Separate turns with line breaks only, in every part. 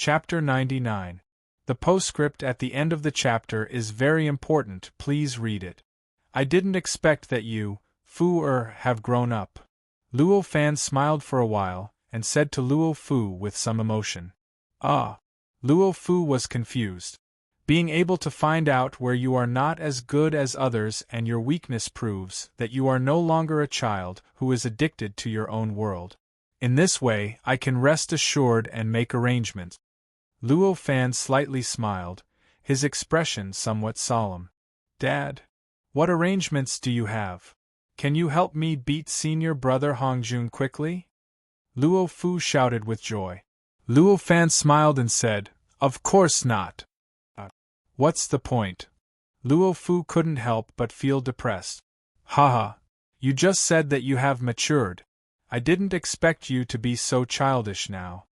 Chapter 99. The postscript at the end of the chapter is very important, please read it. I didn't expect that you, Fu have grown up. Luo Fan smiled for a while, and said to Luo Fu with some emotion. Ah. Luo Fu was confused. Being able to find out where you are not as good as others and your weakness proves that you are no longer a child who is addicted to your own world. In this way, I can rest assured and make arrangements. Luo Fan slightly smiled, his expression somewhat solemn. Dad, what arrangements do you have? Can you help me beat senior brother Hongjun quickly? Luo Fu shouted with joy. Luo Fan smiled and said, Of course not. What's the point? Luo Fu couldn't help but feel depressed. Haha, you just said that you have matured. I didn't expect you to be so childish now.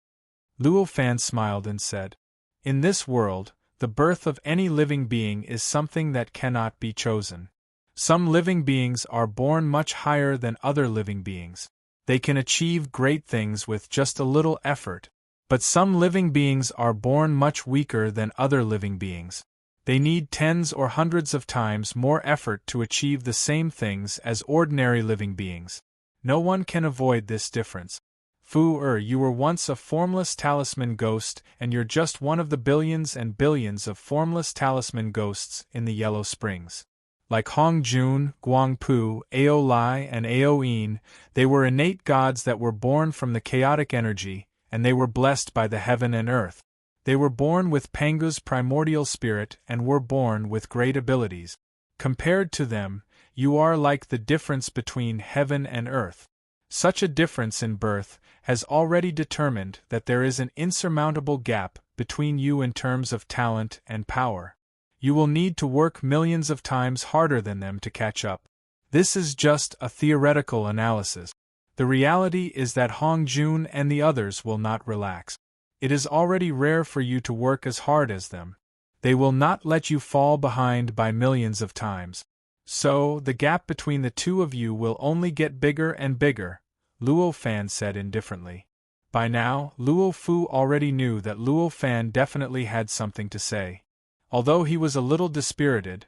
Luo Fan smiled and said, In this world, the birth of any living being is something that cannot be chosen. Some living beings are born much higher than other living beings. They can achieve great things with just a little effort, but some living beings are born much weaker than other living beings. They need tens or hundreds of times more effort to achieve the same things as ordinary living beings. No one can avoid this difference. Fu you were once a formless talisman ghost, and you're just one of the billions and billions of formless talisman ghosts in the Yellow Springs. Like Hongjun, Guangpu, Ao Lai, and Ao Yin, they were innate gods that were born from the chaotic energy, and they were blessed by the heaven and earth. They were born with Pangu's primordial spirit and were born with great abilities. Compared to them, you are like the difference between heaven and earth. Such a difference in birth has already determined that there is an insurmountable gap between you in terms of talent and power. You will need to work millions of times harder than them to catch up. This is just a theoretical analysis. The reality is that Hongjun and the others will not relax. It is already rare for you to work as hard as them. They will not let you fall behind by millions of times. So, the gap between the two of you will only get bigger and bigger, Luo Fan said indifferently. By now, Luo Fu already knew that Luo Fan definitely had something to say. Although he was a little dispirited,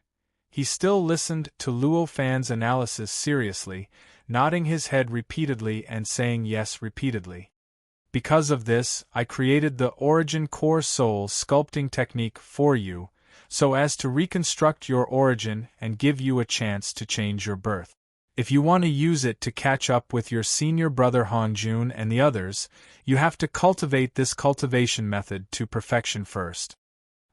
he still listened to Luo Fan's analysis seriously, nodding his head repeatedly and saying yes repeatedly. Because of this, I created the Origin Core Soul sculpting technique for you, so as to reconstruct your origin and give you a chance to change your birth. If you want to use it to catch up with your senior brother Hongjun and the others, you have to cultivate this cultivation method to perfection first.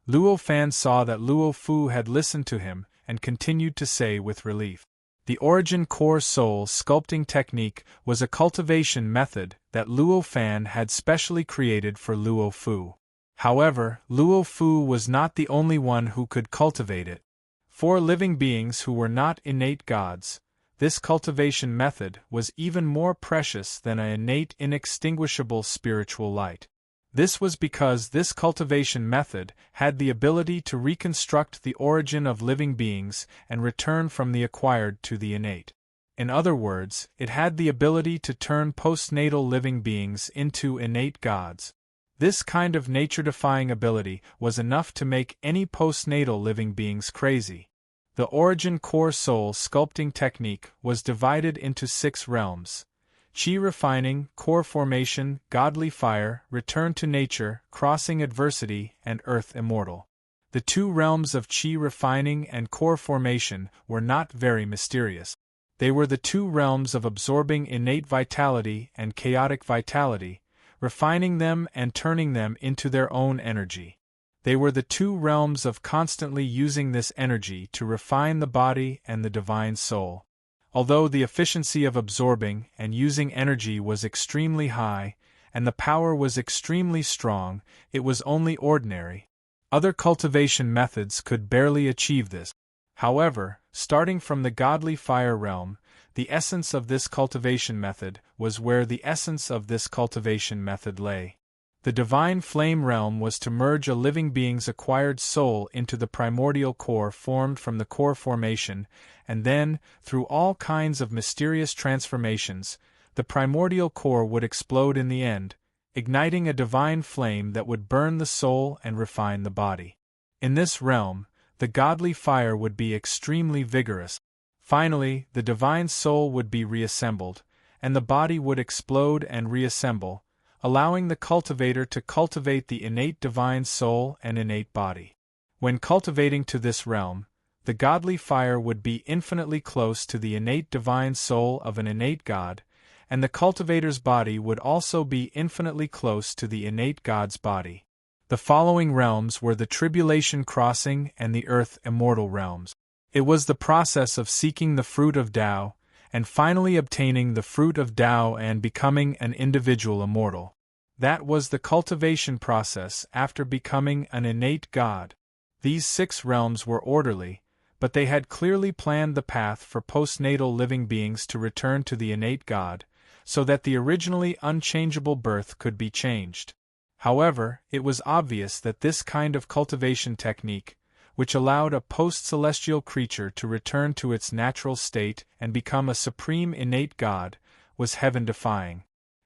Luo Fan saw that Luo Fu had listened to him and continued to say with relief. The Origin Core Soul sculpting technique was a cultivation method that Luo Fan had specially created for Luo Fu. However, Luo Fu was not the only one who could cultivate it. For living beings who were not innate gods, this cultivation method was even more precious than an innate inextinguishable spiritual light. This was because this cultivation method had the ability to reconstruct the origin of living beings and return from the acquired to the innate. In other words, it had the ability to turn postnatal living beings into innate gods. This kind of nature-defying ability was enough to make any postnatal living beings crazy. The Origin Core Soul sculpting technique was divided into 6 realms: Qi refining, core formation, godly fire, return to nature, crossing adversity, and earth immortal. The 2 realms of Qi refining and core formation were not very mysterious. They were the 2 realms of absorbing innate vitality and chaotic vitality, refining them and turning them into their own energy. They were the 2 realms of constantly using this energy to refine the body and the divine soul. Although the efficiency of absorbing and using energy was extremely high, and the power was extremely strong, it was only ordinary. Other cultivation methods could barely achieve this. However, starting from the godly fire realm, the essence of this cultivation method was where the essence of this cultivation method lay. The divine flame realm was to merge a living being's acquired soul into the primordial core formed from the core formation, and then, through all kinds of mysterious transformations, the primordial core would explode in the end, igniting a divine flame that would burn the soul and refine the body. In this realm, the godly fire would be extremely vigorous. Finally, the divine soul would be reassembled, and the body would explode and reassemble, allowing the cultivator to cultivate the innate divine soul and innate body. When cultivating to this realm, the godly fire would be infinitely close to the innate divine soul of an innate God, and the cultivator's body would also be infinitely close to the innate God's body. The following realms were the tribulation crossing and the earth immortal realms. It was the process of seeking the fruit of Tao, and finally obtaining the fruit of Tao and becoming an individual immortal. That was the cultivation process after becoming an innate God. These 6 realms were orderly, but they had clearly planned the path for postnatal living beings to return to the innate God, so that the originally unchangeable birth could be changed. However, it was obvious that this kind of cultivation technique, which allowed a post-celestial creature to return to its natural state and become a supreme innate God, was heaven-defying.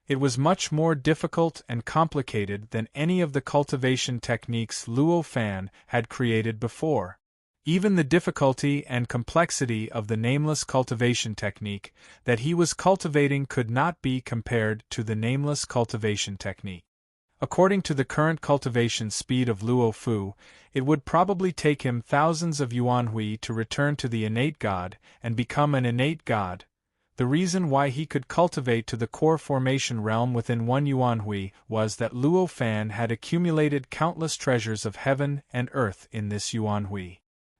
It was much more difficult and complicated than any of the cultivation techniques Luo Fan had created before. Even the difficulty and complexity of the nameless cultivation technique that he was cultivating could not be compared to the nameless cultivation technique. According to the current cultivation speed of Luo Fu, it would probably take him thousands of yuanhui to return to the innate God and become an innate God. The reason why he could cultivate to the core formation realm within 1 yuanhui was that Luo Fan had accumulated countless treasures of heaven and earth in this yuanhui.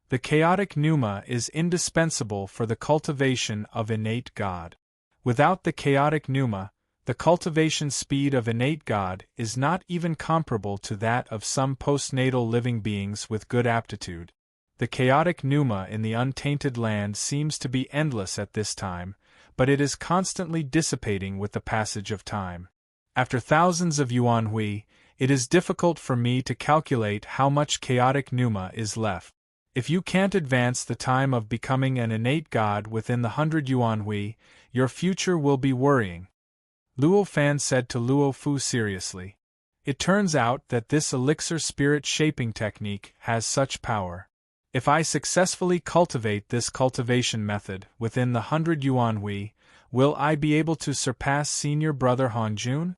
The chaotic pneuma is indispensable for the cultivation of innate God. Without the chaotic pneuma, the cultivation speed of innate God is not even comparable to that of some postnatal living beings with good aptitude. The chaotic pneuma in the untainted land seems to be endless at this time, but it is constantly dissipating with the passage of time. After thousands of yuanhui, it is difficult for me to calculate how much chaotic pneuma is left. If you can't advance the time of becoming an innate God within the 100 yuanhui, your future will be worrying. Luo Fan said to Luo Fu seriously. It turns out that this elixir spirit shaping technique has such power. If I successfully cultivate this cultivation method within the 100 yuanhui, will I be able to surpass senior brother Hongjun?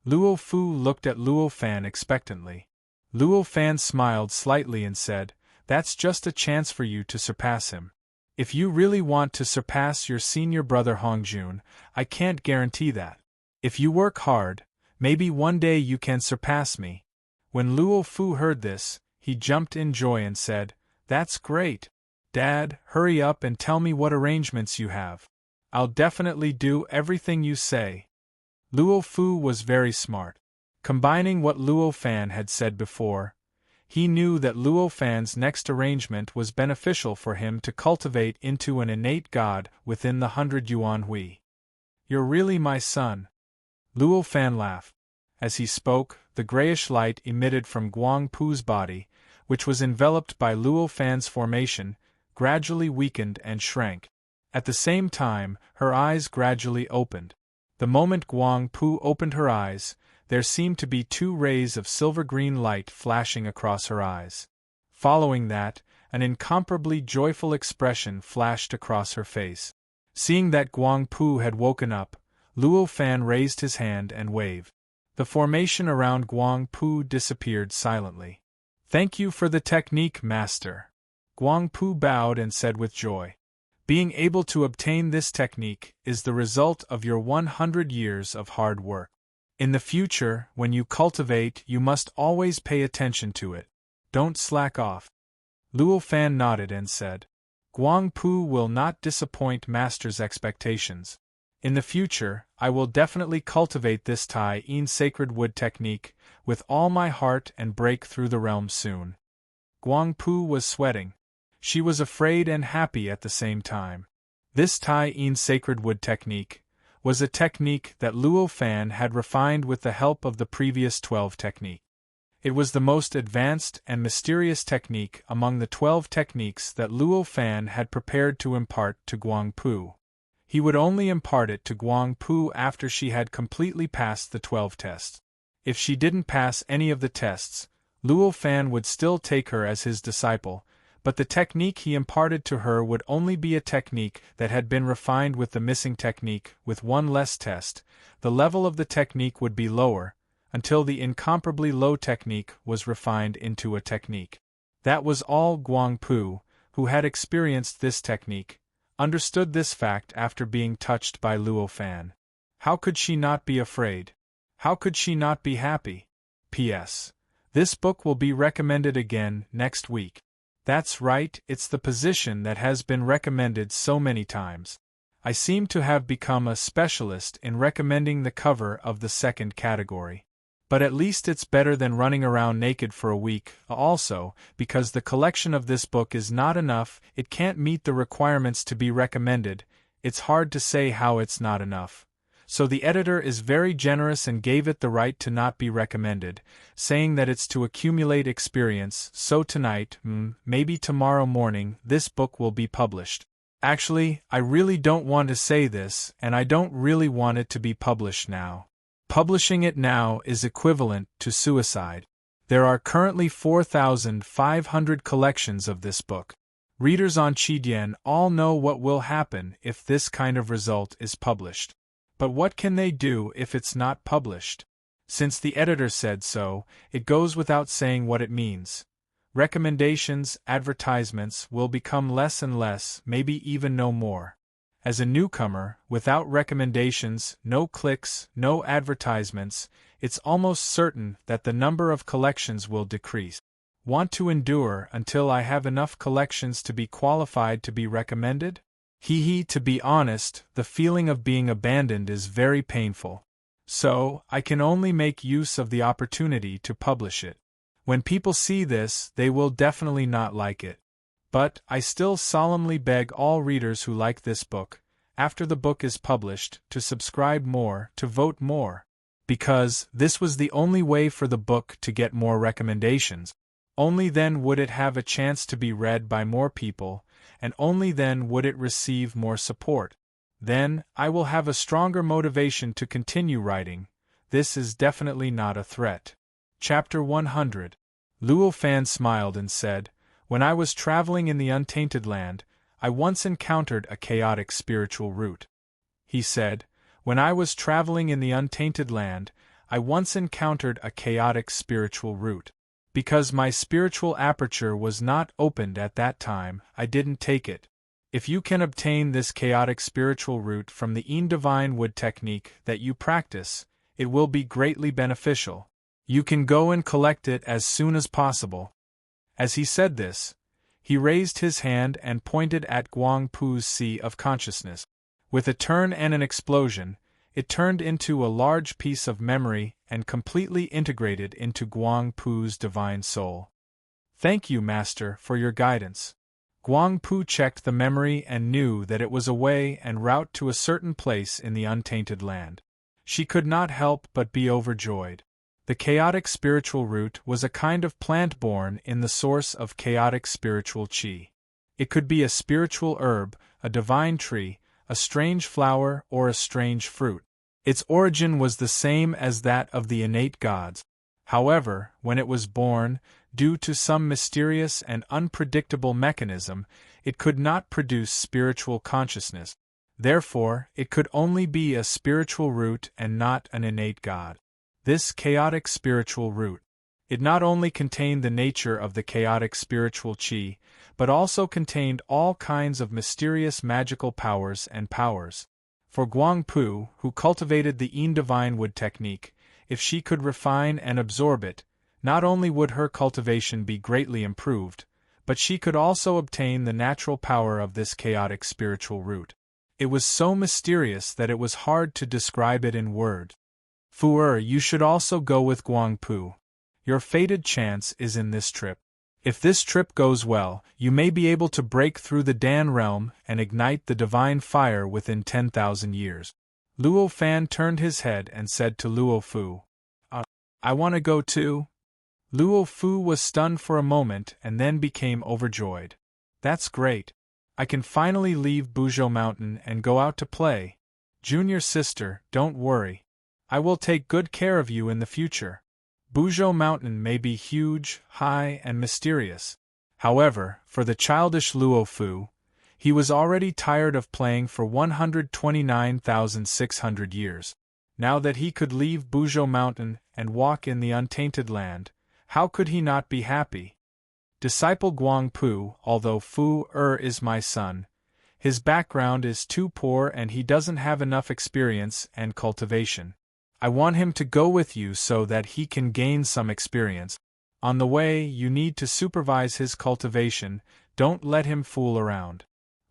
Luo Fu looked at Luo Fan expectantly. Luo Fan smiled slightly and said, "That's just a chance for you to surpass him. If you really want to surpass your senior brother Hongjun, I can't guarantee that. If you work hard, maybe one day you can surpass me." When Luo Fu heard this, he jumped in joy and said, "That's great. Dad, hurry up and tell me what arrangements you have. I'll definitely do everything you say." Luo Fu was very smart. Combining what Luo Fan had said before, he knew that Luo Fan's next arrangement was beneficial for him to cultivate into an innate God within the 100 yuanhui. "You're really my son." Luo Fan laughed. As he spoke, the grayish light emitted from Guang Pu's body, which was enveloped by Luo Fan's formation, gradually weakened and shrank. At the same time, her eyes gradually opened. The moment Guang Pu opened her eyes, there seemed to be 2 rays of silver-green light flashing across her eyes. Following that, an incomparably joyful expression flashed across her face. Seeing that Guang Pu had woken up, Luo Fan raised his hand and waved. The formation around Guang Pu disappeared silently. "Thank you for the technique, Master." Guang Pu bowed and said with joy, "Being able to obtain this technique is the result of your 100 years of hard work. In the future, when you cultivate, you must always pay attention to it. Don't slack off." Luo Fan nodded and said, "Guang Pu will not disappoint Master's expectations. In the future, I will definitely cultivate this Tai Yin sacred wood technique with all my heart and break through the realm soon." Guang Pu was sweating. She was afraid and happy at the same time. This Tai Yin sacred wood technique was a technique that Luo Fan had refined with the help of the previous 12 technique. It was the most advanced and mysterious technique among the 12 techniques that Luo Fan had prepared to impart to Guang Pu. He would only impart it to Guang Pu after she had completely passed the 12 tests. If she didn't pass any of the tests, Luo Fan would still take her as his disciple, but the technique he imparted to her would only be a technique that had been refined with the missing technique, with one less test. The level of the technique would be lower, until the incomparably low technique was refined into a technique. That was all. Guangpu, who had experienced this technique, understood this fact after being touched by Luo Fan. How could she not be afraid? How could she not be happy? P.S. This book will be recommended again next week. That's right, it's the position that has been recommended so many times. I seem to have become a specialist in recommending the cover of the second category. But at least it's better than running around naked for a week. Also, because the collection of this book is not enough, it can't meet the requirements to be recommended. It's hard to say how it's not enough. So the editor is very generous and gave it the right to not be recommended, saying that it's to accumulate experience. So tonight, maybe tomorrow morning, this book will be published. Actually, I really don't want to say this, and I don't really want it to be published now. Publishing it now is equivalent to suicide. There are currently 4,500 collections of this book. Readers on Qidian all know what will happen if this kind of result is published. But what can they do if it's not published? Since the editor said so, it goes without saying what it means. Recommendations, advertisements will become less and less, maybe even no more. As a newcomer, without recommendations, no clicks, no advertisements, it's almost certain that the number of collections will decrease. Want to endure until I have enough collections to be qualified to be recommended? To be honest, the feeling of being abandoned is very painful. So, I can only make use of the opportunity to publish it. When people see this, they will definitely not like it. But, I still solemnly beg all readers who like this book, after the book is published, to subscribe more, to vote more. Because, this was the only way for the book to get more recommendations. Only then would it have a chance to be read by more people, and only then would it receive more support. Then, I will have a stronger motivation to continue writing. This is definitely not a threat. Chapter 100. Luo Fan smiled and said, "When I was traveling in the untainted land, I once encountered a chaotic spiritual root." He said, "When I was traveling in the untainted land, I once encountered a chaotic spiritual root. Because my spiritual aperture was not opened at that time, I didn't take it. If you can obtain this chaotic spiritual root from the divine wood technique that you practice, it will be greatly beneficial. You can go and collect it as soon as possible." As he said this, he raised his hand and pointed at Guangpu's sea of consciousness. With a turn and an explosion, it turned into a large piece of memory and completely integrated into Guangpu's divine soul. "Thank you, Master, for your guidance." Guangpu checked the memory and knew that it was a way and route to a certain place in the untainted land. She could not help but be overjoyed. The chaotic spiritual root was a kind of plant born in the source of chaotic spiritual qi. It could be a spiritual herb, a divine tree, a strange flower, or a strange fruit. Its origin was the same as that of the innate gods. However, when it was born, due to some mysterious and unpredictable mechanism, it could not produce spiritual consciousness. Therefore, it could only be a spiritual root and not an innate god. This chaotic spiritual root. It not only contained the nature of the chaotic spiritual qi, but also contained all kinds of mysterious magical powers and powers. For Guangpu, who cultivated the divine wood technique, if she could refine and absorb it, not only would her cultivation be greatly improved, but she could also obtain the natural power of this chaotic spiritual root. It was so mysterious that it was hard to describe it in words. You should also go with Guangpu. Your fated chance is in this trip. If this trip goes well, you may be able to break through the Dan realm and ignite the divine fire within 10,000 years. Luo Fan turned his head and said to Luo Fu, I want to go too." Luo Fu was stunned for a moment and then became overjoyed. "That's great. I can finally leave Buzhou Mountain and go out to play. Junior sister, don't worry. I will take good care of you in the future. Buzhou Mountain may be huge, high, and mysterious. However, for the childish Luo Fu, he was already tired of playing for 129,600 years. Now that he could leave Buzhou Mountain and walk in the untainted land, how could he not be happy? Disciple Guangpu, although Fu is my son, his background is too poor and he doesn't have enough experience and cultivation. I want him to go with you so that he can gain some experience. On the way, you need to supervise his cultivation, don't let him fool around.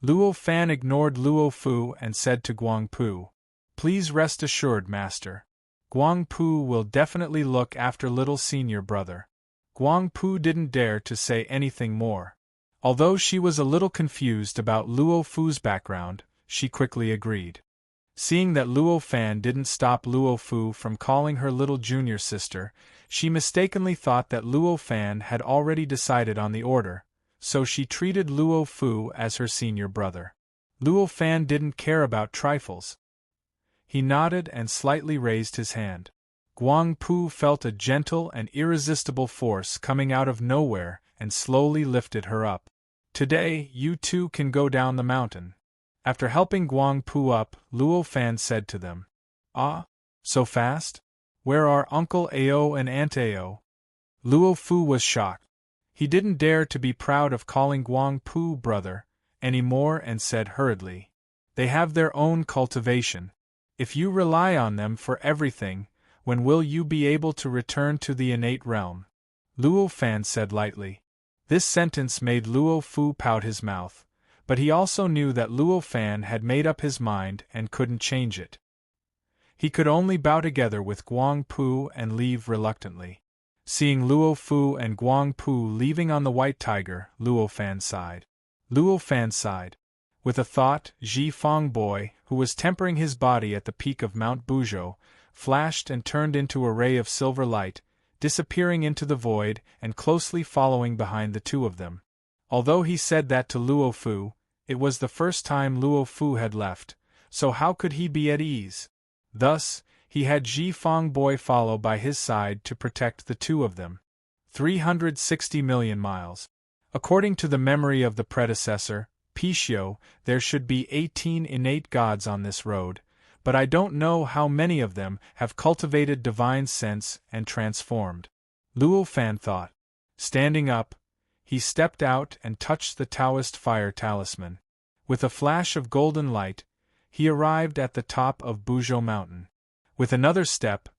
Luo Fan ignored Luo Fu and said to Guangpu, Please rest assured, master. Guangpu will definitely look after little senior brother. Guangpu didn't dare to say anything more. Although she was a little confused about Luo Fu's background, she quickly agreed. Seeing that Luo Fan didn't stop Luo Fu from calling her little junior sister, she mistakenly thought that Luo Fan had already decided on the order, so she treated Luo Fu as her senior brother. Luo Fan didn't care about trifles. He nodded and slightly raised his hand. Guangpu felt a gentle and irresistible force coming out of nowhere and slowly lifted her up. Today, you two can go down the mountain. After helping Guangpu up, Luo Fan said to them, Ah, so fast? Where are Uncle Ao and Aunt Ao? Luo Fu was shocked. He didn't dare to be proud of calling Guangpu brother any more and said hurriedly, They have their own cultivation. If you rely on them for everything, when will you be able to return to the innate realm? Luo Fan said lightly. This sentence made Luo Fu pout his mouth, but he also knew that Luo Fan had made up his mind and couldn't change it. He could only bow together with Guangpu and leave reluctantly. Seeing Luo Fu and Guangpu leaving on the white tiger, Luo Fan sighed. Luo Fan sighed. With a thought, Ji Fong Boy, who was tempering his body at the peak of Mount Buzhou, flashed and turned into a ray of silver light, disappearing into the void and closely following behind the two of them. Although he said that to Luo Fu, it was the first time Luo Fu had left, so how could he be at ease? Thus, he had Ji Fong Boy follow by his side to protect the two of them. 360 million miles. According to the memory of the predecessor, Pishio, there should be 18 innate gods on this road, but I don't know how many of them have cultivated divine sense and transformed. Luo Fan thought. Standing up, he stepped out and touched the Taoist fire talisman. With a flash of golden light, he arrived at the top of Buzhou Mountain. With another step,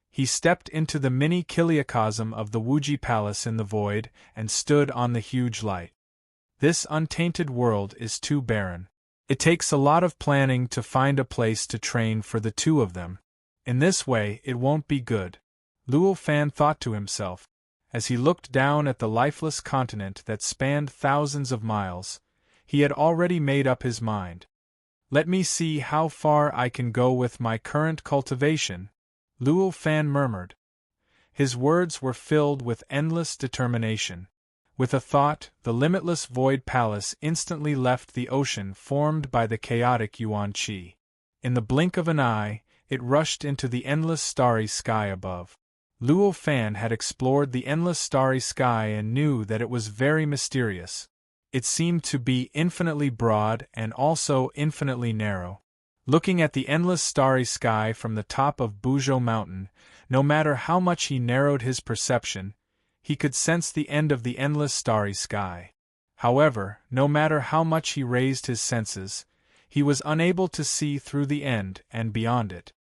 he stepped into the mini kiliacosm of the Wuji Palace in the void and stood on the huge light. This untainted world is too barren. It takes a lot of planning to find a place to train for the two of them. In this way, it won't be good. Luo Fan thought to himself. As he looked down at the lifeless continent that spanned thousands of miles, he had already made up his mind. Let me see how far I can go with my current cultivation, Luo Fan murmured. His words were filled with endless determination. With a thought, the limitless void palace instantly left the ocean formed by the chaotic Yuan Qi. In the blink of an eye, it rushed into the endless starry sky above. Luo Fan had explored the endless starry sky and knew that it was very mysterious. It seemed to be infinitely broad and also infinitely narrow. Looking at the endless starry sky from the top of Buzhou Mountain, no matter how much he narrowed his perception, he could sense the end of the endless starry sky. However, no matter how much he raised his senses, he was unable to see through the end and beyond it.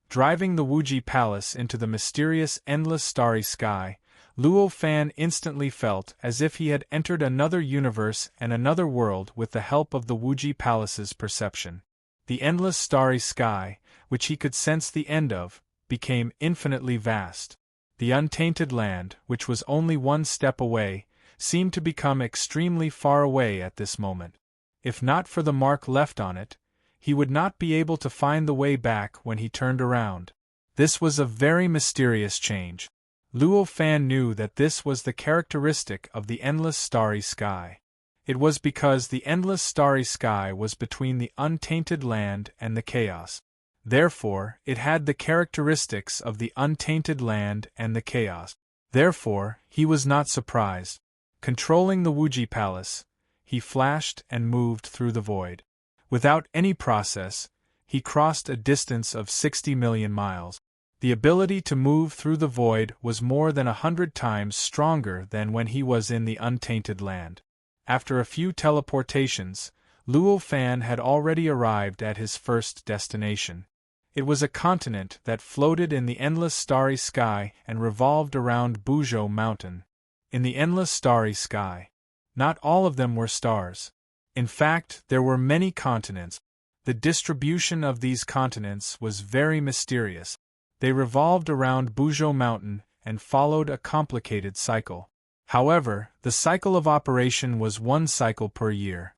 Driving the Wuji Palace into the mysterious endless starry sky, Luo Fan instantly felt as if he had entered another universe and another world with the help of the Wuji Palace's perception. The endless starry sky, which he could sense the end of, became infinitely vast. The untainted land, which was only one step away, seemed to become extremely far away at this moment. If not for the mark left on it, he would not be able to find the way back when he turned around. This was a very mysterious change. Luo Fan knew that this was the characteristic of the endless starry sky. It was because the endless starry sky was between the untainted land and the chaos. Therefore, it had the characteristics of the untainted land and the chaos. Therefore, he was not surprised. Controlling the Wuji Palace, he flashed and moved through the void. Without any process, he crossed a distance of 60 million miles. The ability to move through the void was more than 100 times stronger than when he was in the untainted land. After a few teleportations, Luo Fan had already arrived at his first destination. It was a continent that floated in the endless starry sky and revolved around Buzhou Mountain. In the endless starry sky, not all of them were stars. In fact, there were many continents. The distribution of these continents was very mysterious. They revolved around Buzhou Mountain and followed a complicated cycle. However, the cycle of operation was one cycle per year.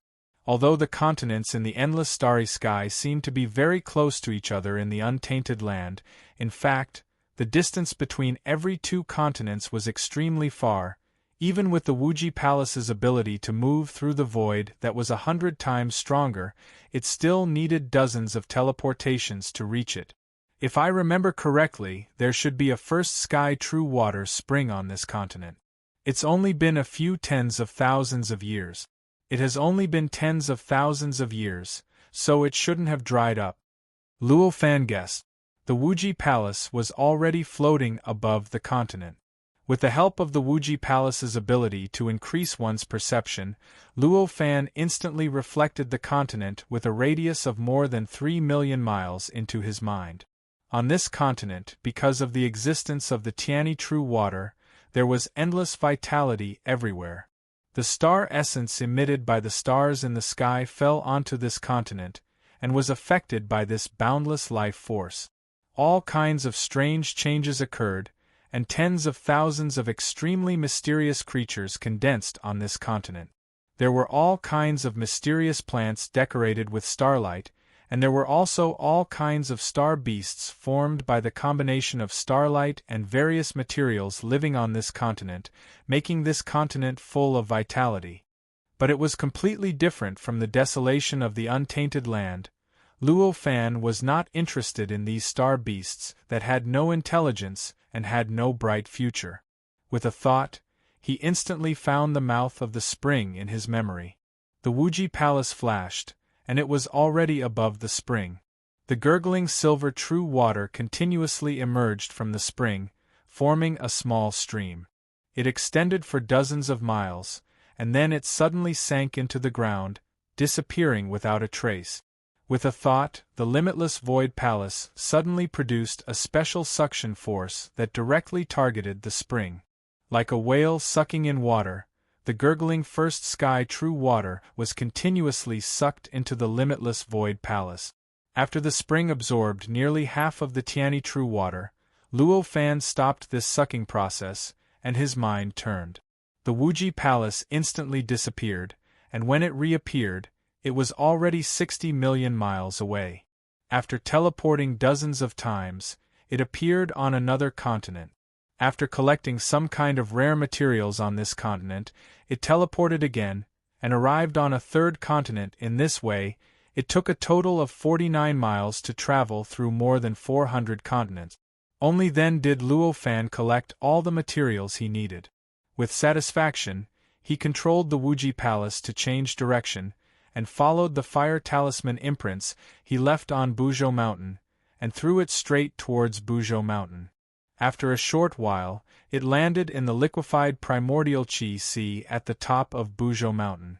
Although the continents in the endless starry sky seemed to be very close to each other in the untainted land, in fact, the distance between every two continents was extremely far. Even with the Wuji Palace's ability to move through the void that was 100 times stronger, it still needed dozens of teleportations to reach it. If I remember correctly, there should be a first sky true water spring on this continent. It's only been a few tens of thousands of years. It has only been tens of thousands of years, so it shouldn't have dried up. Luo Fan guessed. The Wuji Palace was already floating above the continent. With the help of the Wuji Palace's ability to increase one's perception, Luo Fan instantly reflected the continent with a radius of more than 3 million miles into his mind. On this continent, because of the existence of the Tiani True Water, there was endless vitality everywhere. The star essence emitted by the stars in the sky fell onto this continent, and was affected by this boundless life force. All kinds of strange changes occurred, and tens of thousands of extremely mysterious creatures condensed on this continent. There were all kinds of mysterious plants decorated with starlight, and there were also all kinds of star beasts formed by the combination of starlight and various materials living on this continent, making this continent full of vitality. But it was completely different from the desolation of the untainted land. Luo Fan was not interested in these star beasts that had no intelligence and had no bright future. With a thought, he instantly found the mouth of the spring in his memory. The Wuji Palace flashed, and it was already above the spring. The gurgling silver true water continuously emerged from the spring, forming a small stream. It extended for dozens of miles, and then it suddenly sank into the ground, disappearing without a trace. With a thought, the limitless void palace suddenly produced a special suction force that directly targeted the spring. Like a whale sucking in water, the gurgling first sky true water was continuously sucked into the limitless void palace. After the spring absorbed nearly half of the Tiani true water, Luo Fan stopped this sucking process, and his mind turned. The Wuji Palace instantly disappeared, and when it reappeared, it was already 60 million miles away. After teleporting dozens of times, it appeared on another continent. After collecting some kind of rare materials on this continent, it teleported again, and arrived on a third continent. In this way, it took a total of 49 miles to travel through more than 400 continents. Only then did Luo Fan collect all the materials he needed. With satisfaction, he controlled the Wuji Palace to change direction, and followed the fire talisman imprints he left on Buzhou Mountain, and threw it straight towards Buzhou Mountain. After a short while, it landed in the liquefied primordial Qi Sea at the top of Buzhou Mountain.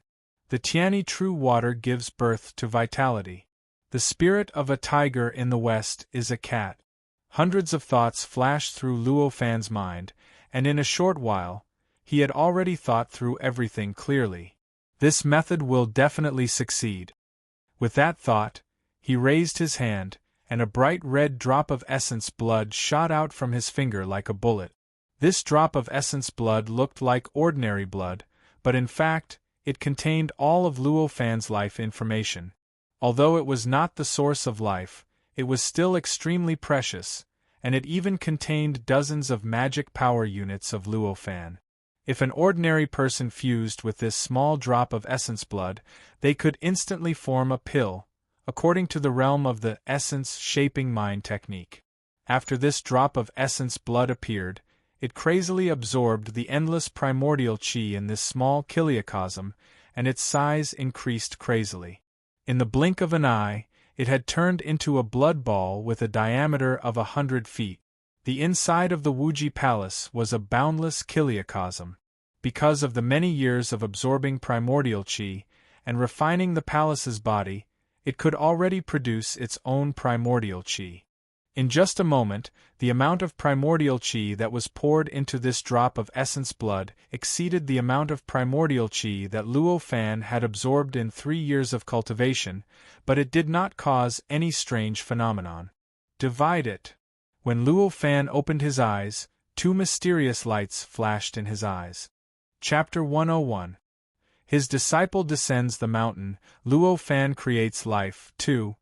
The Tiani True Water gives birth to vitality. The spirit of a tiger in the west is a cat. Hundreds of thoughts flashed through Luo Fan's mind, and in a short while, he had already thought through everything clearly. This method will definitely succeed. With that thought, he raised his hand, and a bright red drop of essence blood shot out from his finger like a bullet. This drop of essence blood looked like ordinary blood, but in fact, it contained all of Luo Fan's life information. Although it was not the source of life, it was still extremely precious, and it even contained dozens of magic power units of Luo Fan. If an ordinary person fused with this small drop of essence blood, they could instantly form a pill, according to the realm of the essence-shaping mind technique. After this drop of essence blood appeared, it crazily absorbed the endless primordial chi in this small chiliocosm, and its size increased crazily. In the blink of an eye, it had turned into a blood ball with a diameter of 100 feet. The inside of the Wuji Palace was a boundless chiliocosm. Because of the many years of absorbing primordial chi and refining the palace's body, it could already produce its own primordial chi. In just a moment, the amount of primordial chi that was poured into this drop of essence blood exceeded the amount of primordial chi that Luo Fan had absorbed in 3 years of cultivation, but it did not cause any strange phenomenon. Divide it. When Luo Fan opened his eyes, 2 mysterious lights flashed in his eyes. Chapter 101. His disciple descends the mountain, Luo Fan creates life, 2.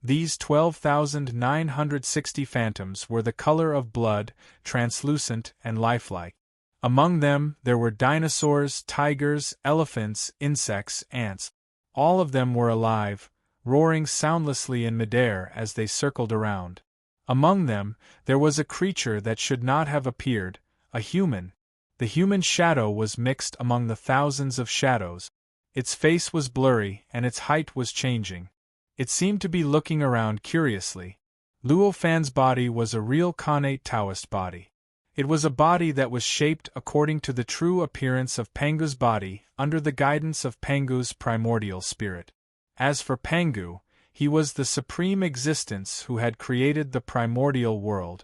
These 12,960 phantoms were the color of blood, translucent and lifelike. Among them there were dinosaurs, tigers, elephants, insects, ants. All of them were alive, roaring soundlessly in midair as they circled around. Among them, there was a creature that should not have appeared, a human. The human shadow was mixed among the thousands of shadows. Its face was blurry and its height was changing. It seemed to be looking around curiously. Luo Fan's body was a real connate Taoist body. It was a body that was shaped according to the true appearance of Pangu's body under the guidance of Pangu's primordial spirit. As for Pangu, he was the supreme existence who had created the primordial world.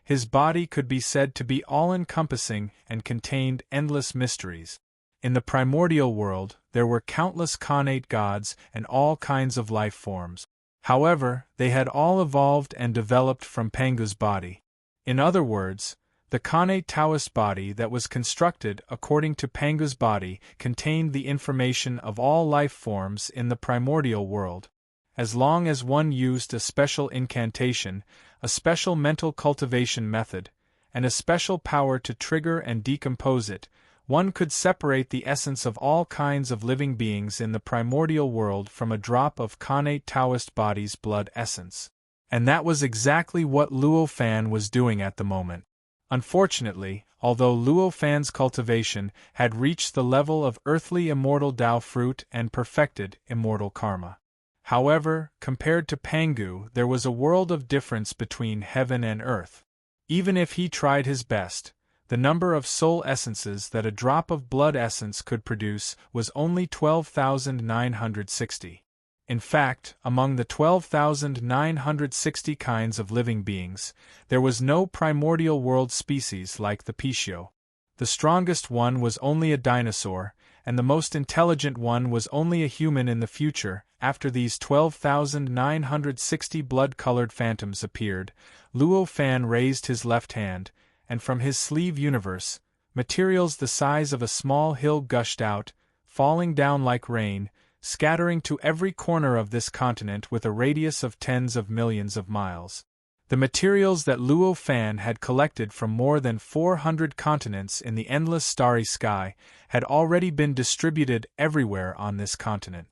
His body could be said to be all-encompassing and contained endless mysteries. In the primordial world, there were countless connate gods and all kinds of life forms. However, they had all evolved and developed from Pangu's body. In other words, the connate Taoist body that was constructed according to Pangu's body contained the information of all life forms in the primordial world. As long as one used a special incantation, a special mental cultivation method, and a special power to trigger and decompose it, one could separate the essence of all kinds of living beings in the primordial world from a drop of connate Taoist body's blood essence. And that was exactly what Luo Fan was doing at the moment. Unfortunately, although Luo Fan's cultivation had reached the level of earthly immortal Tao fruit and perfected immortal karma. However, compared to Pangu, there was a world of difference between heaven and earth. Even if he tried his best, the number of soul essences that a drop of blood essence could produce was only 12,960. In fact, among the 12,960 kinds of living beings, there was no primordial world species like the Pishio. The strongest one was only a dinosaur, and the most intelligent one was only a human in the future. After these 12,960 blood-colored phantoms appeared, Luo Fan raised his left hand, and from his sleeve universe, materials the size of a small hill gushed out, falling down like rain, scattering to every corner of this continent with a radius of tens of millions of miles. The materials that Luo Fan had collected from more than 400 continents in the endless starry sky had already been distributed everywhere on this continent.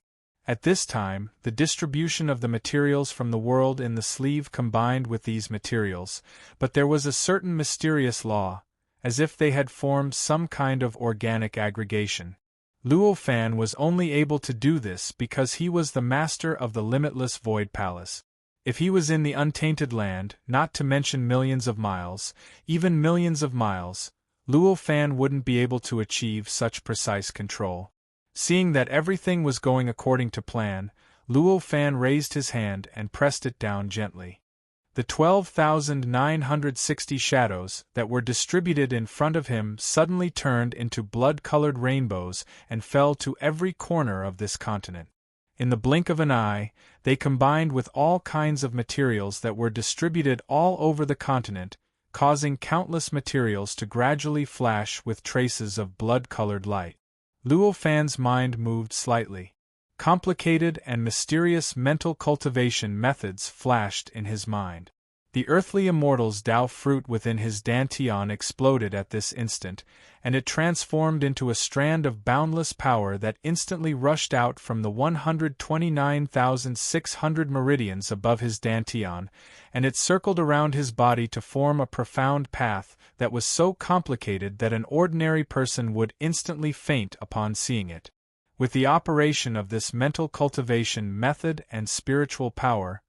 At this time, the distribution of the materials from the world in the sleeve combined with these materials, but there was a certain mysterious law, as if they had formed some kind of organic aggregation. Luo Fan was only able to do this because he was the master of the limitless Void Palace. If he was in the untainted land, not to mention millions of miles, even millions of miles, Luo Fan wouldn't be able to achieve such precise control. Seeing that everything was going according to plan, Luo Fan raised his hand and pressed it down gently. The 12,960 shadows that were distributed in front of him suddenly turned into blood-colored rainbows and fell to every corner of this continent. In the blink of an eye, they combined with all kinds of materials that were distributed all over the continent, causing countless materials to gradually flash with traces of blood-colored light. Luo Fan's mind moved slightly. Complicated and mysterious mental cultivation methods flashed in his mind. The earthly immortal's Tao fruit within his dantian exploded at this instant, and it transformed into a strand of boundless power that instantly rushed out from the 129,600 meridians above his dantian, and it circled around his body to form a profound path that was so complicated that an ordinary person would instantly faint upon seeing it. With the operation of this mental cultivation method and spiritual power,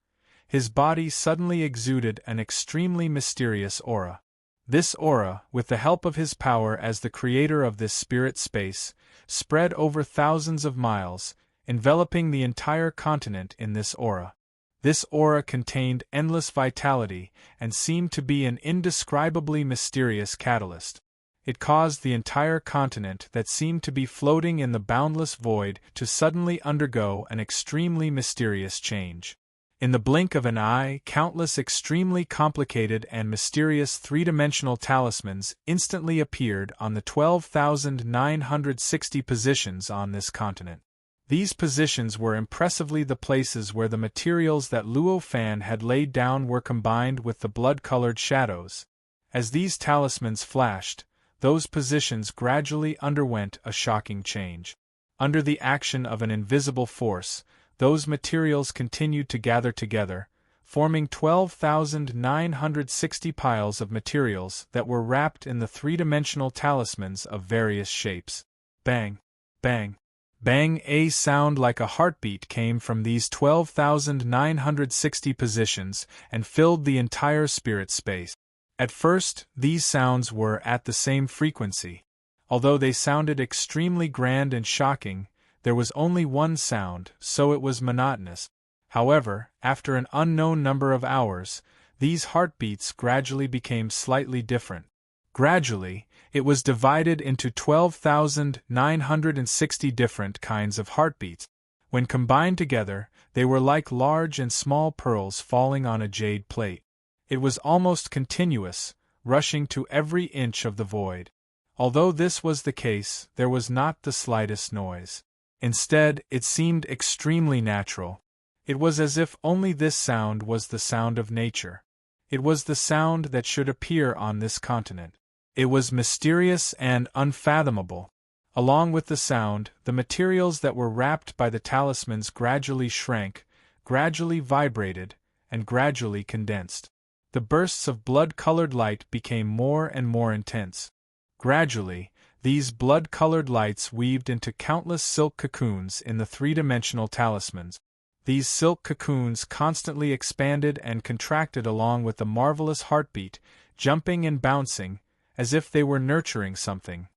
his body suddenly exuded an extremely mysterious aura. This aura, with the help of his power as the creator of this spirit space, spread over thousands of miles, enveloping the entire continent in this aura. This aura contained endless vitality and seemed to be an indescribably mysterious catalyst. It caused the entire continent that seemed to be floating in the boundless void to suddenly undergo an extremely mysterious change. In the blink of an eye, countless extremely complicated and mysterious three-dimensional talismans instantly appeared on the 12,960 positions on this continent. These positions were impressively the places where the materials that Luo Fan had laid down were combined with the blood-colored shadows. As these talismans flashed, those positions gradually underwent a shocking change. Under the action of an invisible force, those materials continued to gather together, forming 12,960 piles of materials that were wrapped in the three-dimensional talismans of various shapes. Bang! Bang! Bang! A sound like a heartbeat came from these 12,960 positions and filled the entire spirit space. At first, these sounds were at the same frequency. Although they sounded extremely grand and shocking, there was only one sound, so it was monotonous. However, after an unknown number of hours, these heartbeats gradually became slightly different. Gradually, it was divided into 12,960 different kinds of heartbeats. When combined together, they were like large and small pearls falling on a jade plate. It was almost continuous, rushing to every inch of the void. Although this was the case, there was not the slightest noise. Instead, it seemed extremely natural. It was as if only this sound was the sound of nature. It was the sound that should appear on this continent. It was mysterious and unfathomable. Along with the sound, the materials that were wrapped by the talismans gradually shrank, gradually vibrated, and gradually condensed. The bursts of blood-colored light became more and more intense. Gradually, these blood-colored lights weaved into countless silk cocoons in the three-dimensional talismans. These silk cocoons constantly expanded and contracted along with the marvelous heartbeat, jumping and bouncing, as if they were nurturing something.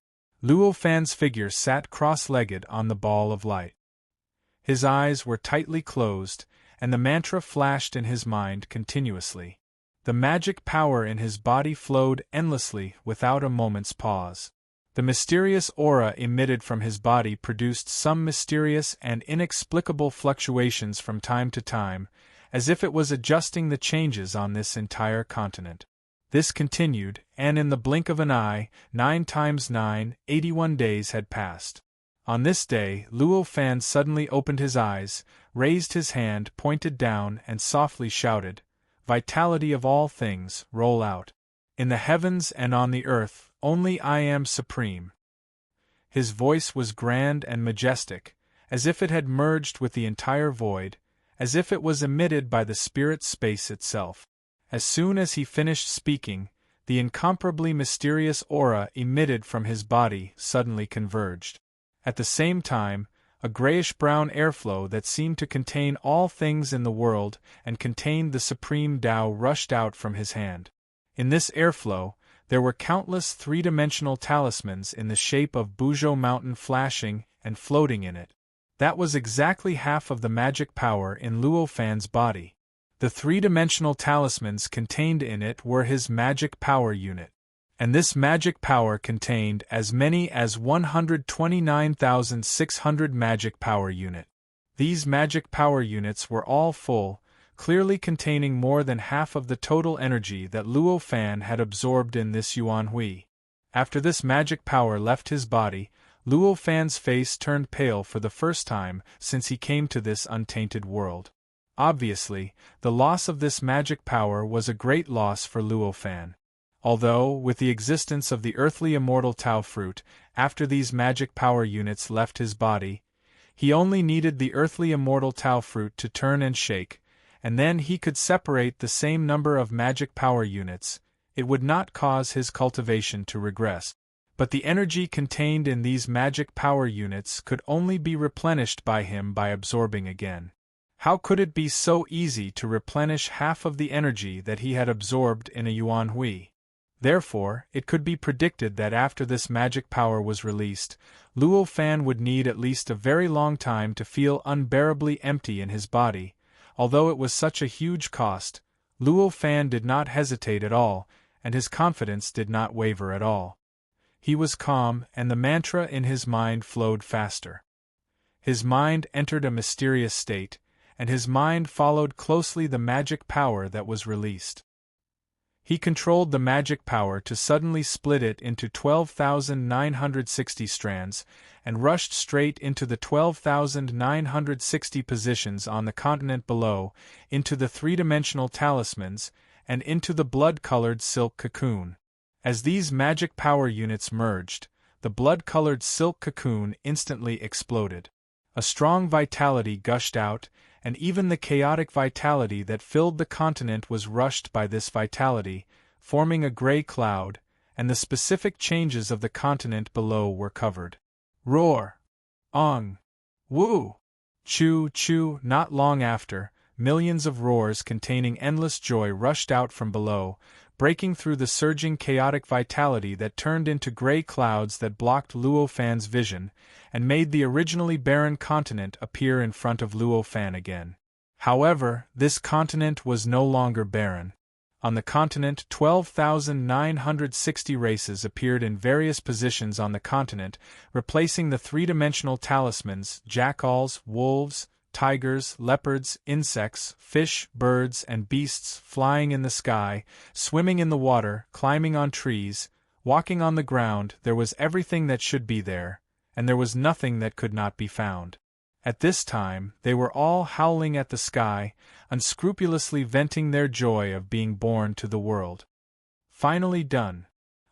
Luo Fan's figure sat cross-legged on the ball of light. His eyes were tightly closed, and the mantra flashed in his mind continuously. The magic power in his body flowed endlessly without a moment's pause. The mysterious aura emitted from his body produced some mysterious and inexplicable fluctuations from time to time, as if it was adjusting the changes on this entire continent. This continued, and in the blink of an eye, 9 times 9, 81 days had passed. On this day, Luo Fan suddenly opened his eyes, raised his hand, pointed down, and softly shouted, "Vitality of all things, roll out. In the heavens and on the earth, only I am supreme." His voice was grand and majestic, as if it had merged with the entire void, as if it was emitted by the spirit space itself. As soon as he finished speaking, the incomparably mysterious aura emitted from his body suddenly converged. At the same time, a grayish-brown airflow that seemed to contain all things in the world and contained the supreme Tao rushed out from his hand. In this airflow, there were countless three-dimensional talismans in the shape of Buzhou Mountain flashing and floating in it. That was exactly half of the magic power in Luo Fan's body. The three-dimensional talismans contained in it were his magic power unit. And this magic power contained as many as 129,600 magic power unit. These magic power units were all full, clearly containing more than half of the total energy that Luo Fan had absorbed in this Yuan Hui. After this magic power left his body, Luo Fan's face turned pale for the first time since he came to this untainted world. Obviously, the loss of this magic power was a great loss for Luo Fan. Although, with the existence of the earthly immortal Tao fruit, after these magic power units left his body, he only needed the earthly immortal Tao fruit to turn and shake, and then he could separate the same number of magic power units. It would not cause his cultivation to regress. But the energy contained in these magic power units could only be replenished by him by absorbing again. How could it be so easy to replenish half of the energy that he had absorbed in a Yuan Hui? Therefore, it could be predicted that after this magic power was released, Luo Fan would need at least a very long time to feel unbearably empty in his body. Although it was such a huge cost, Luo Fan did not hesitate at all, and his confidence did not waver at all. He was calm, and the mantra in his mind flowed faster. His mind entered a mysterious state, and his mind followed closely the magic power that was released. He controlled the magic power to suddenly split it into 12,960 strands, and rushed straight into the 12,960 positions on the continent below, into the three-dimensional talismans, and into the blood-colored silk cocoon. As these magic power units merged, the blood-colored silk cocoon instantly exploded. A strong vitality gushed out, and even the chaotic vitality that filled the continent was rushed by this vitality, forming a gray cloud, and the specific changes of the continent below were covered. Roar! Ong! Woo! Choo! Choo! Not long after, millions of roars containing endless joy rushed out from below, breaking through the surging chaotic vitality that turned into gray clouds that blocked Luo Fan's vision, and made the originally barren continent appear in front of Luo Fan again. However, this continent was no longer barren. On the continent, 12,960 races appeared in various positions on the continent, replacing the three-dimensional talismans: jackals, wolves, tigers, leopards, insects, fish, birds, and beasts flying in the sky, swimming in the water, climbing on trees, walking on the ground. There was everything that should be there, and there was nothing that could not be found. At this time, they were all howling at the sky, unscrupulously venting their joy of being born to the world. Finally done.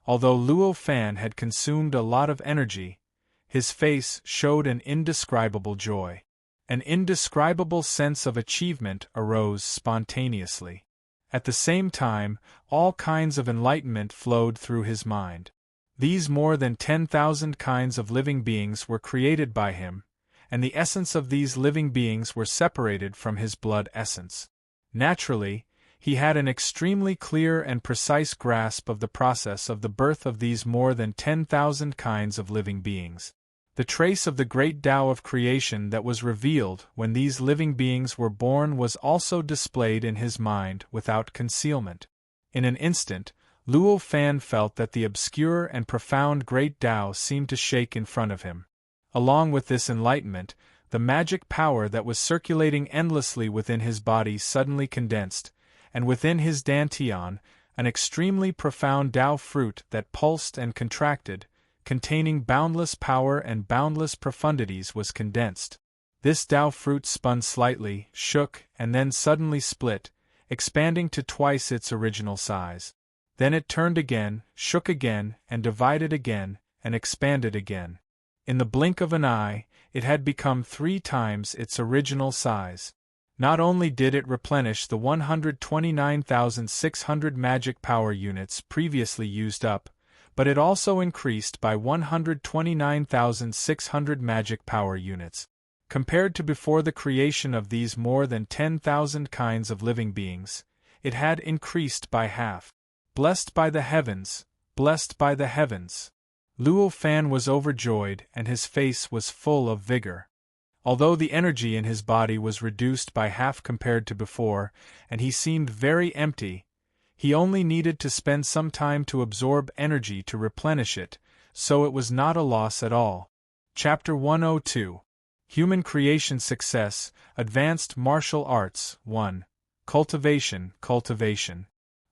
Although Luo Fan had consumed a lot of energy, his face showed an indescribable joy. An indescribable sense of achievement arose spontaneously. At the same time, all kinds of enlightenment flowed through his mind. These more than 10,000 kinds of living beings were created by him, and the essence of these living beings were separated from his blood essence. Naturally, he had an extremely clear and precise grasp of the process of the birth of these more than 10,000 kinds of living beings. The trace of the great Tao of creation that was revealed when these living beings were born was also displayed in his mind without concealment. In an instant, Luo Fan felt that the obscure and profound great Tao seemed to shake in front of him. Along with this enlightenment, the magic power that was circulating endlessly within his body suddenly condensed, and within his dantian, an extremely profound Tao fruit that pulsed and contracted, containing boundless power and boundless profundities, was condensed. This Tao fruit spun slightly, shook, and then suddenly split, expanding to twice its original size. Then it turned again, shook again, and divided again, and expanded again. In the blink of an eye, it had become 3 times its original size. Not only did it replenish the 129,600 magic power units previously used up, but it also increased by 129,600 magic power units. Compared to before the creation of these more than 10,000 kinds of living beings, it had increased by half. Blessed by the heavens! Blessed by the heavens! Luo Fan was overjoyed, and his face was full of vigor. Although the energy in his body was reduced by half compared to before, and he seemed very empty, he only needed to spend some time to absorb energy to replenish it, so it was not a loss at all. Chapter 102. Human Creation Success, Advanced Martial Arts 1. Cultivation.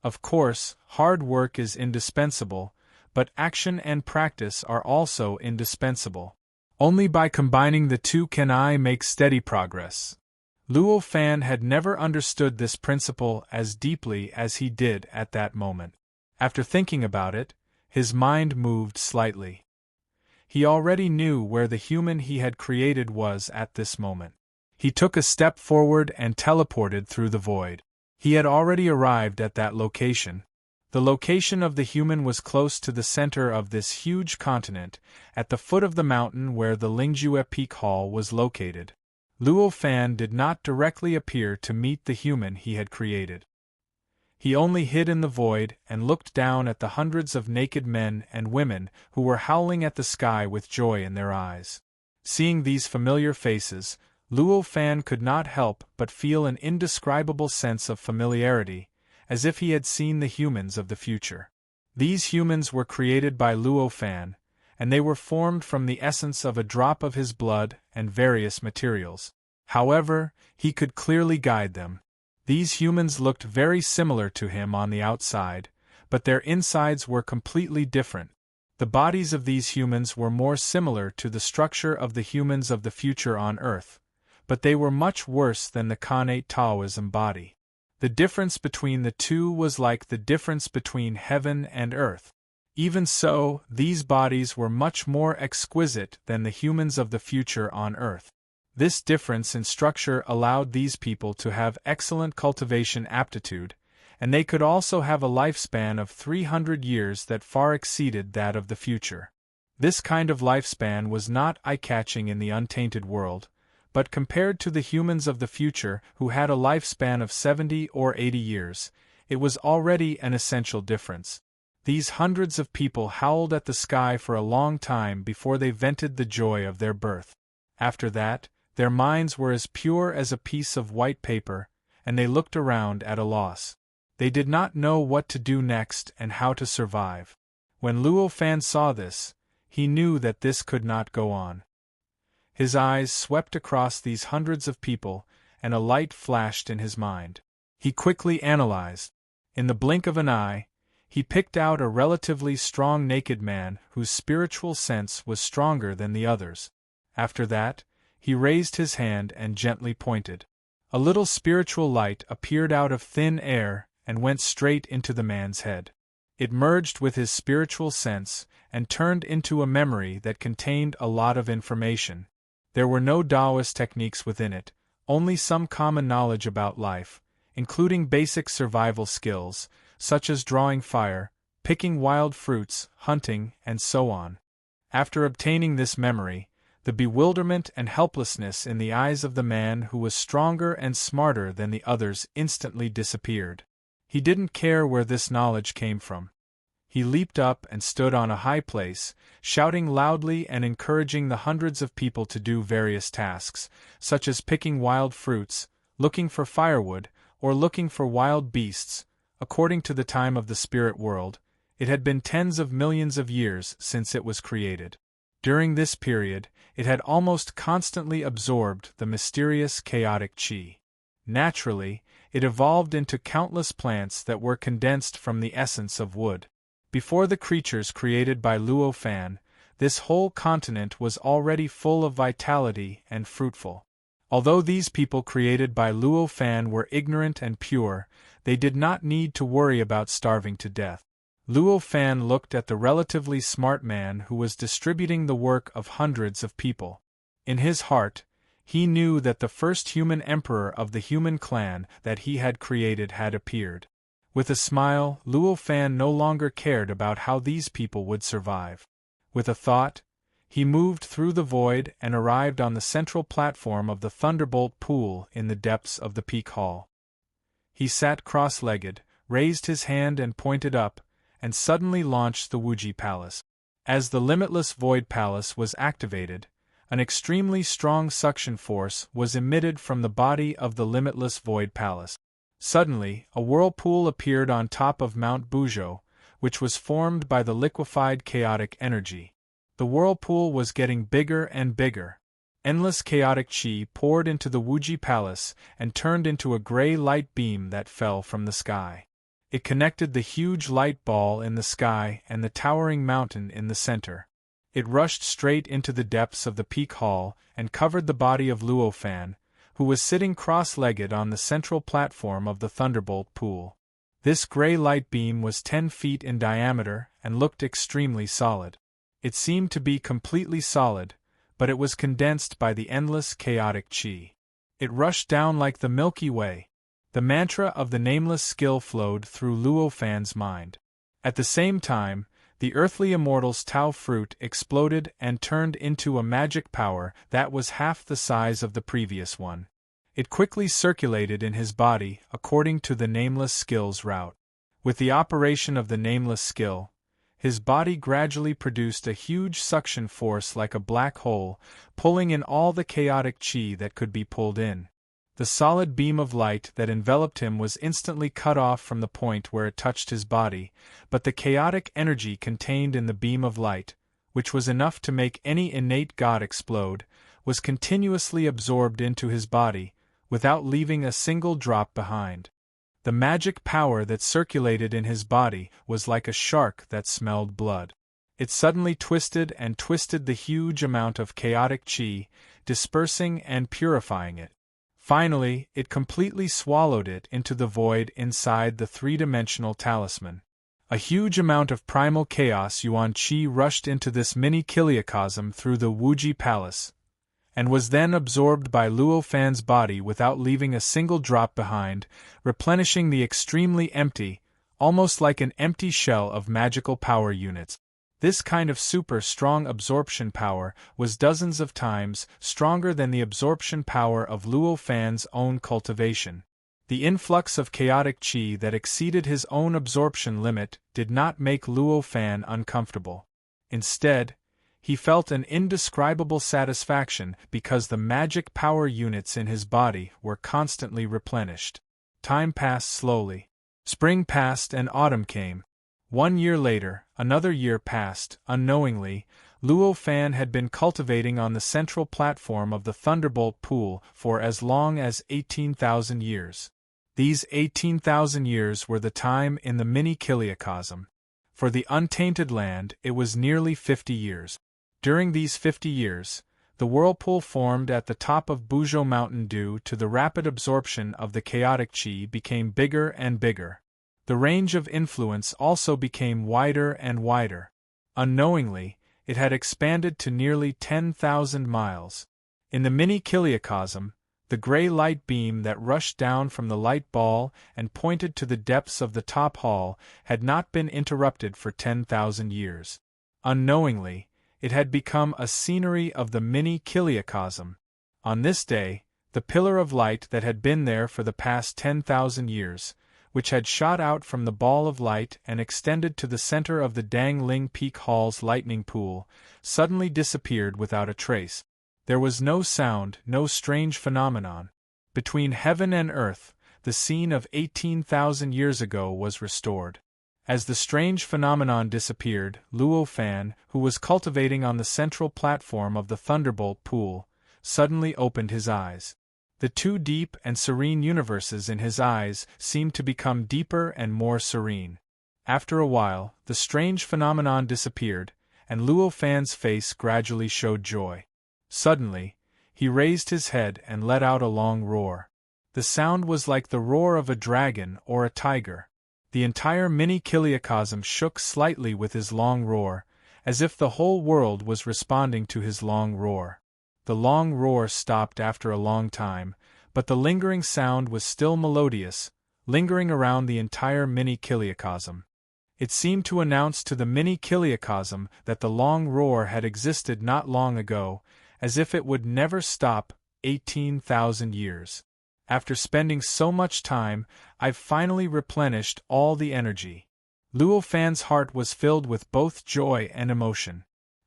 Of course, hard work is indispensable, but action and practice are also indispensable. Only by combining the two can I make steady progress. Luo Fan had never understood this principle as deeply as he did at that moment. After thinking about it, his mind moved slightly. He already knew where the human he had created was at this moment. He took a step forward and teleported through the void. He had already arrived at that location. The location of the human was close to the center of this huge continent, at the foot of the mountain where the Lingjue Peak Hall was located. Luo Fan did not directly appear to meet the human he had created. He only hid in the void and looked down at the hundreds of naked men and women who were howling at the sky with joy in their eyes. Seeing these familiar faces, Luo Fan could not help but feel an indescribable sense of familiarity, as if he had seen the humans of the future. These humans were created by Luo Fan, and they were formed from the essence of a drop of his blood and various materials. However, he could clearly guide them. These humans looked very similar to him on the outside, but their insides were completely different. The bodies of these humans were more similar to the structure of the humans of the future on Earth, but they were much worse than the Khanate Taoism body. The difference between the two was like the difference between heaven and earth. Even so, these bodies were much more exquisite than the humans of the future on Earth. This difference in structure allowed these people to have excellent cultivation aptitude, and they could also have a lifespan of 300 years that far exceeded that of the future. This kind of lifespan was not eye-catching in the untainted world, but compared to the humans of the future who had a lifespan of 70 or 80 years, it was already an essential difference. These hundreds of people howled at the sky for a long time before they vented the joy of their birth. After that, their minds were as pure as a piece of white paper, and they looked around at a loss. They did not know what to do next and how to survive. When Luo Fan saw this, he knew that this could not go on. His eyes swept across these hundreds of people, and a light flashed in his mind. He quickly analyzed. In the blink of an eye, he picked out a relatively strong naked man whose spiritual sense was stronger than the others. After that, he raised his hand and gently pointed. A little spiritual light appeared out of thin air and went straight into the man's head. It merged with his spiritual sense and turned into a memory that contained a lot of information. There were no Taoist techniques within it, only some common knowledge about life, including basic survival skills, such as drawing fire, picking wild fruits, hunting, and so on. After obtaining this memory, the bewilderment and helplessness in the eyes of the man who was stronger and smarter than the others instantly disappeared. He didn't care where this knowledge came from. He leaped up and stood on a high place, shouting loudly and encouraging the hundreds of people to do various tasks, such as picking wild fruits, looking for firewood, or looking for wild beasts. According to the time of the spirit world, it had been tens of millions of years since it was created. During this period, it had almost constantly absorbed the mysterious chaotic qi. Naturally, it evolved into countless plants that were condensed from the essence of wood. Before the creatures created by Luo Fan, this whole continent was already full of vitality and fruitful. Although these people created by Luo Fan were ignorant and pure, they did not need to worry about starving to death. Luo Fan looked at the relatively smart man who was distributing the work of hundreds of people. In his heart, he knew that the first human emperor of the human clan that he had created had appeared. With a smile, Luo Fan no longer cared about how these people would survive. With a thought, he moved through the void and arrived on the central platform of the Thunderbolt Pool in the depths of the Peak Hall. He sat cross-legged, raised his hand and pointed up, and suddenly launched the Wuji Palace. As the Limitless Void Palace was activated, an extremely strong suction force was emitted from the body of the Limitless Void Palace. Suddenly, a whirlpool appeared on top of Mount Buzhou, which was formed by the liquefied chaotic energy. The whirlpool was getting bigger and bigger. Endless chaotic qi poured into the Wuji Palace and turned into a gray light beam that fell from the sky. It connected the huge light ball in the sky and the towering mountain in the center. It rushed straight into the depths of the Peak Hall and covered the body of Luo Fan, who was sitting cross-legged on the central platform of the thunderbolt pool. This gray light beam was 10 feet in diameter and looked extremely solid. It seemed to be completely solid, but it was condensed by the endless chaotic chi. It rushed down like the Milky Way. The mantra of the nameless skill flowed through Luo Fan's mind. At the same time, the earthly immortal's Tao fruit exploded and turned into a magic power that was half the size of the previous one. It quickly circulated in his body according to the nameless skill's route. With the operation of the nameless skill, his body gradually produced a huge suction force like a black hole, pulling in all the chaotic chi that could be pulled in. The solid beam of light that enveloped him was instantly cut off from the point where it touched his body, but the chaotic energy contained in the beam of light, which was enough to make any innate god explode, was continuously absorbed into his body, without leaving a single drop behind. The magic power that circulated in his body was like a shark that smelled blood. It suddenly twisted and twisted the huge amount of chaotic chi, dispersing and purifying it. Finally, it completely swallowed it into the void inside the three-dimensional talisman. A huge amount of primal chaos yuan chi rushed into this mini kiliacosm through the Wuji Palace, and was then absorbed by Luo Fan's body without leaving a single drop behind, replenishing the extremely empty, almost like an empty shell of magical power units. This kind of super-strong absorption power was dozens of times stronger than the absorption power of Luo Fan's own cultivation. The influx of chaotic chi that exceeded his own absorption limit did not make Luo Fan uncomfortable. Instead, he felt an indescribable satisfaction because the magic power units in his body were constantly replenished. Time passed slowly. Spring passed and autumn came. 1 year later, another year passed. Unknowingly, Luo Fan had been cultivating on the central platform of the Thunderbolt Pool for as long as 18,000 years. These 18,000 years were the time in the mini kiliacosm. For the untainted land, it was nearly 50 years. During these 50 years, the whirlpool formed at the top of Buzhou Mountain due to the rapid absorption of the chaotic chi became bigger and bigger. The range of influence also became wider and wider. Unknowingly, it had expanded to nearly 10,000 miles. In the mini kiliacosm, the gray light beam that rushed down from the light ball and pointed to the depths of the top hall had not been interrupted for 10,000 years. Unknowingly, it had become a scenery of the mini kiliacosm. On this day, the pillar of light that had been there for the past 10,000 years, which had shot out from the ball of light and extended to the center of the Dangling Peak Hall's lightning pool, suddenly disappeared without a trace. There was no sound, no strange phenomenon. Between heaven and earth, the scene of 18,000 years ago was restored. As the strange phenomenon disappeared, Luo Fan, who was cultivating on the central platform of the Thunderbolt Pool, suddenly opened his eyes. The two deep and serene universes in his eyes seemed to become deeper and more serene. After a while, the strange phenomenon disappeared, and Luo Fan's face gradually showed joy. Suddenly, he raised his head and let out a long roar. The sound was like the roar of a dragon or a tiger. The entire mini kiliacosm shook slightly with his long roar, as if the whole world was responding to his long roar. The long roar stopped after a long time, but the lingering sound was still melodious, lingering around the entire mini kiliacosm. It seemed to announce to the mini kiliacosm that the long roar had existed not long ago, as if it would never stop. 18,000 years. After spending so much time, I've finally replenished all the energy. Luo Fan's heart was filled with both joy and emotion.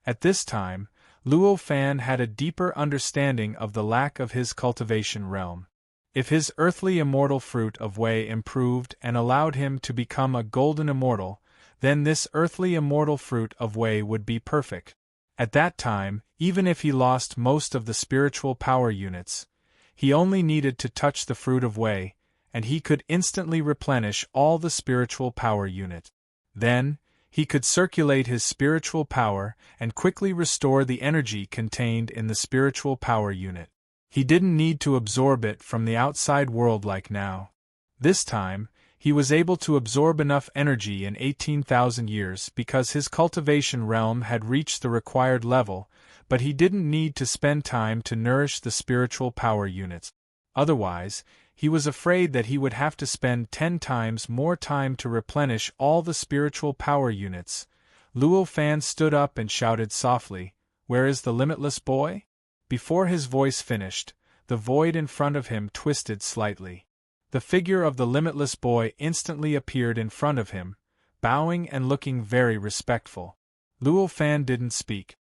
At this time, Luo Fan had a deeper understanding of the lack of his cultivation realm. If his earthly immortal fruit of Wei improved and allowed him to become a golden immortal, then this earthly immortal fruit of Wei would be perfect. At that time, even if he lost most of the spiritual power units, he only needed to touch the fruit of Wei, and he could instantly replenish all the spiritual power unit. Then, he could circulate his spiritual power and quickly restore the energy contained in the spiritual power unit. He didn't need to absorb it from the outside world like now. This time, he was able to absorb enough energy in 18,000 years because his cultivation realm had reached the required level, but he didn't need to spend time to nourish the spiritual power units. Otherwise, he was afraid that he would have to spend 10 times more time to replenish all the spiritual power units. Luo Fan stood up and shouted softly, "Where is the limitless boy?" Before his voice finished, the void in front of him twisted slightly. The figure of the limitless boy instantly appeared in front of him, bowing and looking very respectful. Luo Fan didn't speak.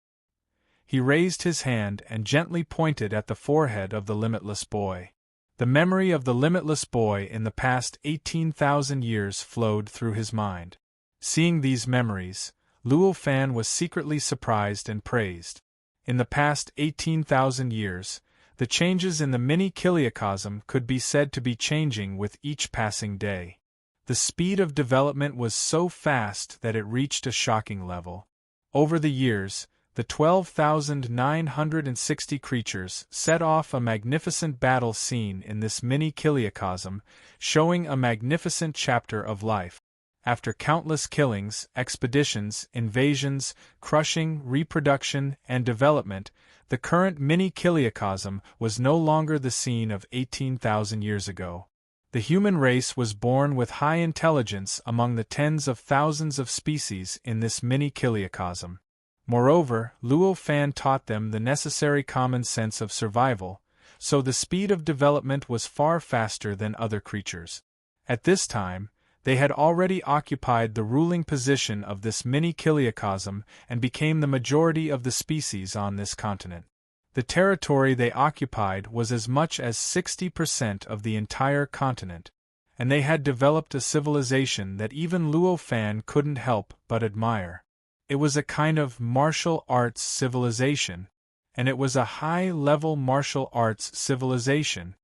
He raised his hand and gently pointed at the forehead of the limitless boy. The memory of the limitless boy in the past 18,000 years flowed through his mind. Seeing these memories, Luo Fan was secretly surprised and praised. In the past 18,000 years, the changes in the mini-kiliocosm could be said to be changing with each passing day. The speed of development was so fast that it reached a shocking level. Over the years, the 12,960 creatures set off a magnificent battle scene in this mini-kiliocosm, showing a magnificent chapter of life. After countless killings, expeditions, invasions, crushing, reproduction, and development, the current mini-kiliocosm was no longer the scene of 18,000 years ago. The human race was born with high intelligence among the tens of thousands of species in this mini-kiliocosm. Moreover, Luo Fan taught them the necessary common sense of survival, so the speed of development was far faster than other creatures. At this time, they had already occupied the ruling position of this mini-kiliocosm and became the majority of the species on this continent. The territory they occupied was as much as 60% of the entire continent, and they had developed a civilization that even Luo Fan couldn't help but admire. It was a kind of martial arts civilization, and it was a high-level martial arts civilization.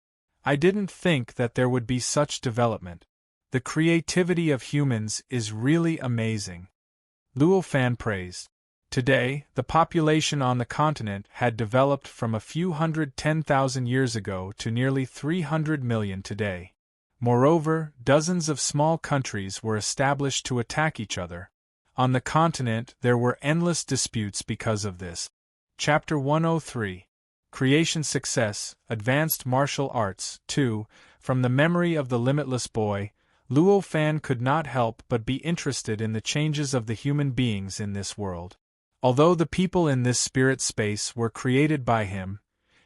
I didn't think that there would be such development. The creativity of humans is really amazing. Luo Fan praised. Today, the population on the continent had developed from a few 110,000 years ago to nearly 300 million today. Moreover, dozens of small countries were established to attack each other. On the continent, there were endless disputes because of this. Chapter 103. Creation Success, Advanced Martial Arts. 2. From the memory of the limitless boy, Luo Fan could not help but be interested in the changes of the human beings in this world. Although the people in this spirit space were created by him,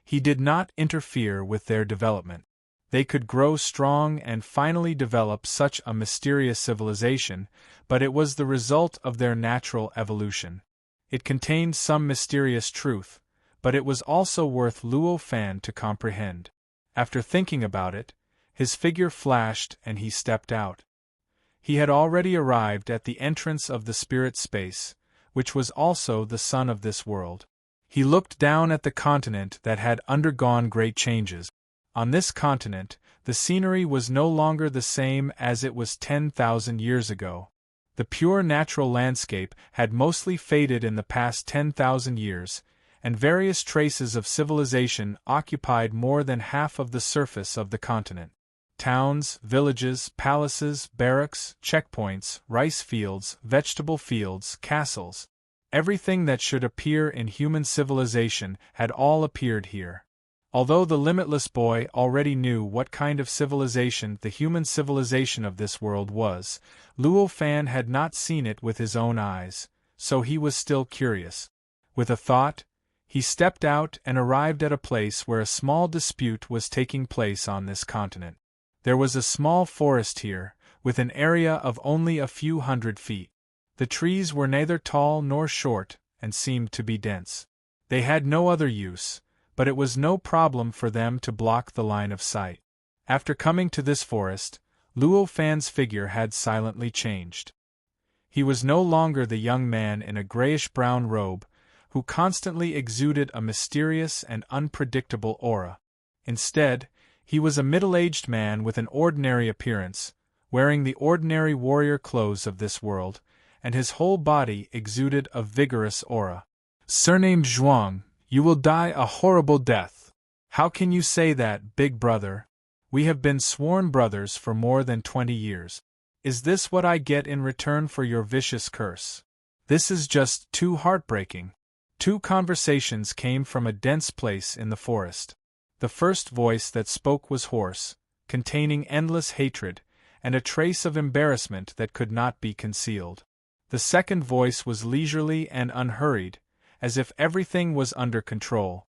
he did not interfere with their development. They could grow strong and finally develop such a mysterious civilization, but it was the result of their natural evolution. It contained some mysterious truth, but it was also worth Luo Fan to comprehend. After thinking about it, his figure flashed and he stepped out. He had already arrived at the entrance of the spirit space, which was also the sun of this world. He looked down at the continent that had undergone great changes. On this continent, the scenery was no longer the same as it was 10,000 years ago. The pure natural landscape had mostly faded in the past 10,000 years, and various traces of civilization occupied more than half of the surface of the continent. Towns, villages, palaces, barracks, checkpoints, rice fields, vegetable fields, castles. Everything that should appear in human civilization had all appeared here. Although the limitless boy already knew what kind of civilization the human civilization of this world was, Luo Fan had not seen it with his own eyes, so he was still curious. With a thought, he stepped out and arrived at a place where a small dispute was taking place on this continent. There was a small forest here, with an area of only a few 100 feet. The trees were neither tall nor short, and seemed to be dense. They had no other use, but it was no problem for them to block the line of sight. After coming to this forest, Luo Fan's figure had silently changed. He was no longer the young man in a grayish-brown robe, who constantly exuded a mysterious and unpredictable aura. Instead, he was a middle-aged man with an ordinary appearance, wearing the ordinary warrior clothes of this world, and his whole body exuded a vigorous aura. "Surname Zhuang, you will die a horrible death. How can you say that, big brother? We have been sworn brothers for more than 20 years. Is this what I get in return for your vicious curse? This is just too heartbreaking. 2 conversations came from a dense place in the forest. The first voice that spoke was hoarse, containing endless hatred, and a trace of embarrassment that could not be concealed. The second voice was leisurely and unhurried, as if everything was under control.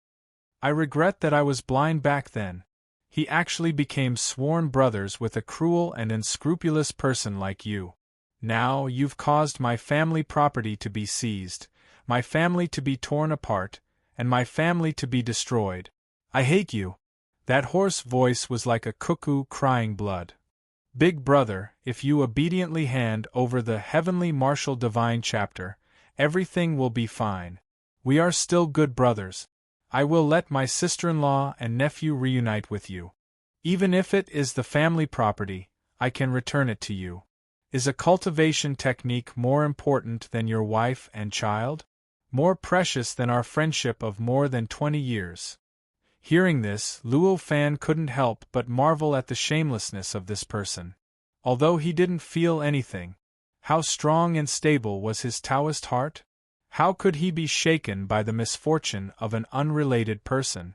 I regret that I was blind back then. He actually became sworn brothers with a cruel and unscrupulous person like you. Now you've caused my family property to be seized, my family to be torn apart, and my family to be destroyed. I hate you. That hoarse voice was like a cuckoo crying blood. Big brother, if you obediently hand over the heavenly martial divine chapter, everything will be fine. We are still good brothers. I will let my sister-in-law and nephew reunite with you. Even if it is the family property, I can return it to you. Is a cultivation technique more important than your wife and child? More precious than our friendship of more than 20 years? Hearing this, Luo Fan couldn't help but marvel at the shamelessness of this person. Although he didn't feel anything, how strong and stable was his Taoist heart? How could he be shaken by the misfortune of an unrelated person?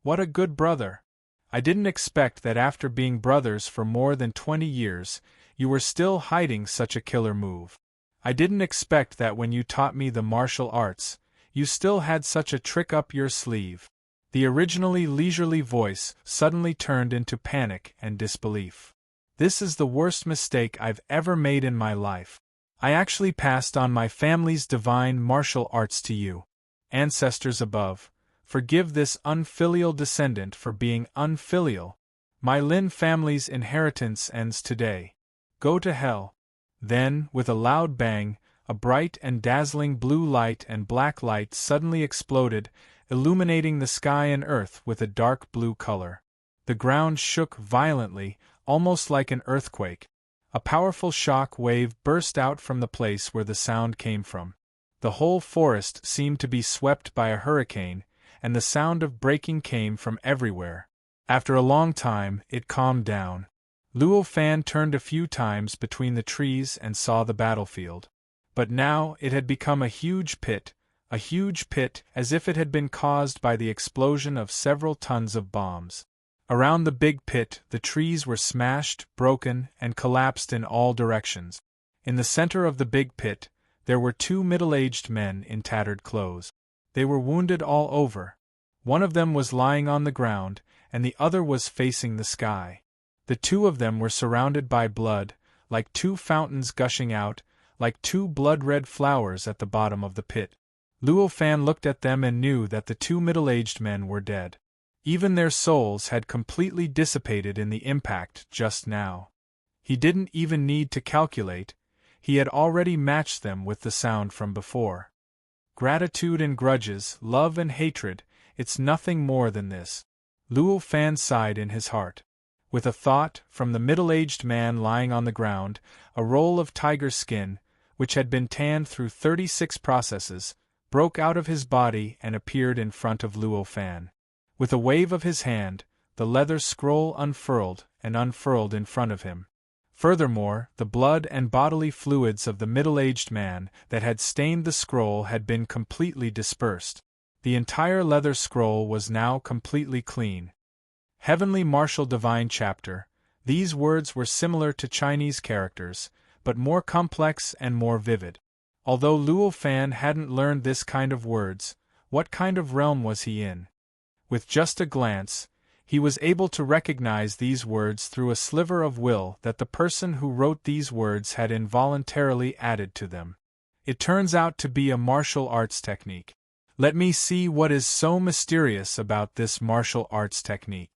What a good brother! I didn't expect that after being brothers for more than 20 years, you were still hiding such a killer move. I didn't expect that when you taught me the martial arts, you still had such a trick up your sleeve. The originally leisurely voice suddenly turned into panic and disbelief. This is the worst mistake I've ever made in my life. I actually passed on my family's divine martial arts to you. Ancestors above, forgive this unfilial descendant for being unfilial. My Lin family's inheritance ends today. Go to hell. Then, with a loud bang, a bright and dazzling blue light and black light suddenly exploded, illuminating the sky and earth with a dark blue color. The ground shook violently, almost like an earthquake. A powerful shock wave burst out from the place where the sound came from. The whole forest seemed to be swept by a hurricane, and the sound of breaking came from everywhere. After a long time, it calmed down. Luo Fan turned a few times between the trees and saw the battlefield. But now it had become a huge pit as if it had been caused by the explosion of several tons of bombs. Around the big pit, the trees were smashed, broken, and collapsed in all directions. In the center of the big pit, there were 2 middle-aged men in tattered clothes. They were wounded all over. One of them was lying on the ground, and the other was facing the sky. The 2 of them were surrounded by blood, like 2 fountains gushing out, like 2 blood-red flowers at the bottom of the pit. Luo Fan looked at them and knew that the 2 middle-aged men were dead. Even their souls had completely dissipated in the impact just now. He didn't even need to calculate, he had already matched them with the sound from before. Gratitude and grudges, love and hatred, it's nothing more than this. Luo Fan sighed in his heart. With a thought, from the middle-aged man lying on the ground, a roll of tiger skin, which had been tanned through 36 processes, broke out of his body and appeared in front of Luo Fan. With a wave of his hand, the leather scroll unfurled and unfurled in front of him. Furthermore, the blood and bodily fluids of the middle-aged man that had stained the scroll had been completely dispersed. The entire leather scroll was now completely clean. Heavenly Martial Divine Chapter. These words were similar to Chinese characters, but more complex and more vivid. Although Luo Fan hadn't learned this kind of words, what kind of realm was he in? With just a glance, he was able to recognize these words through a sliver of will that the person who wrote these words had involuntarily added to them. It turns out to be a martial arts technique. Let me see what is so mysterious about this martial arts technique.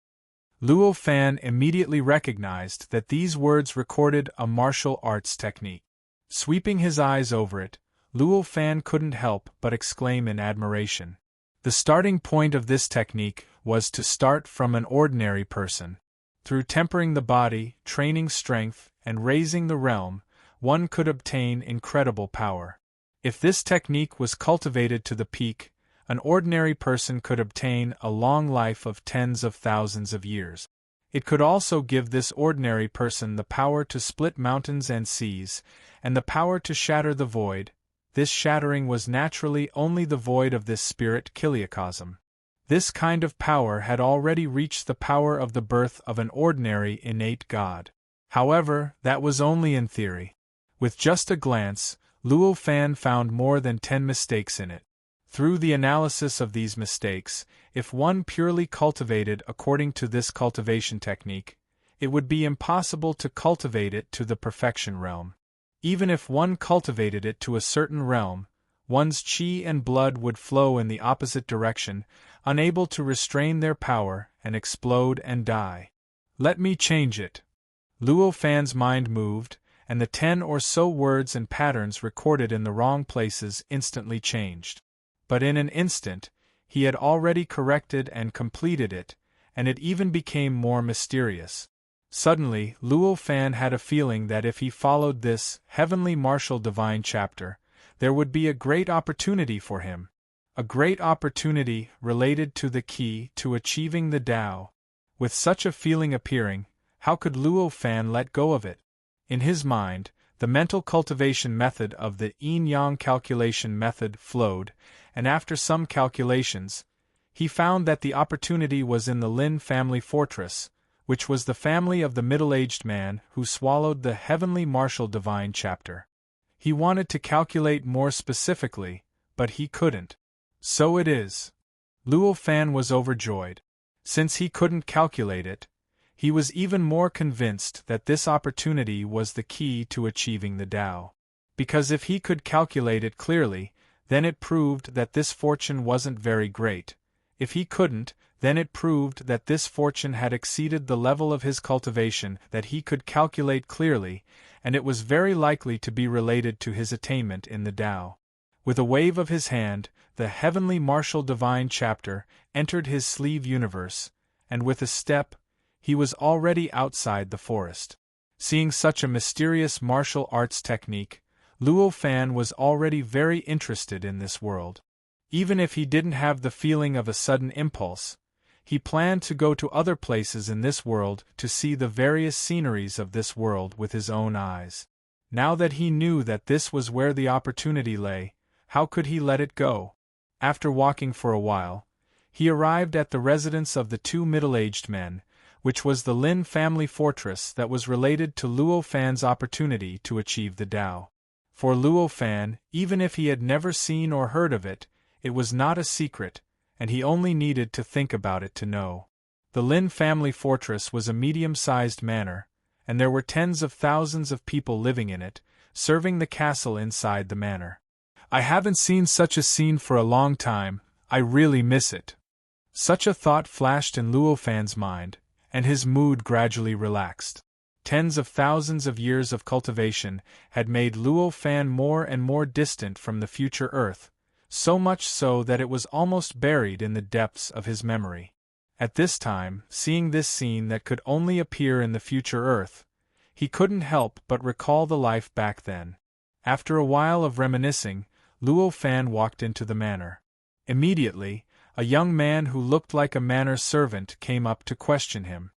Luo Fan immediately recognized that these words recorded a martial arts technique. Sweeping his eyes over it, Luo Fan couldn't help but exclaim in admiration. The starting point of this technique was to start from an ordinary person. Through tempering the body, training strength, and raising the realm, one could obtain incredible power. If this technique was cultivated to the peak, An ordinary person could obtain a long life of tens of thousands of years. It could also give this ordinary person the power to split mountains and seas, and the power to shatter the void. This shattering was naturally only the void of this spirit kiliacosm. This kind of power had already reached the power of the birth of an ordinary innate god. However, that was only in theory. With just a glance, Luo Fan found more than 10 mistakes in it. Through the analysis of these mistakes, if one purely cultivated according to this cultivation technique, it would be impossible to cultivate it to the perfection realm. Even if one cultivated it to a certain realm, one's qi and blood would flow in the opposite direction, unable to restrain their power, and explode and die. Let me change it. Luo Fan's mind moved, and the 10 or so words and patterns recorded in the wrong places instantly changed. But in an instant, he had already corrected and completed it, and it even became more mysterious. Suddenly, Luo Fan had a feeling that if he followed this heavenly martial divine chapter, there would be a great opportunity for him. A great opportunity related to the key to achieving the Tao. With such a feeling appearing, how could Luo Fan let go of it? In his mind, the mental cultivation method of the yin-yang calculation method flowed, and after some calculations, he found that the opportunity was in the Lin family fortress, which was the family of the middle-aged man who swallowed the heavenly martial divine chapter. He wanted to calculate more specifically, but he couldn't. So it is. Luo Fan was overjoyed. Since he couldn't calculate it, he was even more convinced that this opportunity was the key to achieving the Tao. Because if he could calculate it clearly, then it proved that this fortune wasn't very great. If he couldn't, then it proved that this fortune had exceeded the level of his cultivation that he could calculate clearly, and it was very likely to be related to his attainment in the Tao. With a wave of his hand, the heavenly martial divine chapter entered his sleeve universe, and with a step, he was already outside the forest. Seeing such a mysterious martial arts technique, Luo Fan was already very interested in this world. Even if he didn't have the feeling of a sudden impulse, he planned to go to other places in this world to see the various sceneries of this world with his own eyes. Now that he knew that this was where the opportunity lay, how could he let it go? After walking for a while, he arrived at the residence of the 2 middle-aged men, which was the Lin family fortress that was related to Luo Fan's opportunity to achieve the Tao. For Luo Fan, even if he had never seen or heard of it, it was not a secret, and he only needed to think about it to know. The Lin family fortress was a medium-sized manor, and there were tens of thousands of people living in it, serving the castle inside the manor. I haven't seen such a scene for a long time, I really miss it. Such a thought flashed in Luo Fan's mind, and his mood gradually relaxed. Tens of thousands of years of cultivation had made Luo Fan more and more distant from the future Earth, so much so that it was almost buried in the depths of his memory. At this time, seeing this scene that could only appear in the future Earth, he couldn't help but recall the life back then. After a while of reminiscing, Luo Fan walked into the manor. Immediately, a young man who looked like a manor servant came up to question him.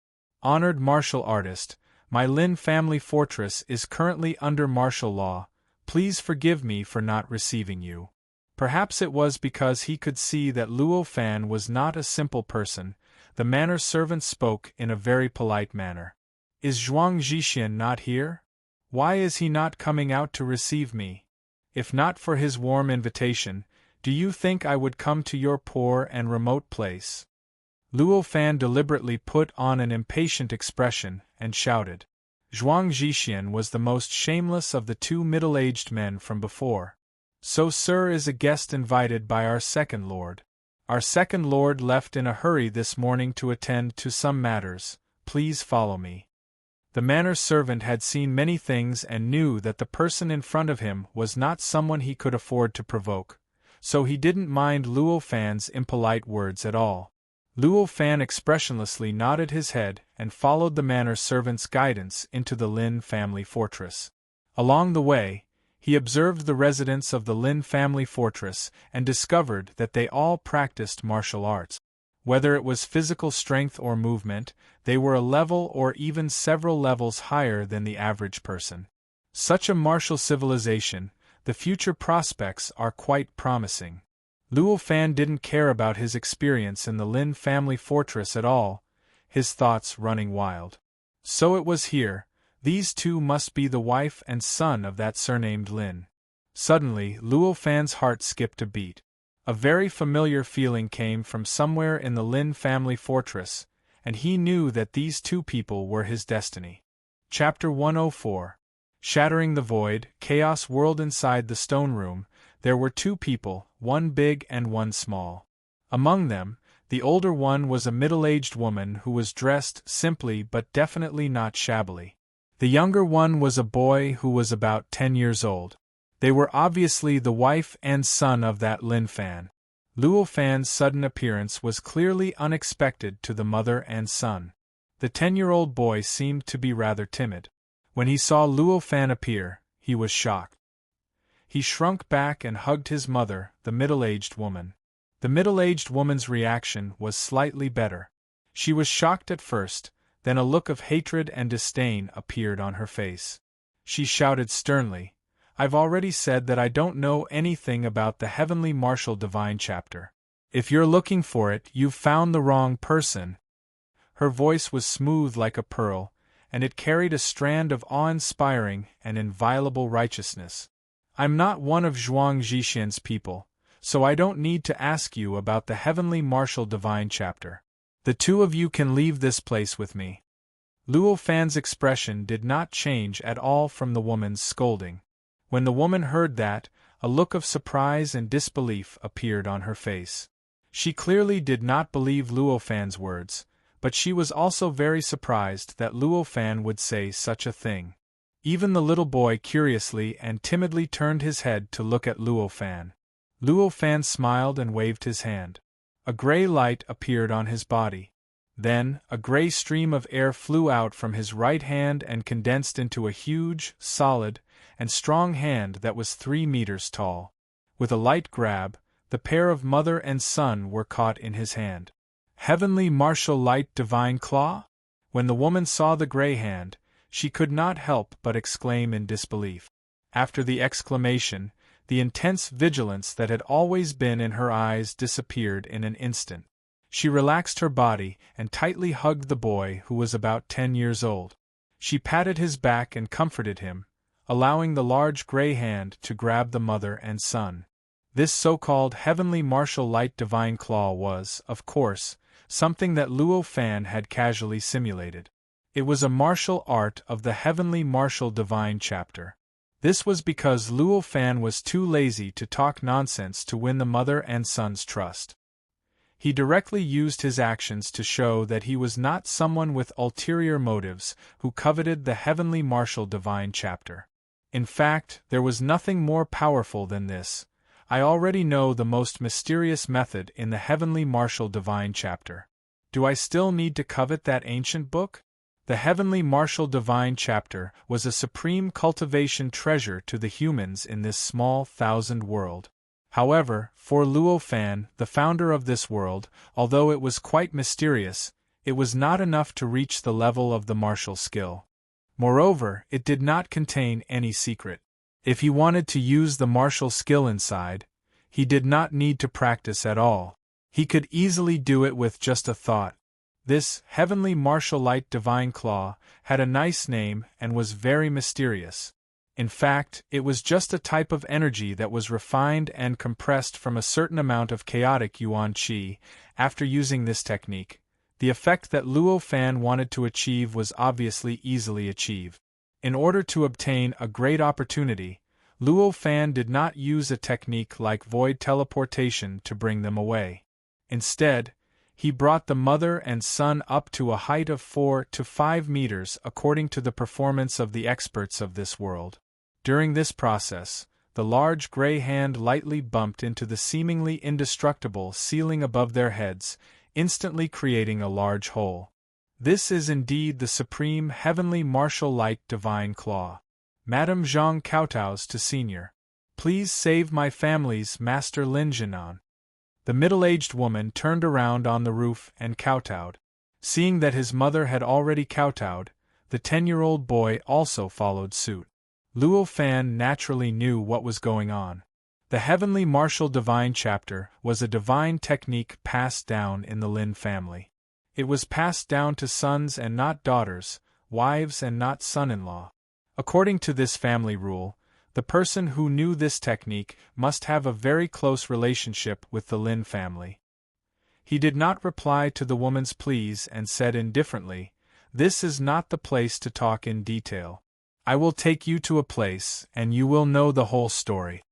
"Honored martial artist, my Lin family fortress is currently under martial law. Please forgive me for not receiving you." Perhaps it was because he could see that Luo Fan was not a simple person. The manor servant spoke in a very polite manner. "Is Zhuang Zhixian not here? Why is he not coming out to receive me? If not for his warm invitation, do you think I would come to your poor and remote place?" Luo Fan deliberately put on an impatient expression and shouted. Zhuang Zhixian was the most shameless of the 2 middle-aged men from before. "So sir is a guest invited by our second lord. Our second lord left in a hurry this morning to attend to some matters. Please follow me." The manor servant had seen many things and knew that the person in front of him was not someone he could afford to provoke, so he didn't mind Luo Fan's impolite words at all. Luo Fan expressionlessly nodded his head and followed the manor servant's guidance into the Lin family fortress. Along the way, He observed the residents of the Lin family fortress and discovered that they all practiced martial arts. Whether it was physical strength or movement, they were a level or even several levels higher than the average person. Such a martial civilization, the future prospects are quite promising. Luo Fan didn't care about his experience in the Lin family fortress at all, his thoughts running wild. So it was here, these two must be the wife and son of that surnamed Lin. Suddenly, Luo Fan's heart skipped a beat. A very familiar feeling came from somewhere in the Lin family fortress, and he knew that these two people were his destiny. Chapter 104. Shattering the Void, Chaos World. Inside the stone room, there were two people, one big and one small. Among them, the older one was a middle-aged woman who was dressed simply but definitely not shabbily. The younger one was a boy who was about 10 years old. They were obviously the wife and son of that Lin Fan. Luo Fan's sudden appearance was clearly unexpected to the mother and son. The 10-year-old boy seemed to be rather timid. When he saw Luo Fan appear, he was shocked. He shrunk back and hugged his mother, the middle-aged woman. The middle-aged woman's reaction was slightly better. She was shocked at first, then a look of hatred and disdain appeared on her face. She shouted sternly, "I've already said that I don't know anything about the Heavenly Martial Divine chapter. If you're looking for it, you've found the wrong person." Her voice was smooth like a pearl, and it carried a strand of awe-inspiring and inviolable righteousness. "I'm not one of Zhuang Zhixian's people, so I don't need to ask you about the Heavenly Martial Divine chapter. The two of you can leave this place with me." Luo Fan's expression did not change at all from the woman's scolding. When the woman heard that, a look of surprise and disbelief appeared on her face. She clearly did not believe Luo Fan's words, but she was also very surprised that Luo Fan would say such a thing. Even the little boy curiously and timidly turned his head to look at Luo Fan. Luo Fan smiled and waved his hand. A gray light appeared on his body. Then, a gray stream of air flew out from his right hand and condensed into a huge, solid, and strong hand that was 3 meters tall. With a light grab, the pair of mother and son were caught in his hand. "Heavenly Martial Light Divine Claw?" When the woman saw the gray hand, she could not help but exclaim in disbelief. After the exclamation, the intense vigilance that had always been in her eyes disappeared in an instant. She relaxed her body and tightly hugged the boy who was about 10 years old. She patted his back and comforted him, allowing the large gray hand to grab the mother and son. This so-called Heavenly Martial Light Divine Claw was, of course, something that Luo Fan had casually simulated. It was a martial art of the Heavenly Martial Divine chapter. This was because Luo Fan was too lazy to talk nonsense to win the mother and son's trust. He directly used his actions to show that he was not someone with ulterior motives who coveted the Heavenly Martial Divine chapter. In fact, there was nothing more powerful than this. I already know the most mysterious method in the Heavenly Martial Divine chapter. Do I still need to covet that ancient book? The Heavenly Martial Divine chapter was a supreme cultivation treasure to the humans in this small 1,000 world. However, for Luo Fan, the founder of this world, although it was quite mysterious, it was not enough to reach the level of the martial skill. Moreover, it did not contain any secret. If he wanted to use the martial skill inside, he did not need to practice at all. He could easily do it with just a thought. This Heavenly Martial Light Divine Claw had a nice name and was very mysterious. In fact, it was just a type of energy that was refined and compressed from a certain amount of chaotic yuan qi. After using this technique, the effect that Luo Fan wanted to achieve was obviously easily achieved. In order to obtain a great opportunity, Luo Fan did not use a technique like void teleportation to bring them away. Instead, he brought the mother and son up to a height of 4 to 5 meters according to the performance of the experts of this world. During this process, the large gray hand lightly bumped into the seemingly indestructible ceiling above their heads, instantly creating a large hole. This is indeed the supreme Heavenly Martial Light Divine Claw. Madame Zhang kowtows to Senior. Please save my family's Master Lin Jinan. The middle-aged woman turned around on the roof and kowtowed. Seeing that his mother had already kowtowed, the 10-year-old boy also followed suit. Luo Fan naturally knew what was going on. The Heavenly Martial Divine Chapter was a divine technique passed down in the Lin family. It was passed down to sons and not daughters, wives and not son-in-law. According to this family rule, the person who knew this technique must have a very close relationship with the Lin family. He did not reply to the woman's pleas and said indifferently, "This is not the place to talk in detail. I will take you to a place and you will know the whole story."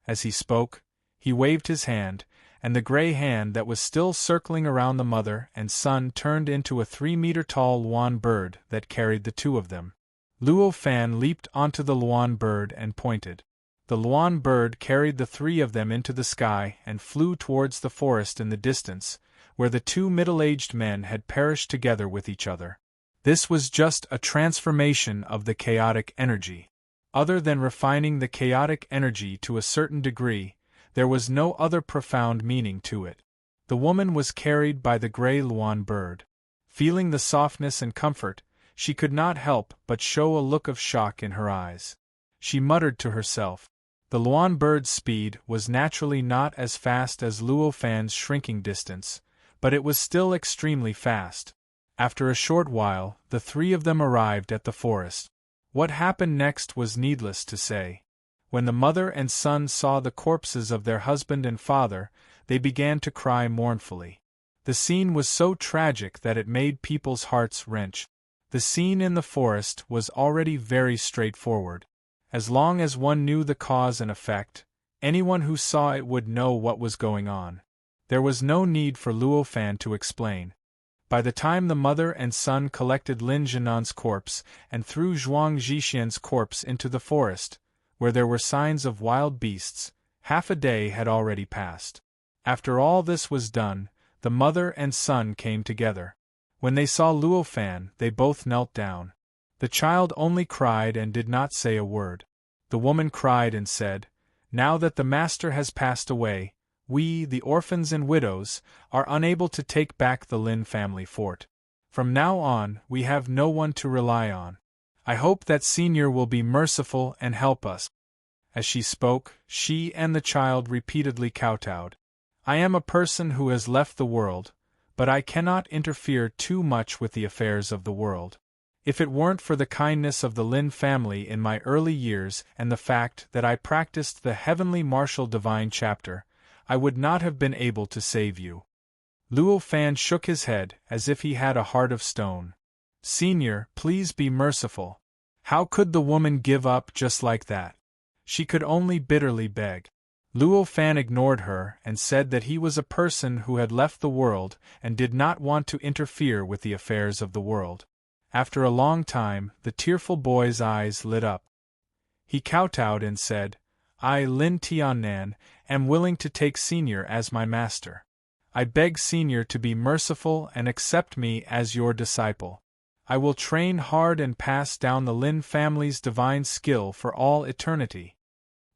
As he spoke, he waved his hand, and the gray hand that was still circling around the mother and son turned into a 3-meter-tall Luan bird that carried the two of them. Luo Fan leaped onto the Luan bird and pointed. The Luan bird carried the three of them into the sky and flew towards the forest in the distance, where the two middle-aged men had perished together with each other. This was just a transformation of the chaotic energy. Other than refining the chaotic energy to a certain degree, there was no other profound meaning to it. The woman was carried by the gray Luan bird. Feeling the softness and comfort, she could not help but show a look of shock in her eyes. She muttered to herself. The Luan bird's speed was naturally not as fast as Luo Fan's shrinking distance, but it was still extremely fast. After a short while, the three of them arrived at the forest. What happened next was needless to say. When the mother and son saw the corpses of their husband and father, they began to cry mournfully. The scene was so tragic that it made people's hearts wrench. The scene in the forest was already very straightforward. As long as one knew the cause and effect, anyone who saw it would know what was going on. There was no need for Luo Fan to explain. By the time the mother and son collected Lin Jinan's corpse and threw Zhuang Zhixian's corpse into the forest, where there were signs of wild beasts, half a day had already passed. After all this was done, the mother and son came together. When they saw Luo Fan, they both knelt down. The child only cried and did not say a word. The woman cried and said, "Now that the master has passed away, we, the orphans and widows, are unable to take back the Lin family fort. From now on, we have no one to rely on. I hope that Senior will be merciful and help us." As she spoke, she and the child repeatedly kowtowed. "I am a person who has left the world, but I cannot interfere too much with the affairs of the world. If it weren't for the kindness of the Lin family in my early years and the fact that I practiced the Heavenly Martial Divine Chapter, I would not have been able to save you." Luo Fan shook his head as if he had a heart of stone. "Senior, please be merciful." How could the woman give up just like that? She could only bitterly beg. Luo Fan ignored her and said that he was a person who had left the world and did not want to interfere with the affairs of the world. After a long time, the tearful boy's eyes lit up. He kowtowed and said, "I, Lin Tiannan, am willing to take Senior as my master. I beg Senior to be merciful and accept me as your disciple. I will train hard and pass down the Lin family's divine skill for all eternity."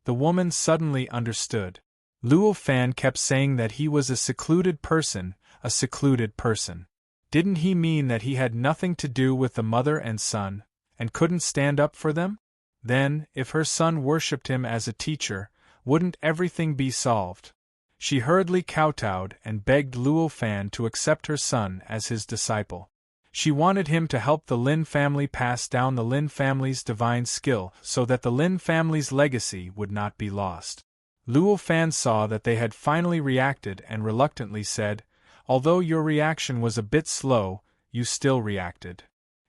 The woman suddenly understood. Luo Fan kept saying that he was a secluded person, a secluded person. Didn't he mean that he had nothing to do with the mother and son, and couldn't stand up for them? Then, if her son worshipped him as a teacher, wouldn't everything be solved? She hurriedly kowtowed and begged Luo Fan to accept her son as his disciple. She wanted him to help the Lin family pass down the Lin family's divine skill so that the Lin family's legacy would not be lost. Luo Fan saw that they had finally reacted and reluctantly said, "Although your reaction was a bit slow, you still reacted.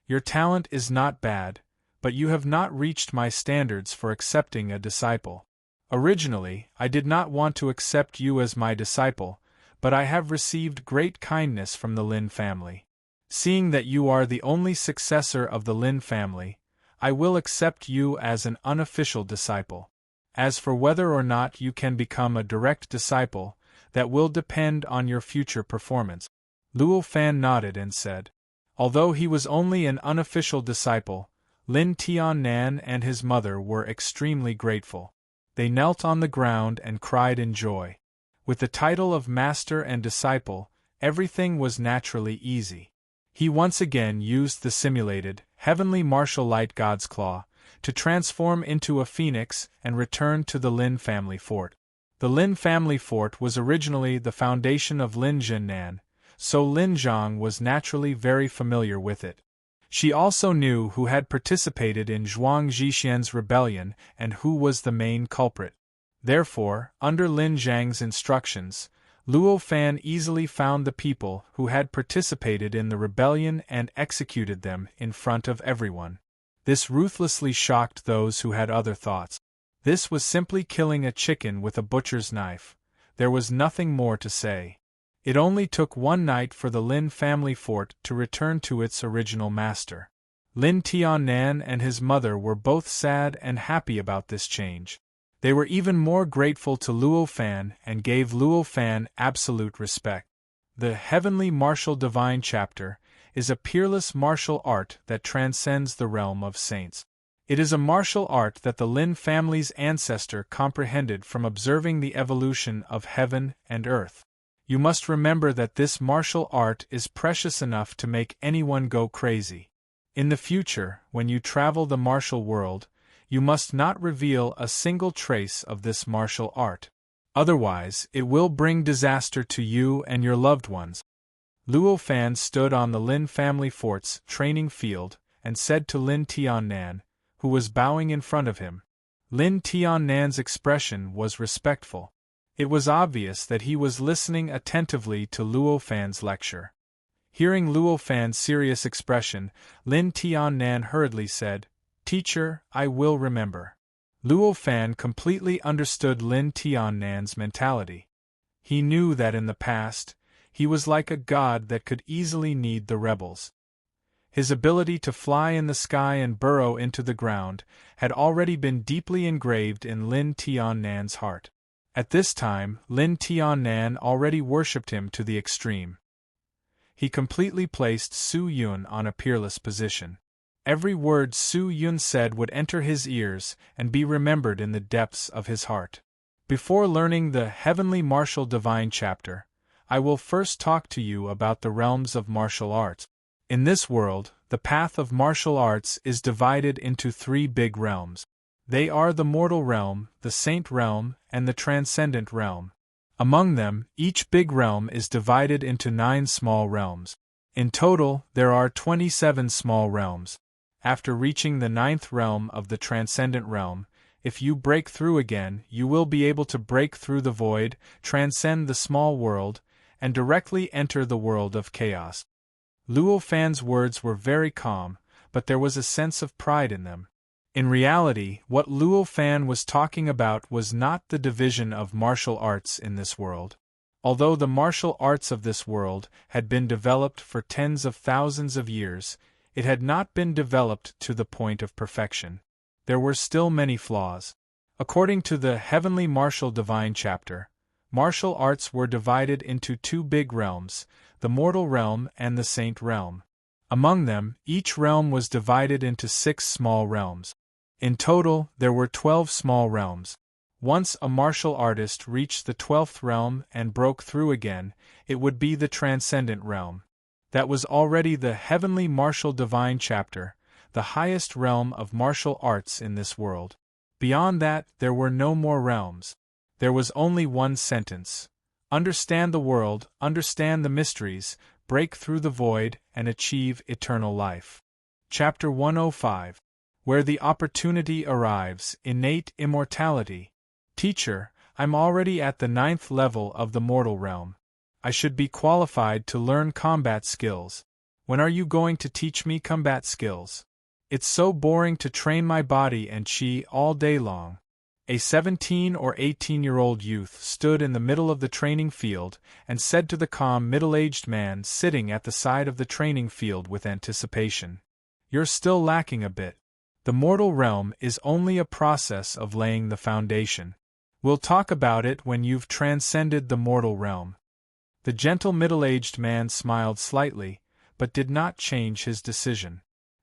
Your talent is not bad, but you have not reached my standards for accepting a disciple. Originally, I did not want to accept you as my disciple, but I have received great kindness from the Lin family. Seeing that you are the only successor of the Lin family, I will accept you as an unofficial disciple. As for whether or not you can become a direct disciple, that will depend on your future performance." Luo Fan nodded and said, although he was only an unofficial disciple, Lin Tian and his mother were extremely grateful. They knelt on the ground and cried in joy. With the title of master and disciple, everything was naturally easy. He once again used the simulated, heavenly martial light God's Claw to transform into a phoenix and return to the Lin family fort. The Lin family fort was originally the foundation of Lin Jinnan, so Lin Zhang was naturally very familiar with it. She also knew who had participated in Zhuang Zhixian's rebellion and who was the main culprit. Therefore, under Lin Zhang's instructions, Luo Fan easily found the people who had participated in the rebellion and executed them in front of everyone. This ruthlessly shocked those who had other thoughts. This was simply killing a chicken with a butcher's knife. There was nothing more to say. It only took one night for the Lin family fort to return to its original master. Lin Tiannan and his mother were both sad and happy about this change. They were even more grateful to Luo Fan and gave Luo Fan absolute respect. The Heavenly Martial Divine chapter is a peerless martial art that transcends the realm of saints. It is a martial art that the Lin family's ancestor comprehended from observing the evolution of heaven and earth. You must remember that this martial art is precious enough to make anyone go crazy. In the future, when you travel the martial world, you must not reveal a single trace of this martial art. Otherwise, it will bring disaster to you and your loved ones. Luo Fan stood on the Lin family fort's training field and said to Lin Tiannan, who was bowing in front of him. Lin Tiannan's expression was respectful. It was obvious that he was listening attentively to Luo Fan's lecture. Hearing Luo Fan's serious expression, Lin Tiannan hurriedly said, "Teacher, I will remember." Luo Fan completely understood Lin Tiannan's mentality. He knew that in the past, he was like a god that could easily knead the rebels. His ability to fly in the sky and burrow into the ground had already been deeply engraved in Lin Tiannan's heart. At this time, Lin Tiannan already worshipped him to the extreme. He completely placed Su Yun on a peerless position. Every word Su Yun said would enter his ears and be remembered in the depths of his heart. Before learning the Heavenly Martial Divine chapter, I will first talk to you about the realms of martial arts. In this world, the path of martial arts is divided into three big realms. They are the mortal realm, the saint realm, and the transcendent realm. Among them, each big realm is divided into 9 small realms. In total, there are 27 small realms. After reaching the 9th realm of the transcendent realm, if you break through again, you will be able to break through the void, transcend the small world, and directly enter the world of chaos. Luo Fan's words were very calm, but there was a sense of pride in them. In reality, what Luo Fan was talking about was not the division of martial arts in this world. Although the martial arts of this world had been developed for tens of thousands of years, it had not been developed to the point of perfection. There were still many flaws. According to the Heavenly Martial Divine chapter, martial arts were divided into 2 big realms, the mortal realm and the saint realm. Among them, each realm was divided into 6 small realms. In total, there were 12 small realms. Once a martial artist reached the 12th realm and broke through again, it would be the transcendent realm. That was already the Heavenly Martial Divine chapter, the highest realm of martial arts in this world. Beyond that, there were no more realms. There was only one sentence. Understand the world, understand the mysteries, break through the void, and achieve eternal life. Chapter 105. Where the opportunity arrives, innate immortality. Teacher, I'm already at the 9th level of the mortal realm. I should be qualified to learn combat skills. When are you going to teach me combat skills? It's so boring to train my body and chi all day long. A 17 or 18-year-old youth stood in the middle of the training field and said to the calm middle-aged man sitting at the side of the training field with anticipation, "You're still lacking a bit. The mortal realm is only a process of laying the foundation. We'll talk about it when you've transcended the mortal realm." The gentle middle-aged man smiled slightly, but did not change his decision.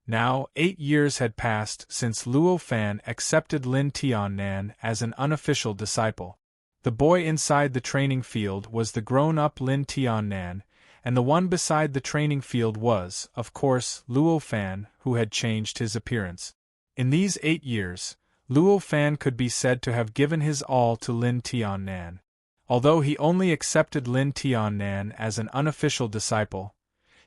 Now, 8 years had passed since Luo Fan accepted Lin Tiannan as an unofficial disciple. The boy inside the training field was the grown-up Lin Tiannan, and the one beside the training field was, of course, Luo Fan, who had changed his appearance. In these 8 years, Luo Fan could be said to have given his all to Lin Tiannan. Although he only accepted Lin Tiannan as an unofficial disciple,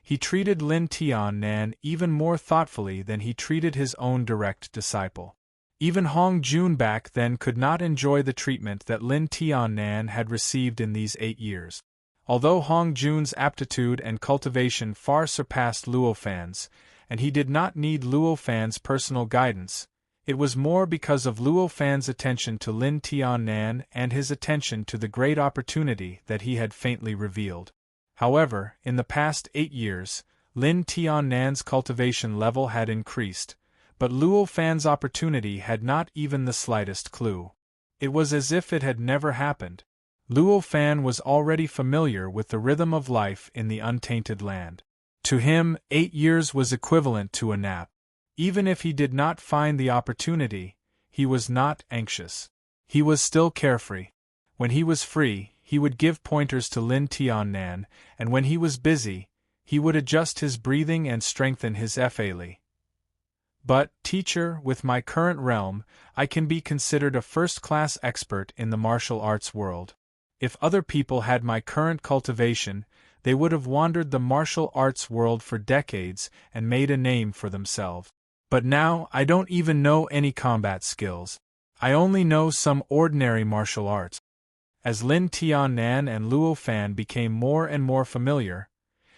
he treated Lin Tiannan even more thoughtfully than he treated his own direct disciple. Even Hong Jun back then could not enjoy the treatment that Lin Tiannan had received in these 8 years. Although Hong Jun's aptitude and cultivation far surpassed Luo Fan's, and he did not need Luo Fan's personal guidance, it was more because of Luo Fan's attention to Lin Tiannan and his attention to the great opportunity that he had faintly revealed. However, in the past 8 years, Lin Tiannan's cultivation level had increased, but Luo Fan's opportunity had not even the slightest clue. It was as if it had never happened. Luo Fan was already familiar with the rhythm of life in the untainted land. To him, 8 years was equivalent to a nap. Even if he did not find the opportunity, he was not anxious. He was still carefree. When he was free, he would give pointers to Lin Tiannan, and when he was busy, he would adjust his breathing and strengthen his fa. But, teacher, with my current realm, I can be considered a first-class expert in the martial arts world. If other people had my current cultivation, they would have wandered the martial arts world for decades and made a name for themselves. But now, I don't even know any combat skills. I only know some ordinary martial arts. As Lin Tiannan and Luo Fan became more and more familiar,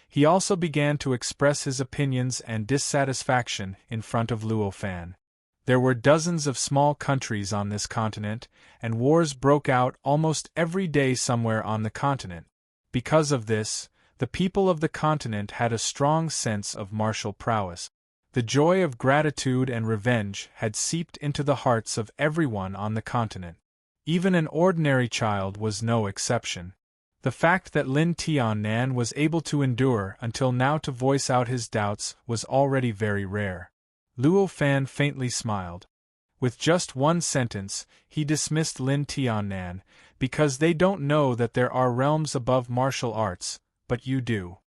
he also began to express his opinions and dissatisfaction in front of Luo Fan. There were dozens of small countries on this continent, and wars broke out almost every day somewhere on the continent. Because of this, the people of the continent had a strong sense of martial prowess. The joy of gratitude and revenge had seeped into the hearts of everyone on the continent. Even an ordinary child was no exception. The fact that Lin Tiannan was able to endure until now to voice out his doubts was already very rare. Luo Fan faintly smiled. With just one sentence, he dismissed Lin Tiannan, because they don't know that there are realms above martial arts, but you do.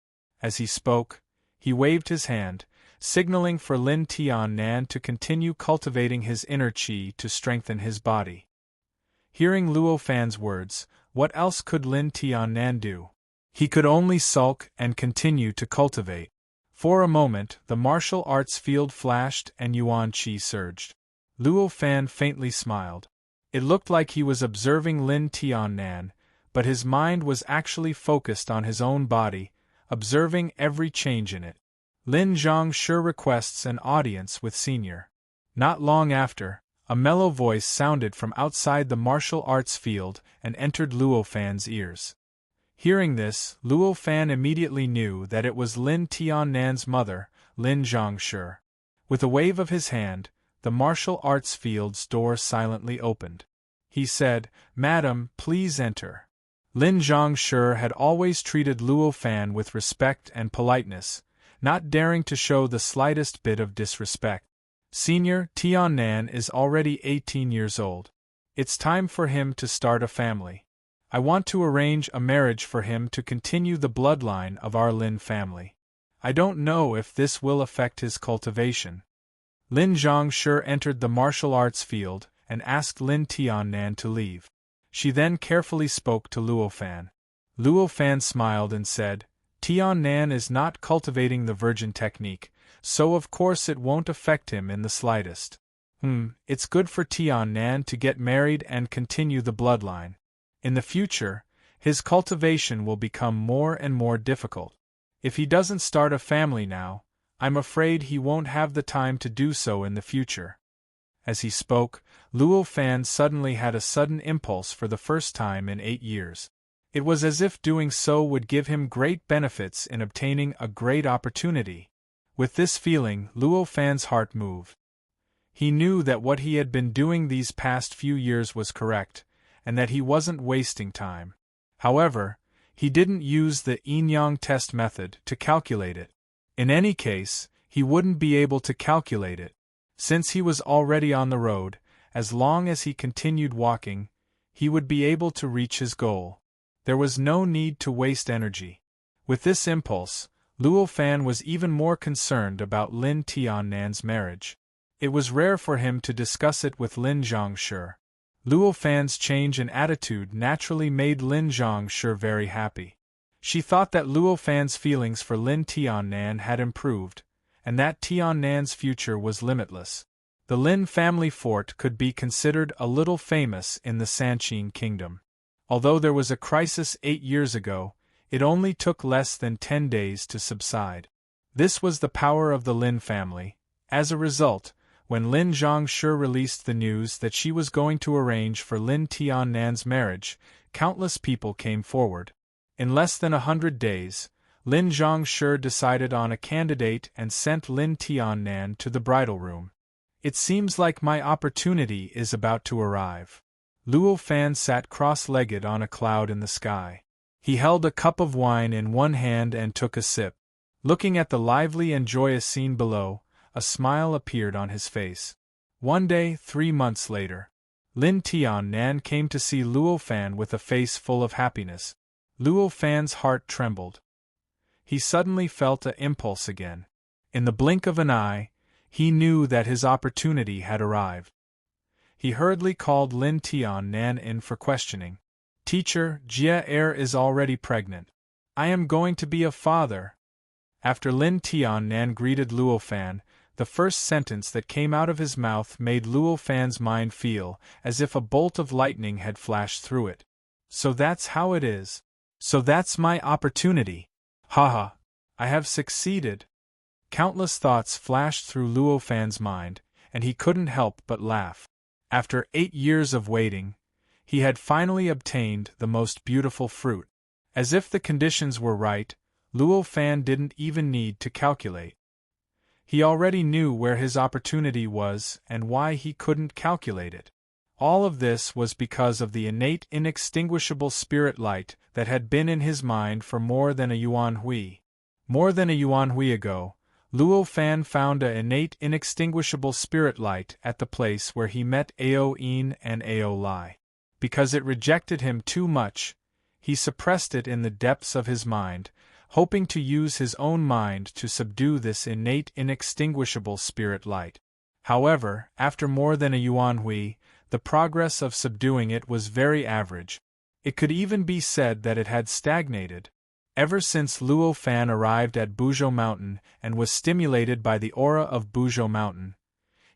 As he spoke, he waved his hand, signaling for Lin Tiannan to continue cultivating his inner qi to strengthen his body. Hearing Luo Fan's words, what else could Lin Tiannan do? He could only sulk and continue to cultivate. For a moment, the martial arts field flashed and Yuan Qi surged. Luo Fan faintly smiled. It looked like he was observing Lin Tiannan, but his mind was actually focused on his own body, observing every change in it. Lin Zhang sure requests an audience with Senior. Not long after, a mellow voice sounded from outside the martial arts field and entered Luo Fan's ears. Hearing this, Luo Fan immediately knew that it was Lin Tiannan's mother, Lin Zhangshi. With a wave of his hand, the martial arts field's door silently opened. He said, "Madam, please enter." Lin Zhangshi had always treated Luo Fan with respect and politeness, not daring to show the slightest bit of disrespect. Senior Tiannan is already 18 years old. It's time for him to start a family. I want to arrange a marriage for him to continue the bloodline of our Lin family. I don't know if this will affect his cultivation. Lin Zhangshi entered the martial arts field and asked Lin Tiannan to leave. She then carefully spoke to Luo Fan. Luo Fan smiled and said, "Tiannan is not cultivating the virgin technique, so of course it won't affect him in the slightest. It's good for Tiannan to get married and continue the bloodline. In the future, his cultivation will become more and more difficult. If he doesn't start a family now, I'm afraid he won't have the time to do so in the future." As he spoke, Luo Fan suddenly had a sudden impulse for the first time in 8 years. It was as if doing so would give him great benefits in obtaining a great opportunity. With this feeling, Luo Fan's heart moved. He knew that what he had been doing these past few years was correct, and that he wasn't wasting time. However, he didn't use the yin-yang test method to calculate it. In any case, he wouldn't be able to calculate it. Since he was already on the road, as long as he continued walking, he would be able to reach his goal. There was no need to waste energy. With this impulse, Luo Fan was even more concerned about Lin Tiannan's marriage. It was rare for him to discuss it with Lin Zhongshi. Luo Fan's change in attitude naturally made Lin Zhongshi very happy. She thought that Luo Fan's feelings for Lin Tiannan had improved, and that Tiannan's future was limitless. The Lin family fort could be considered a little famous in the Sanqin kingdom. Although there was a crisis 8 years ago, it only took less than 10 days to subside. This was the power of the Lin family. As a result, when Lin Zhongshi released the news that she was going to arrange for Lin Tiannan's marriage, countless people came forward. In less than 100 days, Lin Zhongshi decided on a candidate and sent Lin Tiannan to the bridal room. It seems like my opportunity is about to arrive. Luo Fan sat cross-legged on a cloud in the sky. He held a cup of wine in one hand and took a sip. Looking at the lively and joyous scene below, a smile appeared on his face. One day, 3 months later, Lin Tiannan came to see Luo Fan with a face full of happiness. Luo Fan's heart trembled. He suddenly felt an impulse again. In the blink of an eye, he knew that his opportunity had arrived. He hurriedly called Lin Tiannan in for questioning. "Teacher, Jia is already pregnant. I am going to be a father." After Lin Tiannan greeted Luo Fan, the first sentence that came out of his mouth made Luo Fan's mind feel as if a bolt of lightning had flashed through it. "So that's how it is. So that's my opportunity. Haha, I have succeeded." Countless thoughts flashed through Luo Fan's mind, and he couldn't help but laugh. After 8 years of waiting, he had finally obtained the most beautiful fruit. As if the conditions were right, Luo Fan didn't even need to calculate. He already knew where his opportunity was and why he couldn't calculate it. All of this was because of the innate inextinguishable spirit light that had been in his mind for more than a yuan hui. More than a yuan hui ago, Luo Fan found an innate inextinguishable spirit light at the place where he met Ao Yin and Ao Lai. Because it rejected him too much, he suppressed it in the depths of his mind, hoping to use his own mind to subdue this innate inextinguishable spirit light. However, after more than a yuan hui, the progress of subduing it was very average. It could even be said that it had stagnated. Ever since Luo Fan arrived at Buzhou Mountain and was stimulated by the aura of Buzhou Mountain,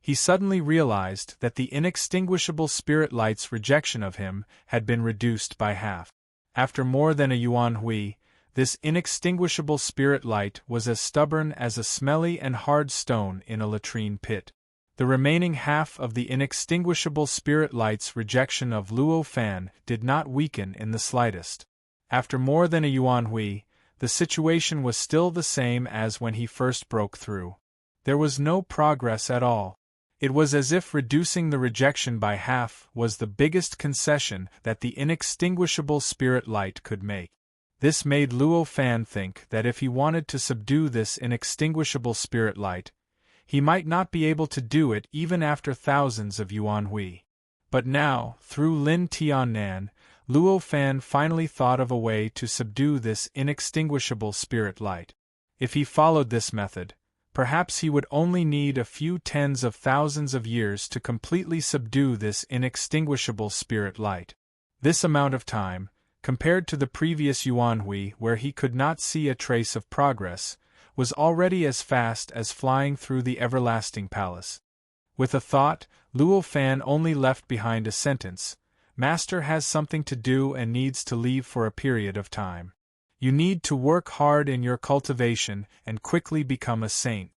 he suddenly realized that the inextinguishable spirit light's rejection of him had been reduced by half. After more than a yuan hui, this inextinguishable spirit light was as stubborn as a smelly and hard stone in a latrine pit. The remaining half of the inextinguishable spirit light's rejection of Luo Fan did not weaken in the slightest. After more than a yuan hui, the situation was still the same as when he first broke through. There was no progress at all. It was as if reducing the rejection by half was the biggest concession that the inextinguishable spirit light could make. This made Luo Fan think that if he wanted to subdue this inextinguishable spirit light, he might not be able to do it even after thousands of yuan hui. But now, through Lin Tiannan, Luo Fan finally thought of a way to subdue this inextinguishable spirit light. If he followed this method, perhaps he would only need a few tens of thousands of years to completely subdue this inextinguishable spirit light. This amount of time, compared to the previous yuan hui where he could not see a trace of progress, was already as fast as flying through the everlasting palace. With a thought, Luo Fan only left behind a sentence: "Master has something to do and needs to leave for a period of time. You need to work hard in your cultivation and quickly become a saint."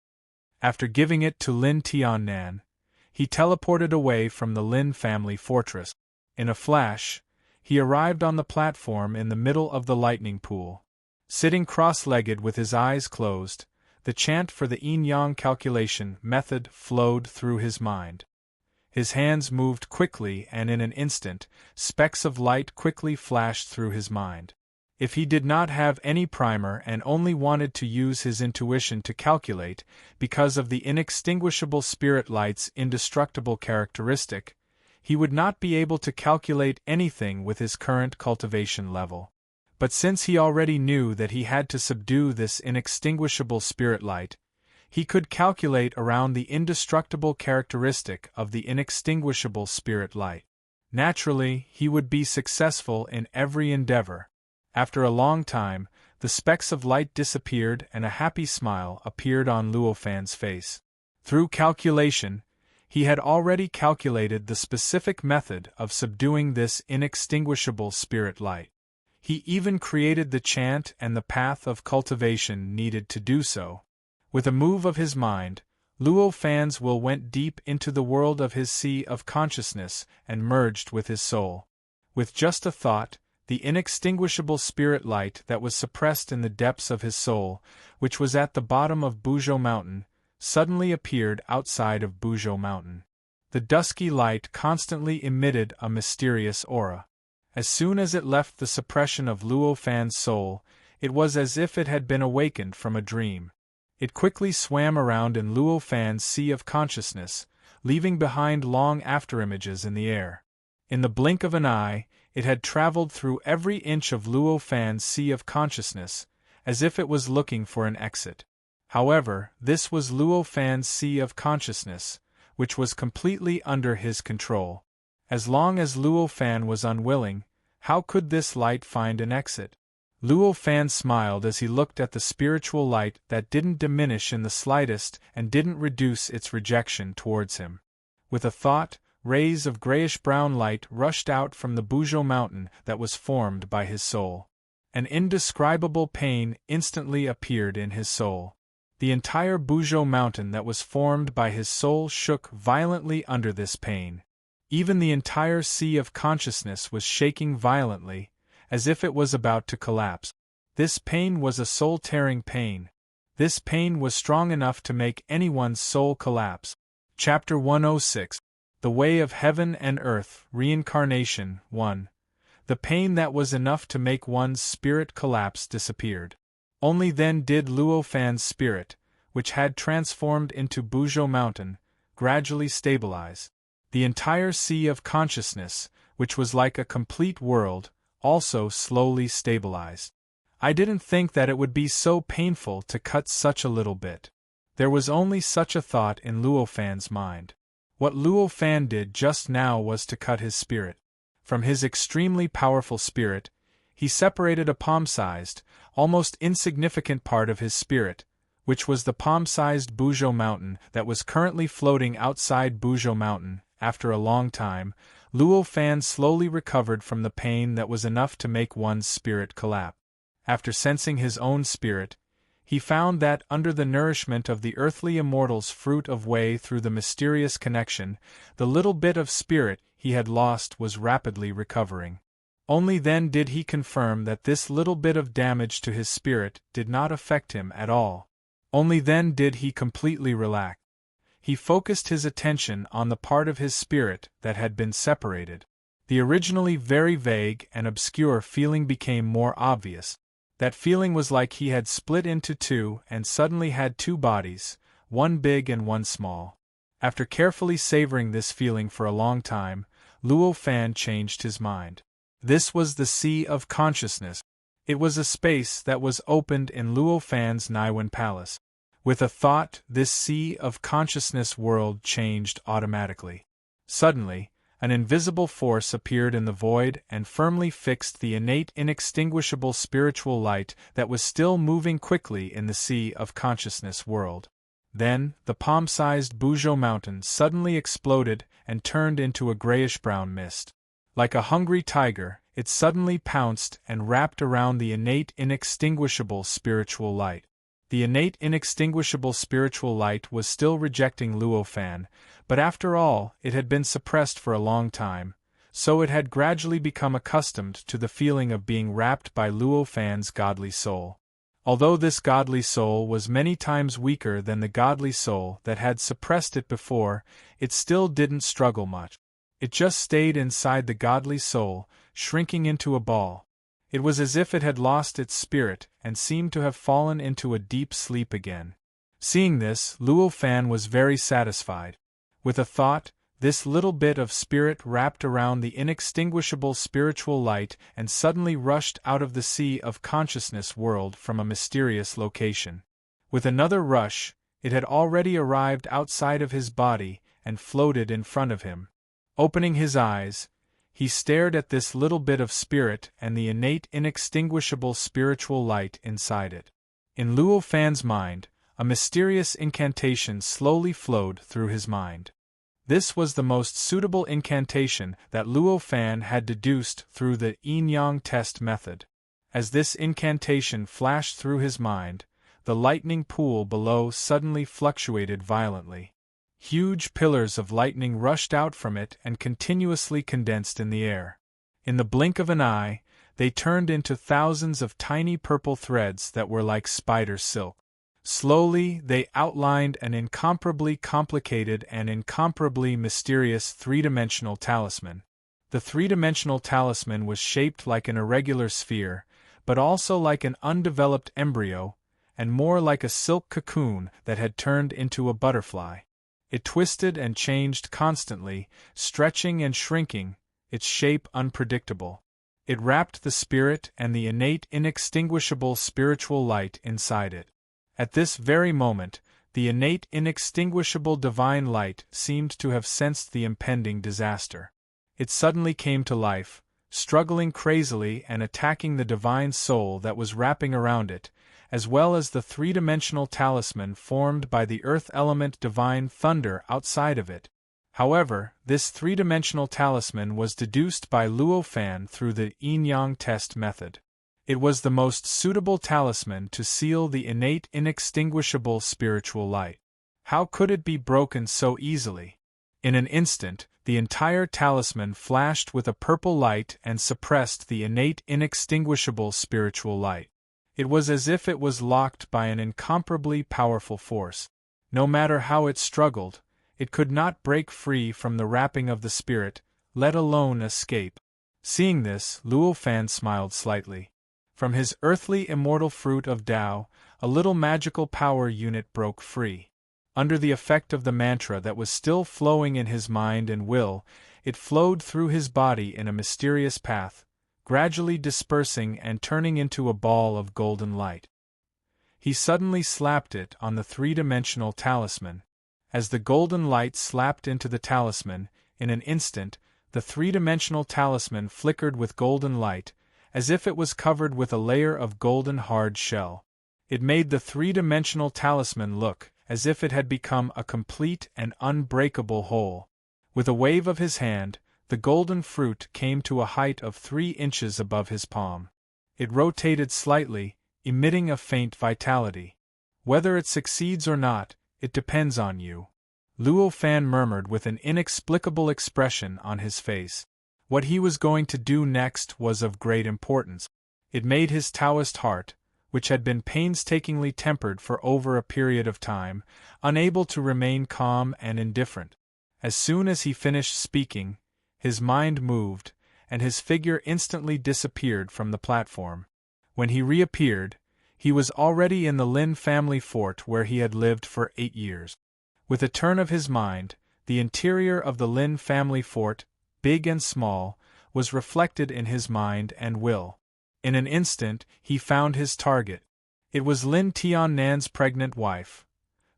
After giving it to Lin Tiannan, he teleported away from the Lin family fortress. In a flash, he arrived on the platform in the middle of the lightning pool. Sitting cross-legged with his eyes closed, the chant for the yin-yang calculation method flowed through his mind. His hands moved quickly and in an instant, specks of light quickly flashed through his mind. If he did not have any primer and only wanted to use his intuition to calculate, because of the inextinguishable spirit light's indestructible characteristic, he would not be able to calculate anything with his current cultivation level. But since he already knew that he had to subdue this inextinguishable spirit light, he could calculate around the indestructible characteristic of the inextinguishable spirit light. Naturally, he would be successful in every endeavor. After a long time, the specks of light disappeared and a happy smile appeared on Luo Fan's face. Through calculation, he had already calculated the specific method of subduing this inextinguishable spirit light. He even created the chant and the path of cultivation needed to do so. With a move of his mind, Luo Fan's will went deep into the world of his sea of consciousness and merged with his soul. With just a thought, the inextinguishable spirit light that was suppressed in the depths of his soul, which was at the bottom of Buzhou Mountain, suddenly appeared outside of Buzhou Mountain. The dusky light constantly emitted a mysterious aura. As soon as it left the suppression of Luo Fan's soul, it was as if it had been awakened from a dream. It quickly swam around in Luo Fan's sea of consciousness, leaving behind long afterimages in the air. In the blink of an eye, it had traveled through every inch of Luo Fan's sea of consciousness, as if it was looking for an exit. However, this was Luo Fan's sea of consciousness, which was completely under his control. As long as Luo Fan was unwilling, how could this light find an exit? Luo Fan smiled as he looked at the spiritual light that didn't diminish in the slightest and didn't reduce its rejection towards him. With a thought, rays of grayish-brown light rushed out from the Buzhou Mountain that was formed by his soul. An indescribable pain instantly appeared in his soul. The entire Buzhou Mountain that was formed by his soul shook violently under this pain. Even the entire sea of consciousness was shaking violently, as if it was about to collapse. This pain was a soul-tearing pain. This pain was strong enough to make anyone's soul collapse. Chapter 106. The Way of Heaven and Earth, Reincarnation 1. The pain that was enough to make one's spirit collapse disappeared. Only then did Luo Fan's spirit, which had transformed into Buzhou Mountain, gradually stabilize. The entire sea of consciousness, which was like a complete world, also slowly stabilized. I didn't think that it would be so painful to cut such a little bit. There was only such a thought in Luo Fan's mind. What Luo Fan did just now was to cut his spirit. From his extremely powerful spirit, he separated a palm-sized, almost insignificant part of his spirit, which was the palm-sized Buzhou Mountain that was currently floating outside Buzhou Mountain. After a long time, Luo Fan slowly recovered from the pain that was enough to make one's spirit collapse. After sensing his own spirit, he found that under the nourishment of the earthly immortal's fruit of way through the mysterious connection, the little bit of spirit he had lost was rapidly recovering. Only then did he confirm that this little bit of damage to his spirit did not affect him at all. Only then did he completely relax. He focused his attention on the part of his spirit that had been separated. The originally very vague and obscure feeling became more obvious. That feeling was like he had split into two and suddenly had two bodies, one big and one small. After carefully savoring this feeling for a long time, Luo Fan changed his mind. This was the sea of consciousness. It was a space that was opened in Luo Fan's Naiwen Palace. With a thought, this sea of consciousness world changed automatically. Suddenly, an invisible force appeared in the void and firmly fixed the innate inextinguishable spiritual light that was still moving quickly in the sea of consciousness world. Then, the palm-sized Buzhou Mountain suddenly exploded and turned into a grayish-brown mist. Like a hungry tiger, it suddenly pounced and wrapped around the innate inextinguishable spiritual light. The innate inextinguishable spiritual light was still rejecting Luo Fan, but after all, it had been suppressed for a long time, so it had gradually become accustomed to the feeling of being wrapped by Luo Fan's godly soul. Although this godly soul was many times weaker than the godly soul that had suppressed it before, it still didn't struggle much. It just stayed inside the godly soul, shrinking into a ball. It was as if it had lost its spirit and seemed to have fallen into a deep sleep again. Seeing this, Luo Fan was very satisfied. With a thought, this little bit of spirit wrapped around the inextinguishable spiritual light and suddenly rushed out of the sea of consciousness world from a mysterious location. With another rush, it had already arrived outside of his body and floated in front of him. Opening his eyes, he stared at this little bit of spirit and the innate inextinguishable spiritual light inside it. In Luo Fan's mind, a mysterious incantation slowly flowed through his mind. This was the most suitable incantation that Luo Fan had deduced through the yin-yang test method. As this incantation flashed through his mind, the lightning pool below suddenly fluctuated violently. Huge pillars of lightning rushed out from it and continuously condensed in the air. In the blink of an eye, they turned into thousands of tiny purple threads that were like spider silk. Slowly, they outlined an incomparably complicated and incomparably mysterious three-dimensional talisman. The three-dimensional talisman was shaped like an irregular sphere, but also like an undeveloped embryo, and more like a silk cocoon that had turned into a butterfly. It twisted and changed constantly, stretching and shrinking, its shape unpredictable. It wrapped the spirit and the innate inextinguishable spiritual light inside it. At this very moment, the innate inextinguishable divine light seemed to have sensed the impending disaster. It suddenly came to life, struggling crazily and attacking the divine soul that was wrapping around it, as well as the three-dimensional talisman formed by the earth element divine thunder outside of it. However, this three-dimensional talisman was deduced by Luo Fan through the yin-yang test method. It was the most suitable talisman to seal the innate inextinguishable spiritual light. How could it be broken so easily? In an instant, the entire talisman flashed with a purple light and suppressed the innate inextinguishable spiritual light. It was as if it was locked by an incomparably powerful force. No matter how it struggled, it could not break free from the wrapping of the spirit, let alone escape. Seeing this, Luo Fan smiled slightly. From his earthly immortal fruit of Tao, a little magical power unit broke free. Under the effect of the mantra that was still flowing in his mind and will, it flowed through his body in a mysterious path, gradually dispersing and turning into a ball of golden light. He suddenly slapped it on the three-dimensional talisman. As the golden light slapped into the talisman, in an instant, the three-dimensional talisman flickered with golden light, as if it was covered with a layer of golden hard shell. It made the three-dimensional talisman look as if it had become a complete and unbreakable whole. With a wave of his hand, the golden fruit came to a height of 3 inches above his palm. It rotated slightly, emitting a faint vitality. Whether it succeeds or not, it depends on you. Luo Fan murmured with an inexplicable expression on his face. What he was going to do next was of great importance. It made his Taoist heart, which had been painstakingly tempered for over a period of time, unable to remain calm and indifferent. As soon as he finished speaking, his mind moved, and his figure instantly disappeared from the platform. When he reappeared, he was already in the Lin family fort where he had lived for 8 years. With a turn of his mind, the interior of the Lin family fort, big and small, was reflected in his mind and will. In an instant, he found his target. It was Lin Tiannan's pregnant wife,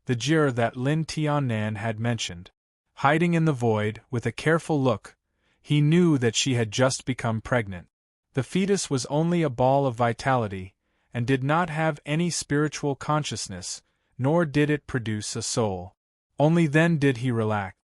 the Jir that Lin Tiannan had mentioned. Hiding in the void, with a careful look, he knew that she had just become pregnant. The fetus was only a ball of vitality, and did not have any spiritual consciousness, nor did it produce a soul. Only then did he relax.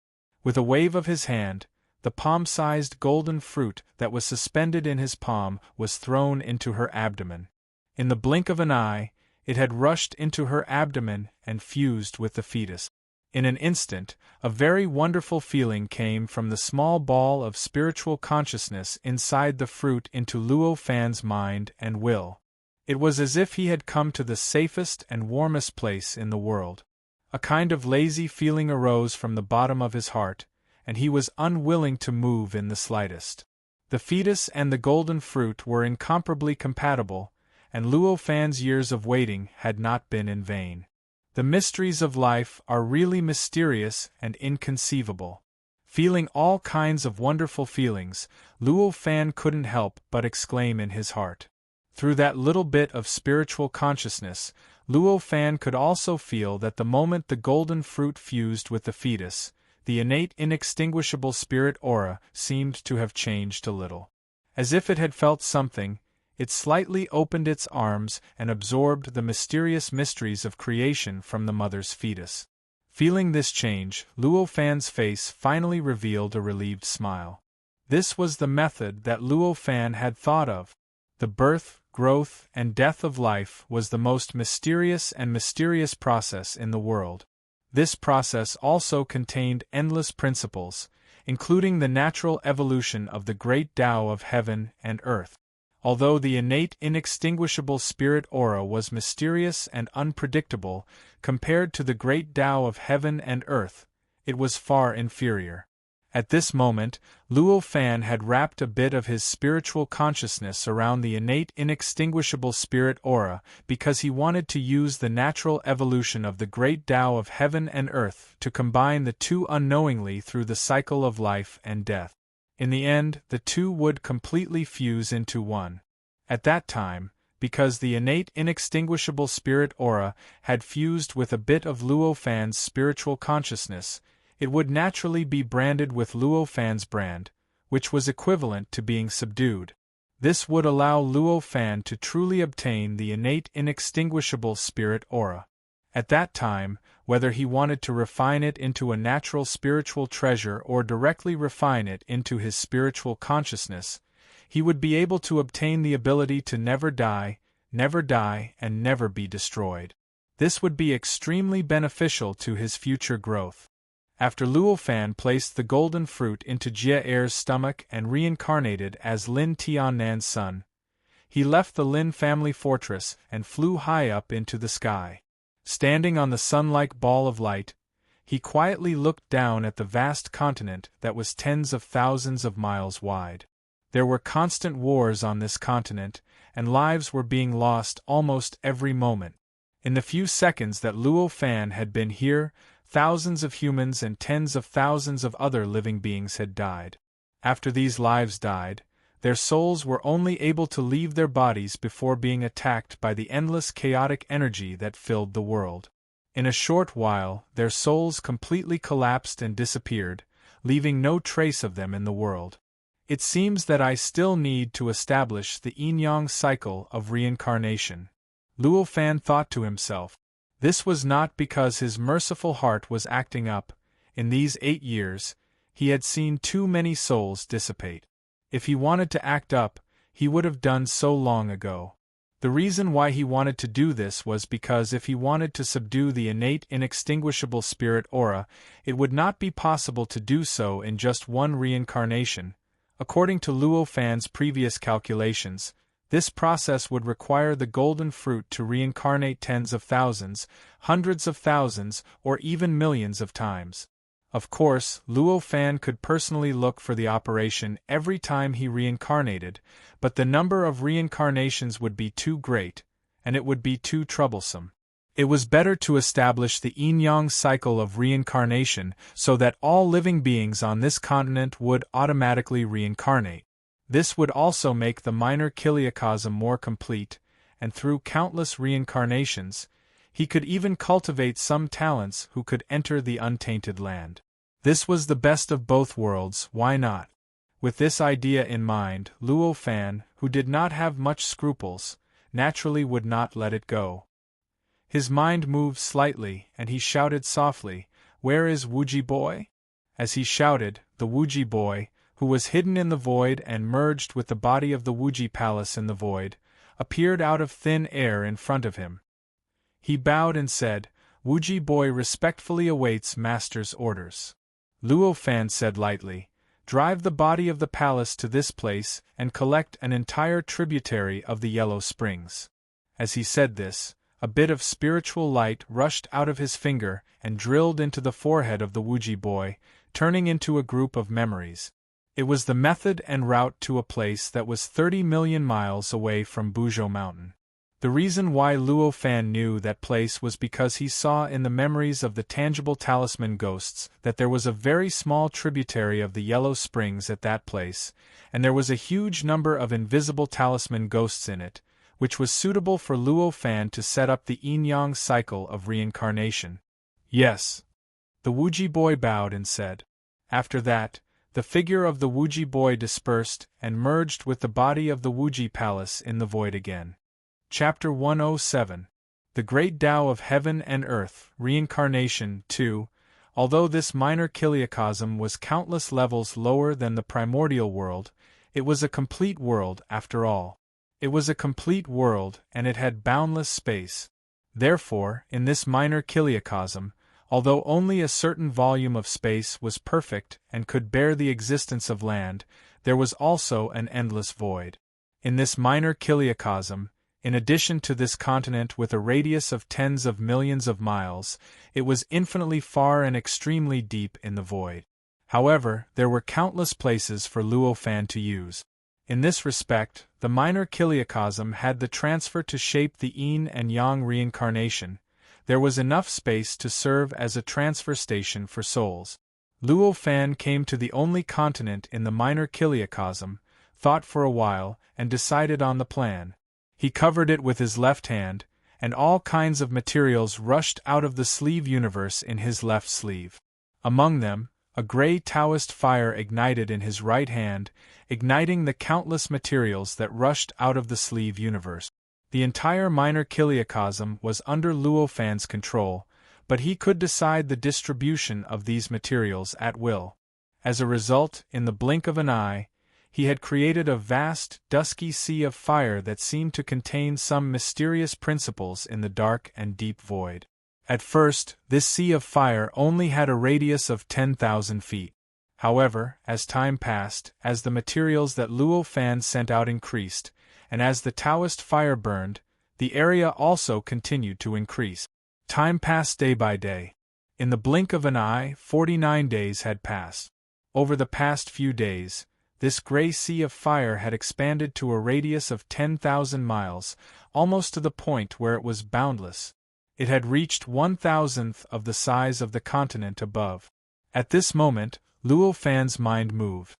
With a wave of his hand, the palm-sized golden fruit that was suspended in his palm was thrown into her abdomen. In the blink of an eye, it had rushed into her abdomen and fused with the fetus. In an instant, a very wonderful feeling came from the small ball of spiritual consciousness inside the fruit into Luo Fan's mind and will. It was as if he had come to the safest and warmest place in the world. A kind of lazy feeling arose from the bottom of his heart, and he was unwilling to move in the slightest. The fetus and the golden fruit were incomparably compatible, and Luo Fan's years of waiting had not been in vain. The mysteries of life are really mysterious and inconceivable. Feeling all kinds of wonderful feelings, Luo Fan couldn't help but exclaim in his heart. Through that little bit of spiritual consciousness, Luo Fan could also feel that the moment the golden fruit fused with the fetus, the innate inextinguishable spirit aura seemed to have changed a little. As if it had felt something, it slightly opened its arms and absorbed the mysterious mysteries of creation from the mother's fetus. Feeling this change, Luo Fan's face finally revealed a relieved smile. This was the method that Luo Fan had thought of. The birth, growth, and death of life was the most mysterious process in the world. This process also contained endless principles, including the natural evolution of the great Tao of heaven and earth. Although the innate inextinguishable spirit aura was mysterious and unpredictable compared to the great Tao of heaven and earth, it was far inferior. At this moment, Luo Fan had wrapped a bit of his spiritual consciousness around the innate inextinguishable spirit aura because he wanted to use the natural evolution of the great Tao of heaven and earth to combine the two unknowingly through the cycle of life and death. In the end, the two would completely fuse into one. At that time, because the innate inextinguishable spirit aura had fused with a bit of Luo Fan's spiritual consciousness, it would naturally be branded with Luo Fan's brand, which was equivalent to being subdued. This would allow Luo Fan to truly obtain the innate inextinguishable spirit aura. At that time, whether he wanted to refine it into a natural spiritual treasure or directly refine it into his spiritual consciousness, he would be able to obtain the ability to never die, and never be destroyed. This would be extremely beneficial to his future growth. After Luo Fan placed the golden fruit into Jia Er's stomach and reincarnated as Lin Tiannan's son, he left the Lin family fortress and flew high up into the sky. Standing on the sun-like ball of light, he quietly looked down at the vast continent that was tens of thousands of miles wide. There were constant wars on this continent, and lives were being lost almost every moment. In the few seconds that Luo Fan had been here, thousands of humans and tens of thousands of other living beings had died. After these lives died, their souls were only able to leave their bodies before being attacked by the endless chaotic energy that filled the world. In a short while, their souls completely collapsed and disappeared, leaving no trace of them in the world. It seems that I still need to establish the yin-yang cycle of reincarnation, Luo Fan thought to himself. This was not because his merciful heart was acting up. In these 8 years, he had seen too many souls dissipate. If he wanted to act up, he would have done so long ago. The reason why he wanted to do this was because if he wanted to subdue the innate inextinguishable spirit aura, it would not be possible to do so in just one reincarnation. According to Luo Fan's previous calculations, this process would require the golden fruit to reincarnate tens of thousands, hundreds of thousands, or even millions of times. Of course, Luo Fan could personally look for the operation every time he reincarnated, but the number of reincarnations would be too great, and it would be too troublesome. It was better to establish the yin-yang cycle of reincarnation so that all living beings on this continent would automatically reincarnate. This would also make the minor kiliacosm more complete, and through countless reincarnations, he could even cultivate some talents who could enter the untainted land. This was the best of both worlds, why not? With this idea in mind, Luo Fan, who did not have much scruples, naturally would not let it go. His mind moved slightly, and he shouted softly, "Where is Wuji Boy?" As he shouted, the Wuji Boy, who was hidden in the void and merged with the body of the Wuji Palace in the void, appeared out of thin air in front of him. He bowed and said, "Wuji Boy respectfully awaits Master's orders." Luo Fan said lightly, "Drive the body of the palace to this place and collect an entire tributary of the Yellow Springs." As he said this, a bit of spiritual light rushed out of his finger and drilled into the forehead of the Wuji Boy, turning into a group of memories. It was the method and route to a place that was 30 million miles away from Buzhou Mountain. The reason why Luo Fan knew that place was because he saw in the memories of the tangible talisman ghosts that there was a very small tributary of the Yellow Springs at that place, and there was a huge number of invisible talisman ghosts in it, which was suitable for Luo Fan to set up the yin-yang cycle of reincarnation. Yes. The Wuji boy bowed and said. After that, the figure of the Wuji boy dispersed and merged with the body of the Wuji palace in the void again. Chapter 107. The Great Tao of Heaven and Earth, Reincarnation 2. Although this minor kiliacosm was countless levels lower than the primordial world, it was a complete world after all. It was a complete world and it had boundless space. Therefore, in this minor kiliacosm, although only a certain volume of space was perfect and could bear the existence of land, there was also an endless void. In this minor kiliacosm, in addition to this continent with a radius of tens of millions of miles, it was infinitely far and extremely deep in the void. However, there were countless places for Luo Fan to use. In this respect, the minor kiliacosm had the transfer to shape the yin and yang reincarnation. There was enough space to serve as a transfer station for souls. Luo Fan came to the only continent in the minor kiliacosm, thought for a while, and decided on the plan. He covered it with his left hand, and all kinds of materials rushed out of the sleeve universe in his left sleeve. Among them, a gray Taoist fire ignited in his right hand, igniting the countless materials that rushed out of the sleeve universe. The entire minor kiliacosm was under Luo Fan's control, but he could decide the distribution of these materials at will. As a result, in the blink of an eye, he had created a vast, dusky sea of fire that seemed to contain some mysterious principles in the dark and deep void. At first, this sea of fire only had a radius of 10,000 feet. However, as time passed, as the materials that Luo Fan sent out increased, and as the Taoist fire burned, the area also continued to increase. Time passed day by day. In the blink of an eye, 49 days had passed. Over the past few days, this gray sea of fire had expanded to a radius of 10,000 miles, almost to the point where it was boundless. It had reached 1,000th of the size of the continent above. At this moment, Luo Fan's mind moved.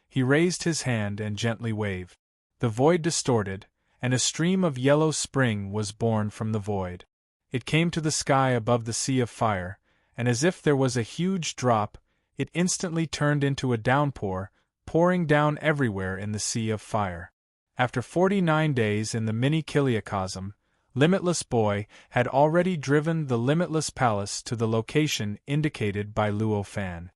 He raised his hand and gently waved. The void distorted, and a stream of yellow spring was born from the void. It came to the sky above the sea of fire, and as if there was a huge drop, it instantly turned into a downpour, pouring down everywhere in the sea of fire. After 49 days in the mini kiliacosm, Limitless Boy had already driven the Limitless Palace to the location indicated by Luo Fan.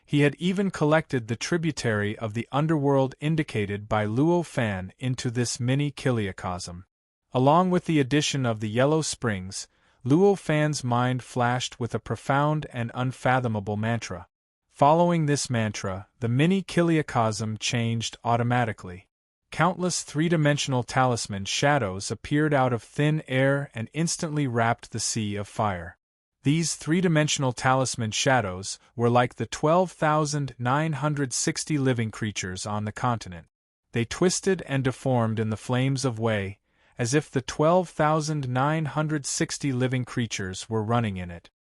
He had even collected the tributary of the underworld indicated by Luo Fan into this mini kiliacosm. Along with the addition of the Yellow Springs, Luo Fan's mind flashed with a profound and unfathomable mantra. Following this mantra, the mini kiliacosm changed automatically. Countless three-dimensional talisman shadows appeared out of thin air and instantly wrapped the sea of fire. These three-dimensional talisman shadows were like the 12,960 living creatures on the continent. They twisted and deformed in the flames of Wei, as if the 12,960 living creatures were running in it.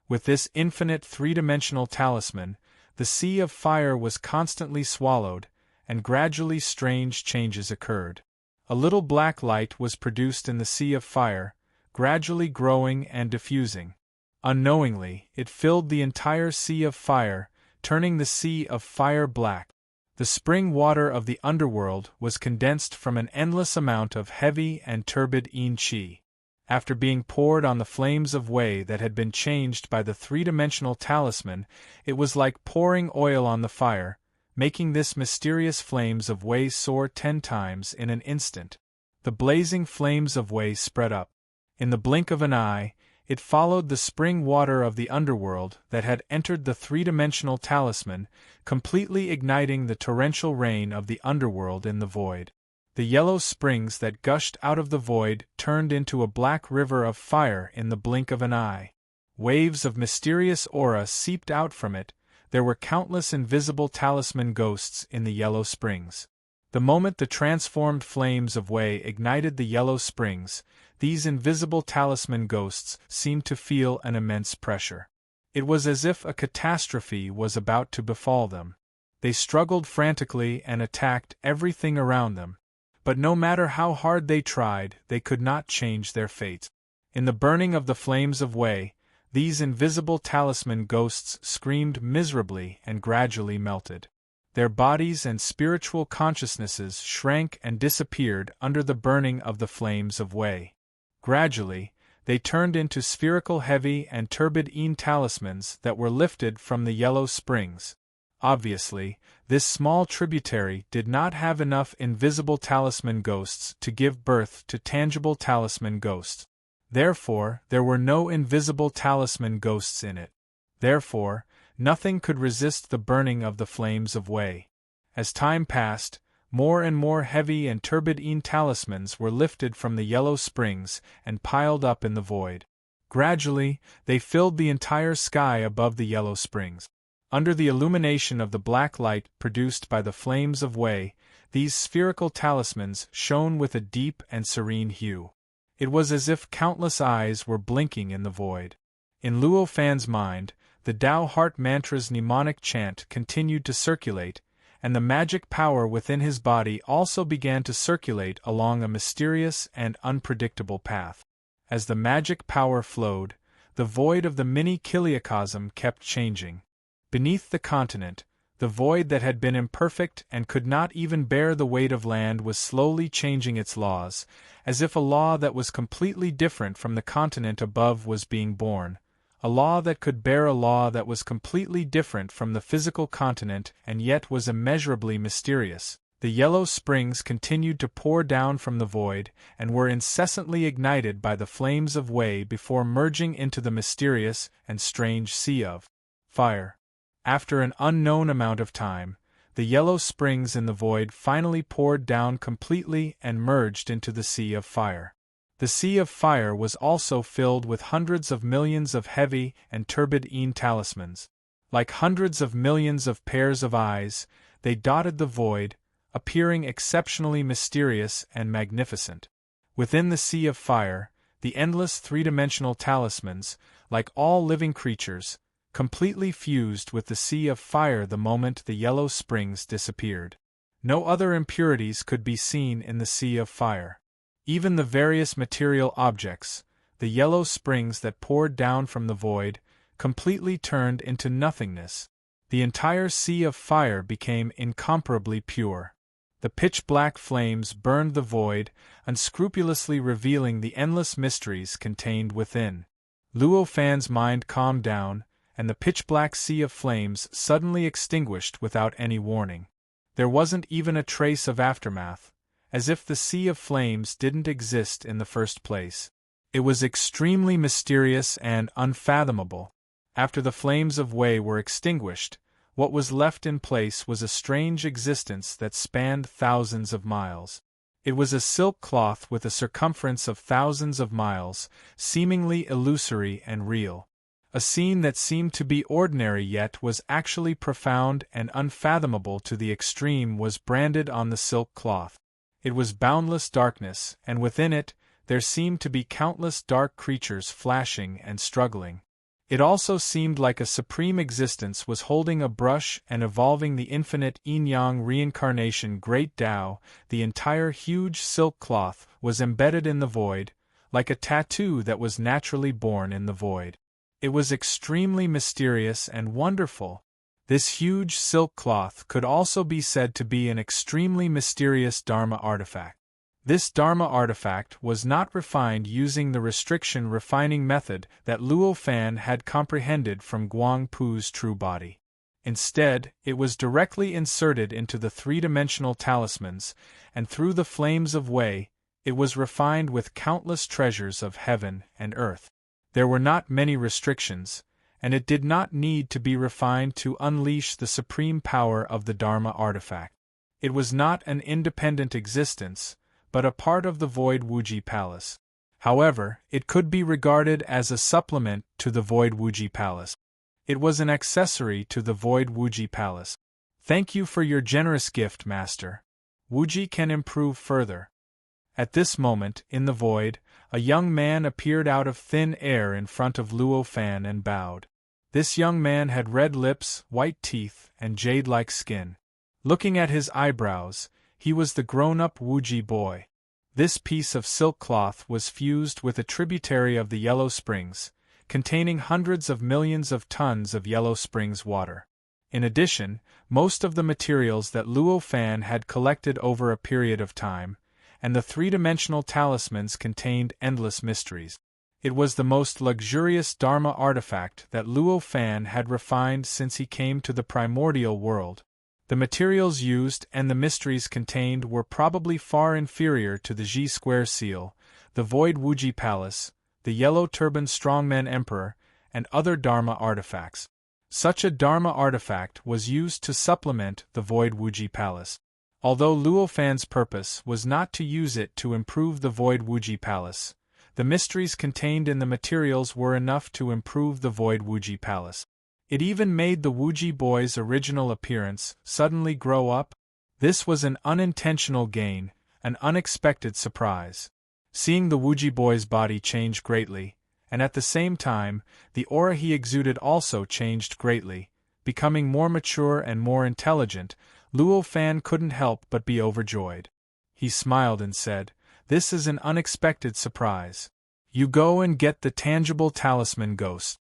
With this infinite three-dimensional talisman, the sea of fire was constantly swallowed, and gradually strange changes occurred. A little black light was produced in the sea of fire, gradually growing and diffusing. Unknowingly, it filled the entire sea of fire, turning the sea of fire black. The spring water of the underworld was condensed from an endless amount of heavy and turbid yin qi. After being poured on the flames of Wei that had been changed by the three-dimensional talisman, it was like pouring oil on the fire, making this mysterious flames of Wei soar 10 times in an instant. The blazing flames of Wei spread up. In the blink of an eye, it followed the spring water of the underworld that had entered the three-dimensional talisman, completely igniting the torrential rain of the underworld in the void. The yellow springs that gushed out of the void turned into a black river of fire in the blink of an eye. Waves of mysterious aura seeped out from it, there were countless invisible talisman ghosts in the yellow springs. The moment the transformed flames of Wei ignited the yellow springs, these invisible talisman ghosts seemed to feel an immense pressure. It was as if a catastrophe was about to befall them. They struggled frantically and attacked everything around them. But no matter how hard they tried, they could not change their fate. In the burning of the flames of Wei, these invisible talisman ghosts screamed miserably and gradually melted. Their bodies and spiritual consciousnesses shrank and disappeared under the burning of the flames of Wei. Gradually, they turned into spherical heavy and turbid talismans that were lifted from the yellow springs. Obviously, this small tributary did not have enough invisible talisman ghosts to give birth to tangible talisman ghosts. Therefore, there were no invisible talisman ghosts in it. Therefore, nothing could resist the burning of the flames of Wei. As time passed, more and more heavy and turbid talismans were lifted from the yellow springs and piled up in the void. Gradually, they filled the entire sky above the yellow springs. Under the illumination of the black light produced by the flames of Wei, these spherical talismans shone with a deep and serene hue. It was as if countless eyes were blinking in the void. In Luo Fan's mind, the Tao Heart Mantra's mnemonic chant continued to circulate, and the magic power within his body also began to circulate along a mysterious and unpredictable path. As the magic power flowed, the void of the mini kiliacosm kept changing. Beneath the continent, the void that had been imperfect and could not even bear the weight of land was slowly changing its laws, as if a law that was completely different from the continent above was being born, a law that could bear a law that was completely different from the physical continent and yet was immeasurably mysterious. The yellow springs continued to pour down from the void and were incessantly ignited by the flames of Wei before merging into the mysterious and strange sea of fire. After an unknown amount of time, the yellow springs in the void finally poured down completely and merged into the sea of fire. The sea of fire was also filled with hundreds of millions of heavy and turbid talismans. Like hundreds of millions of pairs of eyes, they dotted the void, appearing exceptionally mysterious and magnificent. Within the sea of fire, the endless three-dimensional talismans, like all living creatures, completely fused with the sea of fire the moment the yellow springs disappeared. No other impurities could be seen in the sea of fire. Even the various material objects, the yellow springs that poured down from the void, completely turned into nothingness. The entire sea of fire became incomparably pure. The pitch-black flames burned the void, unscrupulously revealing the endless mysteries contained within. Luo Fan's mind calmed down, and the pitch-black sea of flames suddenly extinguished without any warning. There wasn't even a trace of aftermath, as if the sea of flames didn't exist in the first place. It was extremely mysterious and unfathomable. After the flames of Wei were extinguished, what was left in place was a strange existence that spanned thousands of miles. It was a silk cloth with a circumference of thousands of miles, seemingly illusory and real. A scene that seemed to be ordinary yet was actually profound and unfathomable to the extreme was branded on the silk cloth. It was boundless darkness, and within it, there seemed to be countless dark creatures flashing and struggling. It also seemed like a supreme existence was holding a brush and evolving the infinite yin-yang reincarnation great Tao. The entire huge silk cloth was embedded in the void, like a tattoo that was naturally born in the void. It was extremely mysterious and wonderful. This huge silk cloth could also be said to be an extremely mysterious Dharma artifact. This Dharma artifact was not refined using the restriction refining method that Luo Fan had comprehended from Guang Pu's true body. Instead, it was directly inserted into the three-dimensional talismans, and through the flames of Wei, it was refined with countless treasures of heaven and earth. There were not many restrictions, and it did not need to be refined to unleash the supreme power of the Dharma artifact. It was not an independent existence, but a part of the Void Wuji Palace. However, it could be regarded as a supplement to the Void Wuji Palace. It was an accessory to the Void Wuji Palace. Thank you for your generous gift, Master. Wuji can improve further. At this moment, in the void, a young man appeared out of thin air in front of Luo Fan and bowed. This young man had red lips, white teeth, and jade-like skin. Looking at his eyebrows, he was the grown-up Wuji boy. This piece of silk cloth was fused with a tributary of the Yellow Springs, containing hundreds of millions of tons of Yellow Springs water. In addition, most of the materials that Luo Fan had collected over a period of time, and the three-dimensional talismans contained endless mysteries. It was the most luxurious Dharma artifact that Luo Fan had refined since he came to the primordial world. The materials used and the mysteries contained were probably far inferior to the G-Square Seal, the Void Wuji Palace, the Yellow Turban Strongman Emperor, and other Dharma artifacts. Such a Dharma artifact was used to supplement the Void Wuji Palace. Although Luo Fan's purpose was not to use it to improve the Void Wuji Palace, the mysteries contained in the materials were enough to improve the Void Wuji Palace. It even made the Wuji boy's original appearance suddenly grow up. This was an unintentional gain, an unexpected surprise. Seeing the Wuji boy's body change greatly, and at the same time, the aura he exuded also changed greatly, becoming more mature and more intelligent, Luo Fan couldn't help but be overjoyed. He smiled and said, "This is an unexpected surprise. You go and get the tangible talisman ghost."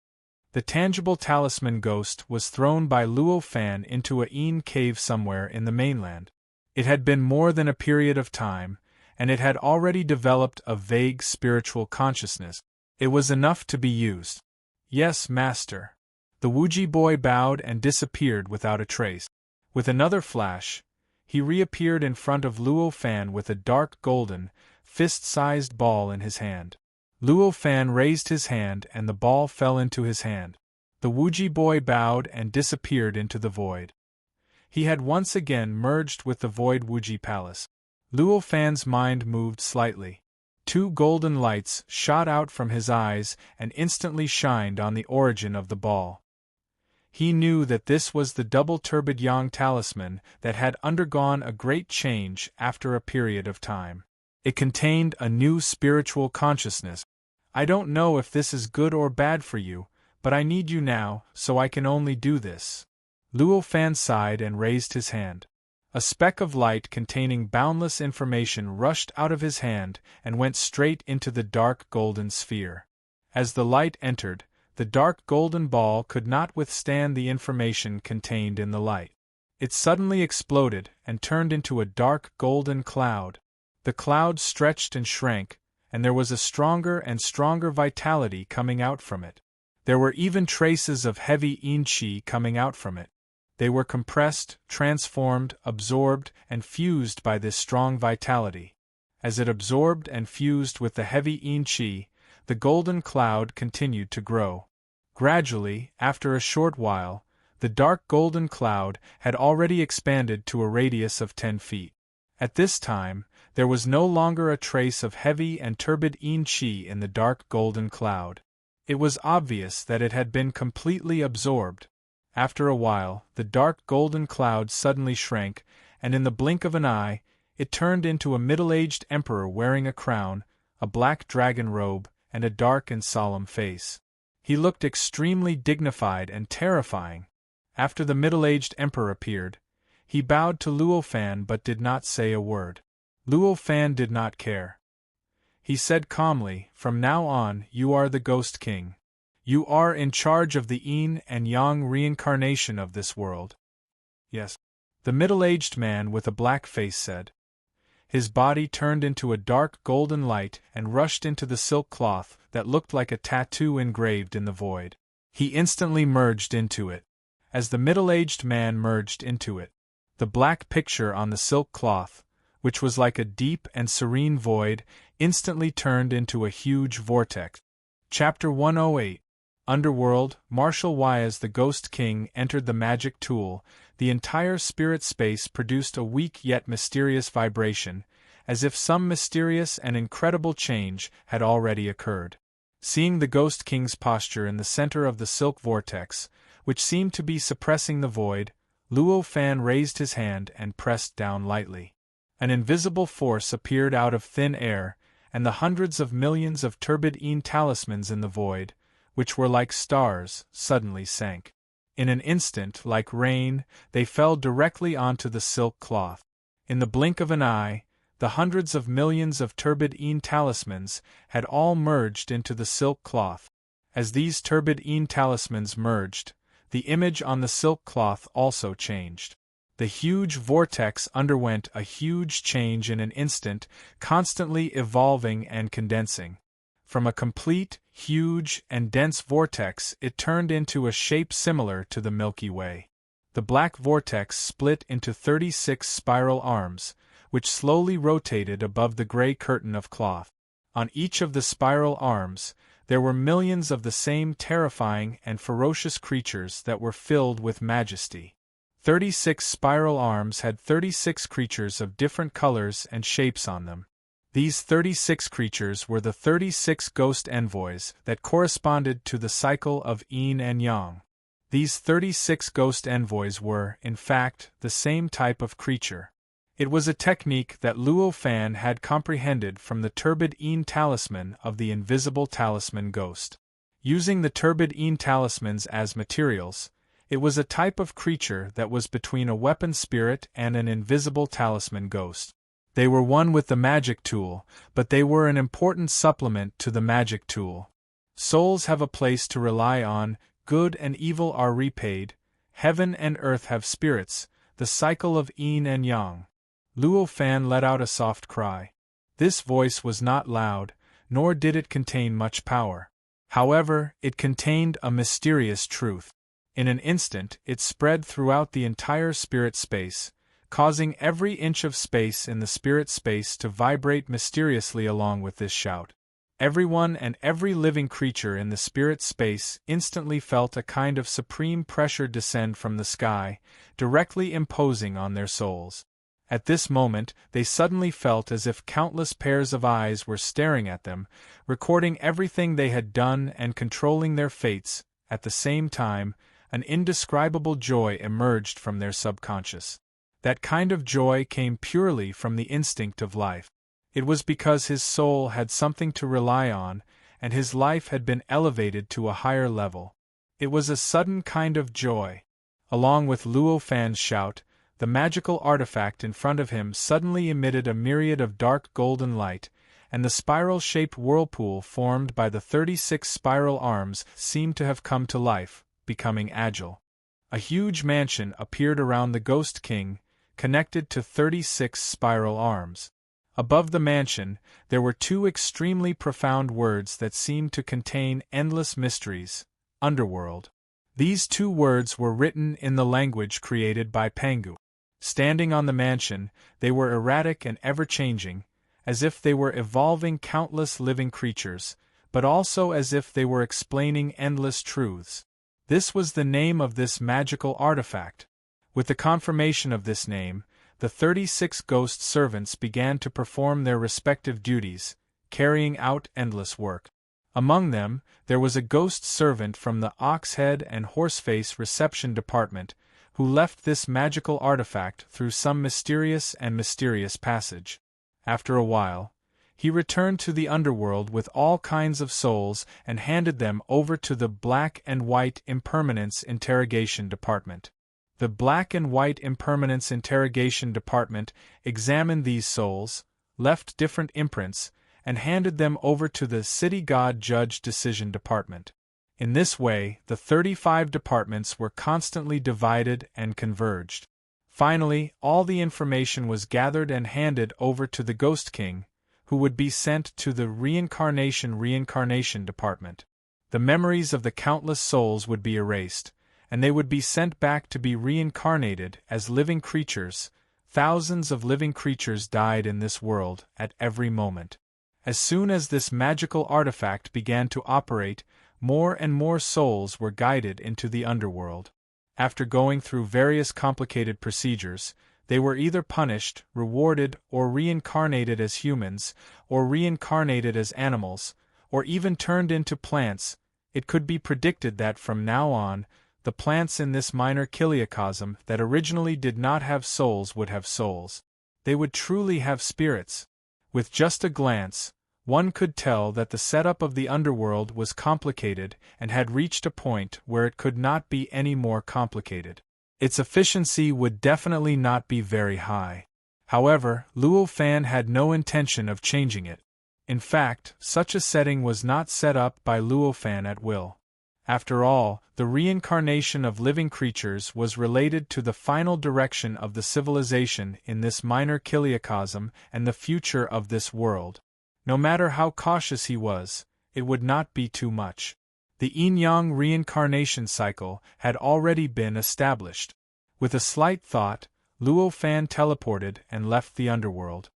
The tangible talisman ghost was thrown by Luo Fan into a Een cave somewhere in the mainland. It had been more than a period of time, and it had already developed a vague spiritual consciousness. It was enough to be used. "Yes, Master." The Wuji boy bowed and disappeared without a trace. With another flash, he reappeared in front of Luo Fan with a dark golden, fist-sized ball in his hand. Luo Fan raised his hand and the ball fell into his hand. The Wuji boy bowed and disappeared into the void. He had once again merged with the Void Wuji Palace. Luo Fan's mind moved slightly. Two golden lights shot out from his eyes and instantly shined on the origin of the ball. He knew that this was the double-turbid Yang talisman that had undergone a great change after a period of time. It contained a new spiritual consciousness. "I don't know if this is good or bad for you, but I need you now, so I can only do this." Luo Fan sighed and raised his hand. A speck of light containing boundless information rushed out of his hand and went straight into the dark golden sphere. As the light entered, the dark golden ball could not withstand the information contained in the light. It suddenly exploded and turned into a dark golden cloud. The cloud stretched and shrank, and there was a stronger and stronger vitality coming out from it. There were even traces of heavy Een Qi coming out from it. They were compressed, transformed, absorbed, and fused by this strong vitality. As it absorbed and fused with the heavy Een Qi, the golden cloud continued to grow. Gradually, after a short while, the dark golden cloud had already expanded to a radius of 10 feet. At this time, there was no longer a trace of heavy and turbid Een Qi in the dark golden cloud. It was obvious that it had been completely absorbed. After a while, the dark golden cloud suddenly shrank, and in the blink of an eye, it turned into a middle-aged emperor wearing a crown, a black dragon robe, and a dark and solemn face. He looked extremely dignified and terrifying. After the middle-aged emperor appeared, he bowed to Luo Fan but did not say a word. Luo Fan did not care. He said calmly, "From now on, you are the Ghost King. You are in charge of the Yin and Yang reincarnation of this world." "Yes," the middle-aged man with a black face said. His body turned into a dark golden light and rushed into the silk cloth that looked like a tattoo engraved in the void. He instantly merged into it. As the middle-aged man merged into it, the black picture on the silk cloth, which was like a deep and serene void, instantly turned into a huge vortex. Chapter 108. Underworld. Marshal Y. As the Ghost King entered the magic tool, the entire spirit space produced a weak yet mysterious vibration, as if some mysterious and incredible change had already occurred. Seeing the Ghost King's posture in the center of the silk vortex, which seemed to be suppressing the void, Luo Fan raised his hand and pressed down lightly. An invisible force appeared out of thin air, and the hundreds of millions of turbid talismans in the void, which were like stars, suddenly sank. In an instant, like rain, they fell directly onto the silk cloth. In the blink of an eye, the hundreds of millions of turbid talismans had all merged into the silk cloth. As these turbid talismans merged, the image on the silk cloth also changed. The huge vortex underwent a huge change in an instant, constantly evolving and condensing. From a complete, huge, and dense vortex it turned into a shape similar to the Milky Way. The black vortex split into 36 spiral arms, which slowly rotated above the gray curtain of cloth. On each of the spiral arms, there were millions of the same terrifying and ferocious creatures that were filled with majesty. 36 spiral arms had 36 creatures of different colors and shapes on them. These 36 creatures were the 36 ghost envoys that corresponded to the cycle of yin and yang. These 36 ghost envoys were, in fact, the same type of creature. It was a technique that Luo Fan had comprehended from the turbid talisman of the invisible talisman ghost. Using the turbid talismans as materials, it was a type of creature that was between a weapon spirit and an invisible talisman ghost. They were one with the magic tool, but they were an important supplement to the magic tool. Souls have a place to rely on, good and evil are repaid, heaven and earth have spirits, the cycle of yin and yang. Luo Fan let out a soft cry. This voice was not loud, nor did it contain much power. However, it contained a mysterious truth. In an instant, it spread throughout the entire spirit space, causing every inch of space in the spirit space to vibrate mysteriously along with this shout. Everyone and every living creature in the spirit space instantly felt a kind of supreme pressure descend from the sky, directly imposing on their souls. At this moment, they suddenly felt as if countless pairs of eyes were staring at them, recording everything they had done and controlling their fates. At the same time, an indescribable joy emerged from their subconscious. That kind of joy came purely from the instinct of life. It was because his soul had something to rely on, and his life had been elevated to a higher level. It was a sudden kind of joy. Along with Luo Fan's shout, the magical artifact in front of him suddenly emitted a myriad of dark golden light, and the spiral-shaped whirlpool formed by the 36 spiral arms seemed to have come to life, becoming agile. A huge mansion appeared around the Ghost King, connected to 36 spiral arms. Above the mansion, there were two extremely profound words that seemed to contain endless mysteries: Underworld. These two words were written in the language created by Pangu. Standing on the mansion, they were erratic and ever-changing, as if they were evolving countless living creatures, but also as if they were explaining endless truths. This was the name of this magical artifact. With the confirmation of this name, the 36 ghost servants began to perform their respective duties, carrying out endless work. Among them, there was a ghost servant from the Oxhead and Horseface reception department, who left this magical artifact through some mysterious passage. After a while, he returned to the underworld with all kinds of souls and handed them over to the Black and White Impermanence Interrogation Department. The Black and White Impermanence Interrogation Department examined these souls, left different imprints, and handed them over to the City God Judge Decision Department. In this way, the 35 departments were constantly divided and converged. Finally, all the information was gathered and handed over to the Ghost King, who would be sent to the Reincarnation Department. The memories of the countless souls would be erased, and they would be sent back to be reincarnated as living creatures. Thousands of living creatures died in this world at every moment. As soon as this magical artifact began to operate, more and more souls were guided into the underworld. After going through various complicated procedures, they were either punished, rewarded, or reincarnated as humans, or reincarnated as animals, or even turned into plants. It could be predicted that from now on, the plants in this minor kiliacosm that originally did not have souls would have souls. They would truly have spirits. With just a glance, one could tell that the setup of the underworld was complicated and had reached a point where it could not be any more complicated. Its efficiency would definitely not be very high. However, Luo Fan had no intention of changing it. In fact, such a setting was not set up by Luo Fan at will. After all, the reincarnation of living creatures was related to the final direction of the civilization in this minor kiliacosm and the future of this world. No matter how cautious he was, it would not be too much. The yin-yang reincarnation cycle had already been established. With a slight thought, Luo Fan teleported and left the underworld.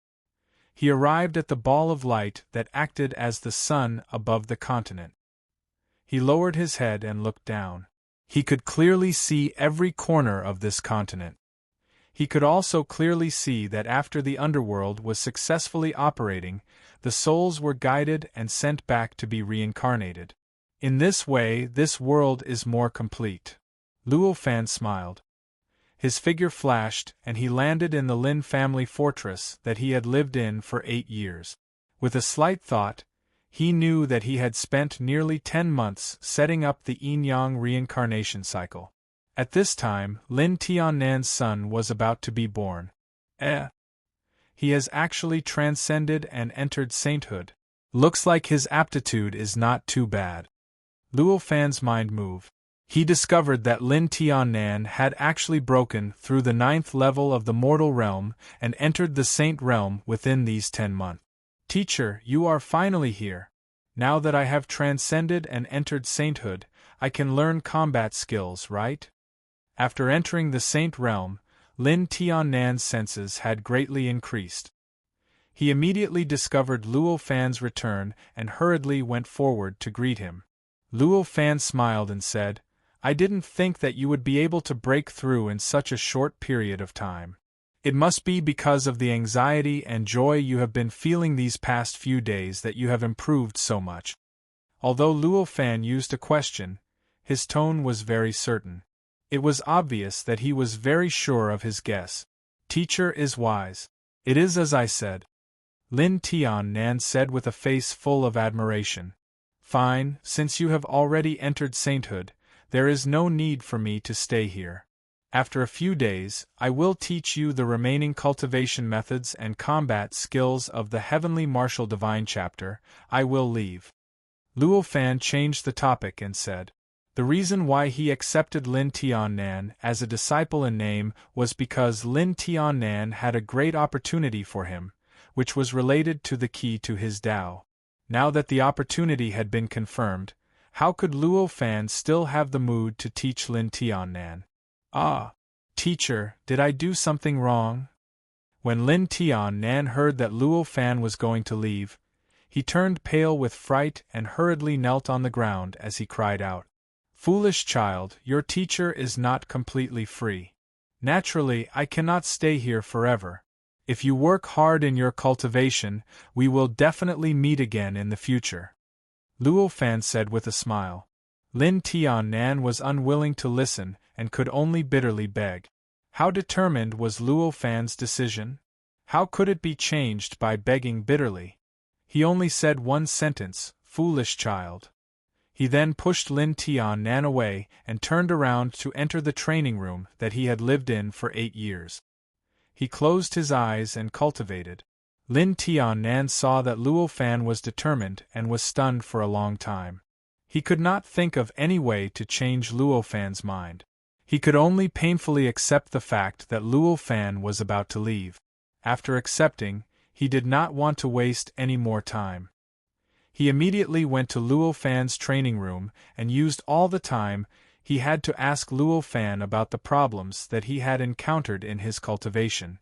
He arrived at the ball of light that acted as the sun above the continent. He lowered his head and looked down. He could clearly see every corner of this continent. He could also clearly see that after the underworld was successfully operating, the souls were guided and sent back to be reincarnated. In this way, this world is more complete. Luo Fan smiled. His figure flashed, and he landed in the Lin family fortress that he had lived in for 8 years. With a slight thought, he knew that he had spent nearly 10 months setting up the yin-yang reincarnation cycle. At this time, Lin Tiannan's son was about to be born. He has actually transcended and entered sainthood. Looks like his aptitude is not too bad. Luo Fan's mind moved. He discovered that Lin Tiannan had actually broken through the 9th level of the mortal realm and entered the saint realm within these 10 months. Teacher, you are finally here. Now that I have transcended and entered sainthood, I can learn combat skills, right? After entering the saint realm, Lin Tiannan's senses had greatly increased. He immediately discovered Luo Fan's return and hurriedly went forward to greet him. Luo Fan smiled and said, I didn't think that you would be able to break through in such a short period of time. It must be because of the anxiety and joy you have been feeling these past few days that you have improved so much. Although Luo Fan used a question, his tone was very certain. It was obvious that he was very sure of his guess. Teacher is wise. It is as I said. Lin Tiannan said with a face full of admiration. Fine, since you have already entered sainthood, there is no need for me to stay here. After a few days, I will teach you the remaining cultivation methods and combat skills of the Heavenly Martial Divine chapter. I will leave. Luo Fan changed the topic and said, the reason why he accepted Lin Tiannan as a disciple in name was because Lin Tiannan had a great opportunity for him, which was related to the key to his Tao. Now that the opportunity had been confirmed, how could Luo Fan still have the mood to teach Lin Tiannan? Ah, teacher, did I do something wrong? When Lin Tiannan heard that Luo Fan was going to leave, he turned pale with fright and hurriedly knelt on the ground as he cried out, Foolish child, your teacher is not completely free. Naturally, I cannot stay here forever. If you work hard in your cultivation, we will definitely meet again in the future. Luo Fan said with a smile. Lin Tiannan was unwilling to listen and could only bitterly beg. How determined was Luo Fan's decision? How could it be changed by begging bitterly? He only said one sentence, foolish child. He then pushed Lin Tiannan away and turned around to enter the training room that he had lived in for 8 years. He closed his eyes and cultivated. Lin Tiannan saw that Luo Fan was determined and was stunned for a long time. He could not think of any way to change Luo Fan's mind. He could only painfully accept the fact that Luo Fan was about to leave. After accepting, he did not want to waste any more time. He immediately went to Luo Fan's training room and used all the time he had to ask Luo Fan about the problems that he had encountered in his cultivation.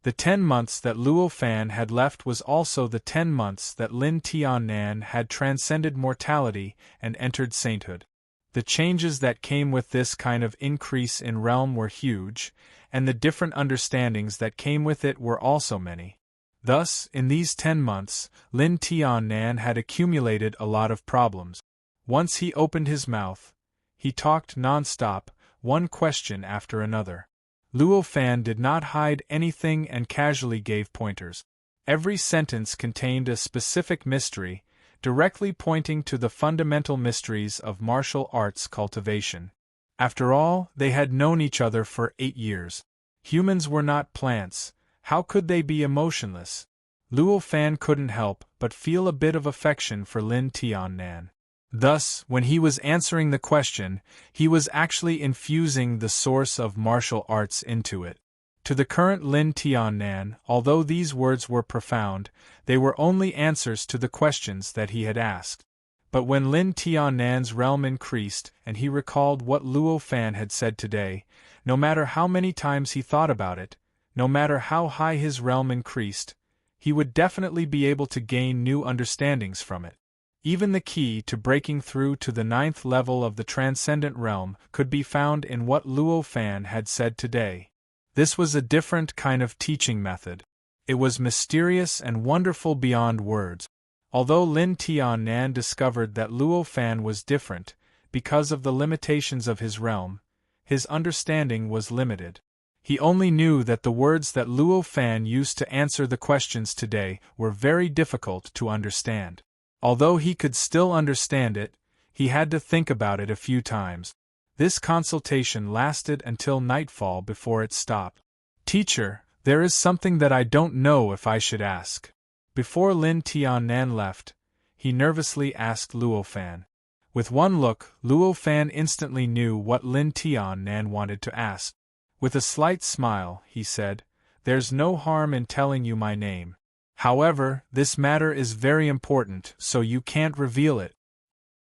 The 10 months that Luo Fan had left was also the 10 months that Lin Tiannan had transcended mortality and entered sainthood. The changes that came with this kind of increase in realm were huge, and the different understandings that came with it were also many. Thus, in these 10 months, Lin Tiannan had accumulated a lot of problems. Once he opened his mouth, He talked non-stop, one question after another. Luo Fan did not hide anything and casually gave pointers. Every sentence contained a specific mystery, directly pointing to the fundamental mysteries of martial arts cultivation. After all, they had known each other for 8 years. Humans were not plants. How could they be emotionless? Luo Fan couldn't help but feel a bit of affection for Lin Tiannan. Thus, when he was answering the question, he was actually infusing the source of martial arts into it. To the current Lin Tiannan, although these words were profound, they were only answers to the questions that he had asked. But when Lin Tiannan's realm increased and he recalled what Luo Fan had said today, no matter how many times he thought about it, no matter how high his realm increased, he would definitely be able to gain new understandings from it. Even the key to breaking through to the 9th level of the transcendent realm could be found in what Luo Fan had said today. This was a different kind of teaching method. It was mysterious and wonderful beyond words. Although Lin Tiannan discovered that Luo Fan was different, because of the limitations of his realm, his understanding was limited. He only knew that the words that Luo Fan used to answer the questions today were very difficult to understand. Although he could still understand it, he had to think about it a few times. This consultation lasted until nightfall before it stopped. "Teacher, there is something that I don't know if I should ask." Before Lin Tiannan left, he nervously asked Luo Fan. With one look, Luo Fan instantly knew what Lin Tiannan wanted to ask. With a slight smile, he said, "There's no harm in telling you my name. However, this matter is very important, so you can't reveal it.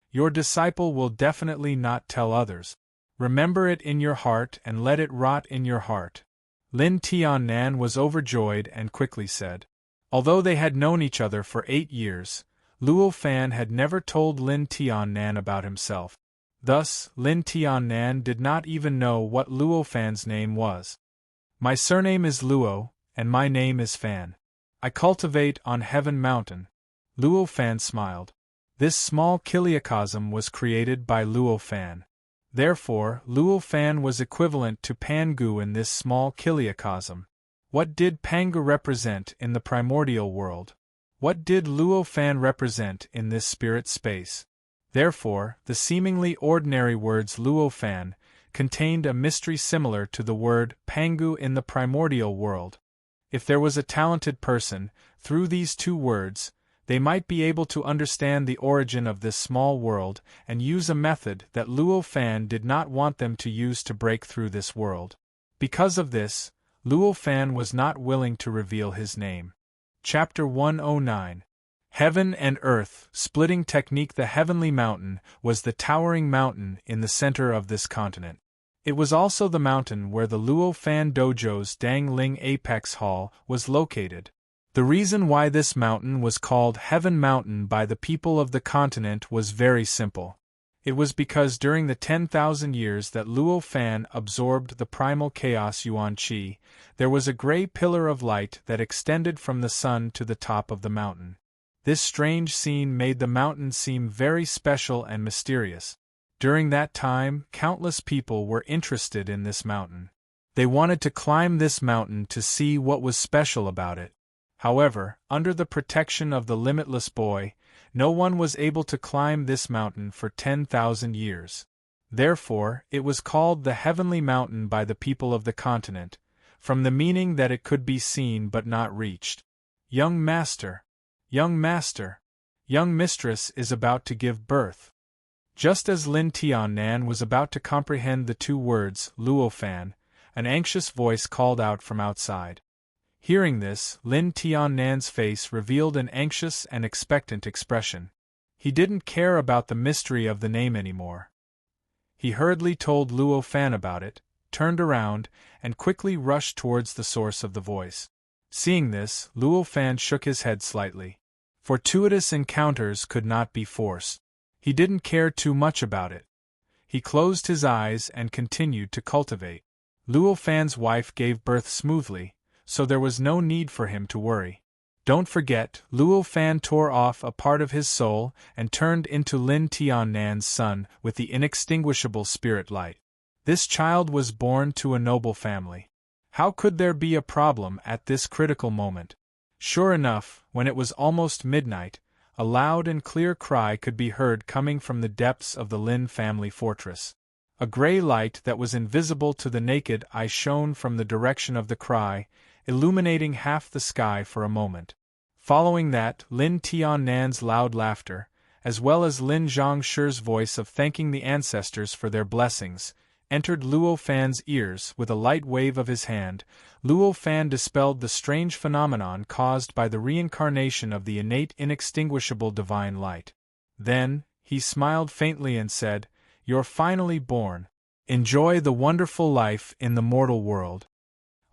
Your disciple will definitely not tell others. Remember it in your heart and let it rot in your heart." Lin Tiannan was overjoyed and quickly said. Although they had known each other for 8 years, Luo Fan had never told Lin Tiannan about himself. Thus, Lin Tiannan did not even know what Luo Fan's name was. "My surname is Luo, and my name is Fan. I cultivate on Heaven Mountain." Luo Fan smiled. This small kiliacosm was created by Luo Fan. Therefore, Luo Fan was equivalent to Pangu in this small kiliacosm. What did Pangu represent in the primordial world? What did Luo Fan represent in this spirit space? Therefore, the seemingly ordinary words Luo Fan contained a mystery similar to the word Pangu in the primordial world. If there was a talented person, through these two words, they might be able to understand the origin of this small world and use a method that Luo Fan did not want them to use to break through this world. Because of this, Luo Fan was not willing to reveal his name. Chapter 109. Heaven and Earth Splitting Technique. The Heavenly Mountain was the towering mountain in the center of this continent. It was also the mountain where the Luo Fan Dojo's Dang Ling Apex Hall was located. The reason why this mountain was called Heaven Mountain by the people of the continent was very simple. It was because during the 10,000 years that Luo Fan absorbed the primal chaos Yuan Qi, there was a gray pillar of light that extended from the sun to the top of the mountain. This strange scene made the mountain seem very special and mysterious. During that time, countless people were interested in this mountain. They wanted to climb this mountain to see what was special about it. However, under the protection of the Limitless Boy, no one was able to climb this mountain for 10,000 years. Therefore, it was called the Heavenly Mountain by the people of the continent, from the meaning that it could be seen but not reached. Young Master, young Master, young Mistress is about to give birth. Just as Lin Tiannan was about to comprehend the two words, Luo Fan, an anxious voice called out from outside. Hearing this, Lin Tiannan's face revealed an anxious and expectant expression. He didn't care about the mystery of the name anymore. He hurriedly told Luo Fan about it, turned around, and quickly rushed towards the source of the voice. Seeing this, Luo Fan shook his head slightly. Fortuitous encounters could not be forced. He didn't care too much about it. He closed his eyes and continued to cultivate. Luo Fan's wife gave birth smoothly, so there was no need for him to worry. Don't forget, Luo Fan tore off a part of his soul and turned into Lin Tian Nan's son with the inextinguishable spirit light. This child was born to a noble family. How could there be a problem at this critical moment? Sure enough, when it was almost midnight, a loud and clear cry could be heard coming from the depths of the Lin family fortress. A gray light that was invisible to the naked eye shone from the direction of the cry, illuminating half the sky for a moment. Following that, Lin Tian Nan's loud laughter, as well as Lin Zhongshi's voice of thanking the ancestors for their blessings, entered Luo Fan's ears. With a light wave of his hand, Luo Fan dispelled the strange phenomenon caused by the reincarnation of the innate inextinguishable divine light. Then, he smiled faintly and said, "You're finally born. Enjoy the wonderful life in the mortal world."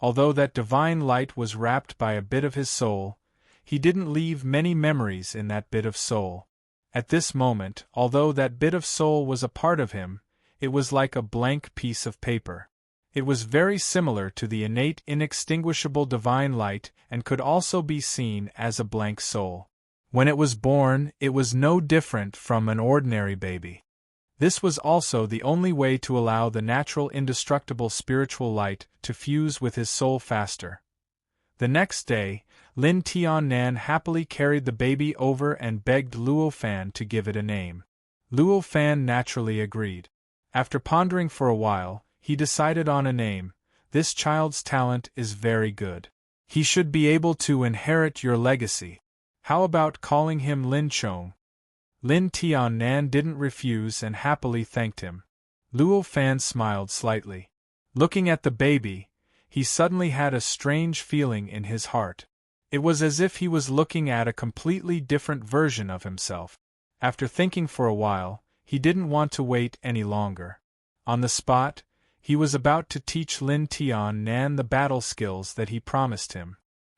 Although that divine light was wrapped by a bit of his soul, he didn't leave many memories in that bit of soul. At this moment, although that bit of soul was a part of him, it was like a blank piece of paper. It was very similar to the innate inextinguishable divine light and could also be seen as a blank soul. When it was born, it was no different from an ordinary baby. This was also the only way to allow the natural indestructible spiritual light to fuse with his soul faster. The next day, Lin Tian Nan happily carried the baby over and begged Luo Fan to give it a name. Luo Fan naturally agreed. After pondering for a while, he decided on a name. "This child's talent is very good. He should be able to inherit your legacy. How about calling him Lin Chong?" Lin Tian Nan didn't refuse and happily thanked him. Luo Fan smiled slightly. Looking at the baby, he suddenly had a strange feeling in his heart. It was as if he was looking at a completely different version of himself. After thinking for a while, he didn't want to wait any longer. On the spot, he was about to teach Lin Tian Nan the battle skills that he promised him.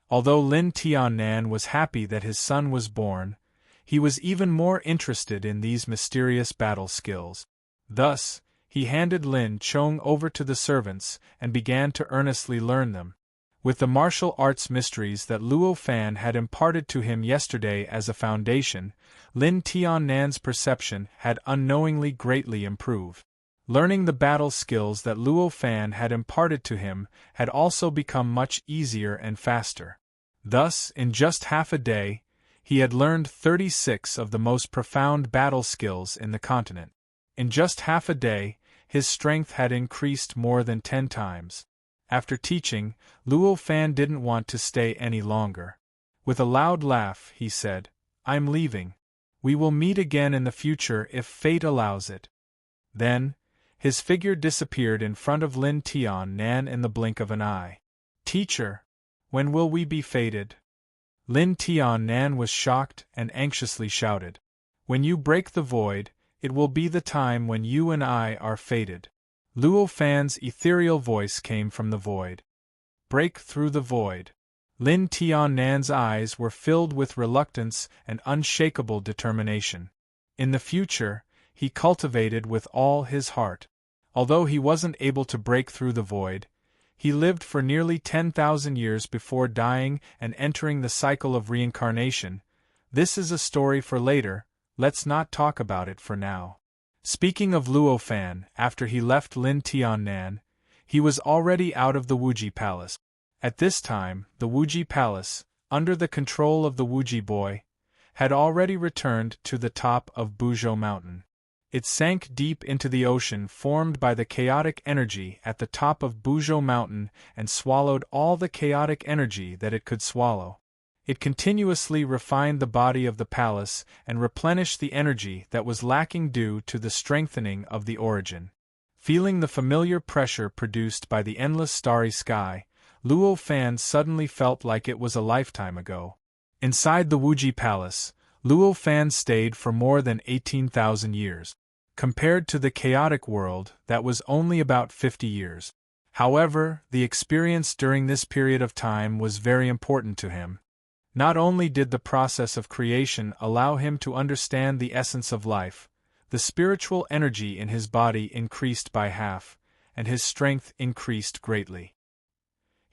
Although Lin Tian Nan was happy that his son was born, he was even more interested in these mysterious battle skills. Thus, he handed Lin Chong over to the servants and began to earnestly learn them. With the martial arts mysteries that Luo Fan had imparted to him yesterday as a foundation, Lin Tian Nan's perception had unknowingly greatly improved. Learning the battle skills that Luo Fan had imparted to him had also become much easier and faster. Thus, in just half a day, he had learned 36 of the most profound battle skills in the continent. In just half a day, his strength had increased more than 10 times. After teaching, Luo Fan didn't want to stay any longer. With a loud laugh, he said, "I'm leaving. We will meet again in the future if fate allows it." Then, his figure disappeared in front of Lin Tian Nan in the blink of an eye. "Teacher, when will we be fated?" Lin Tian Nan was shocked and anxiously shouted, "When you break the void, it will be the time when you and I are fated." Luo Fan's ethereal voice came from the void. "Break through the void." Lin Tian Nan's eyes were filled with reluctance and unshakable determination. In the future, he cultivated with all his heart. Although he wasn't able to break through the void, he lived for nearly 10,000 years before dying and entering the cycle of reincarnation. This is a story for later, let's not talk about it for now. Speaking of Luo Fan, after he left Lin Tian Nan, he was already out of the Wuji Palace. At this time, the Wuji Palace, under the control of the Wuji boy, had already returned to the top of Buzhou Mountain. It sank deep into the ocean formed by the chaotic energy at the top of Buzhou Mountain and swallowed all the chaotic energy that it could swallow. It continuously refined the body of the palace and replenished the energy that was lacking due to the strengthening of the origin. Feeling the familiar pressure produced by the endless starry sky, Luo Fan suddenly felt like it was a lifetime ago. Inside the Wuji Palace, Luo Fan stayed for more than 18,000 years. Compared to the chaotic world, that was only about 50 years. However, the experience during this period of time was very important to him. Not only did the process of creation allow him to understand the essence of life, the spiritual energy in his body increased by half, and his strength increased greatly.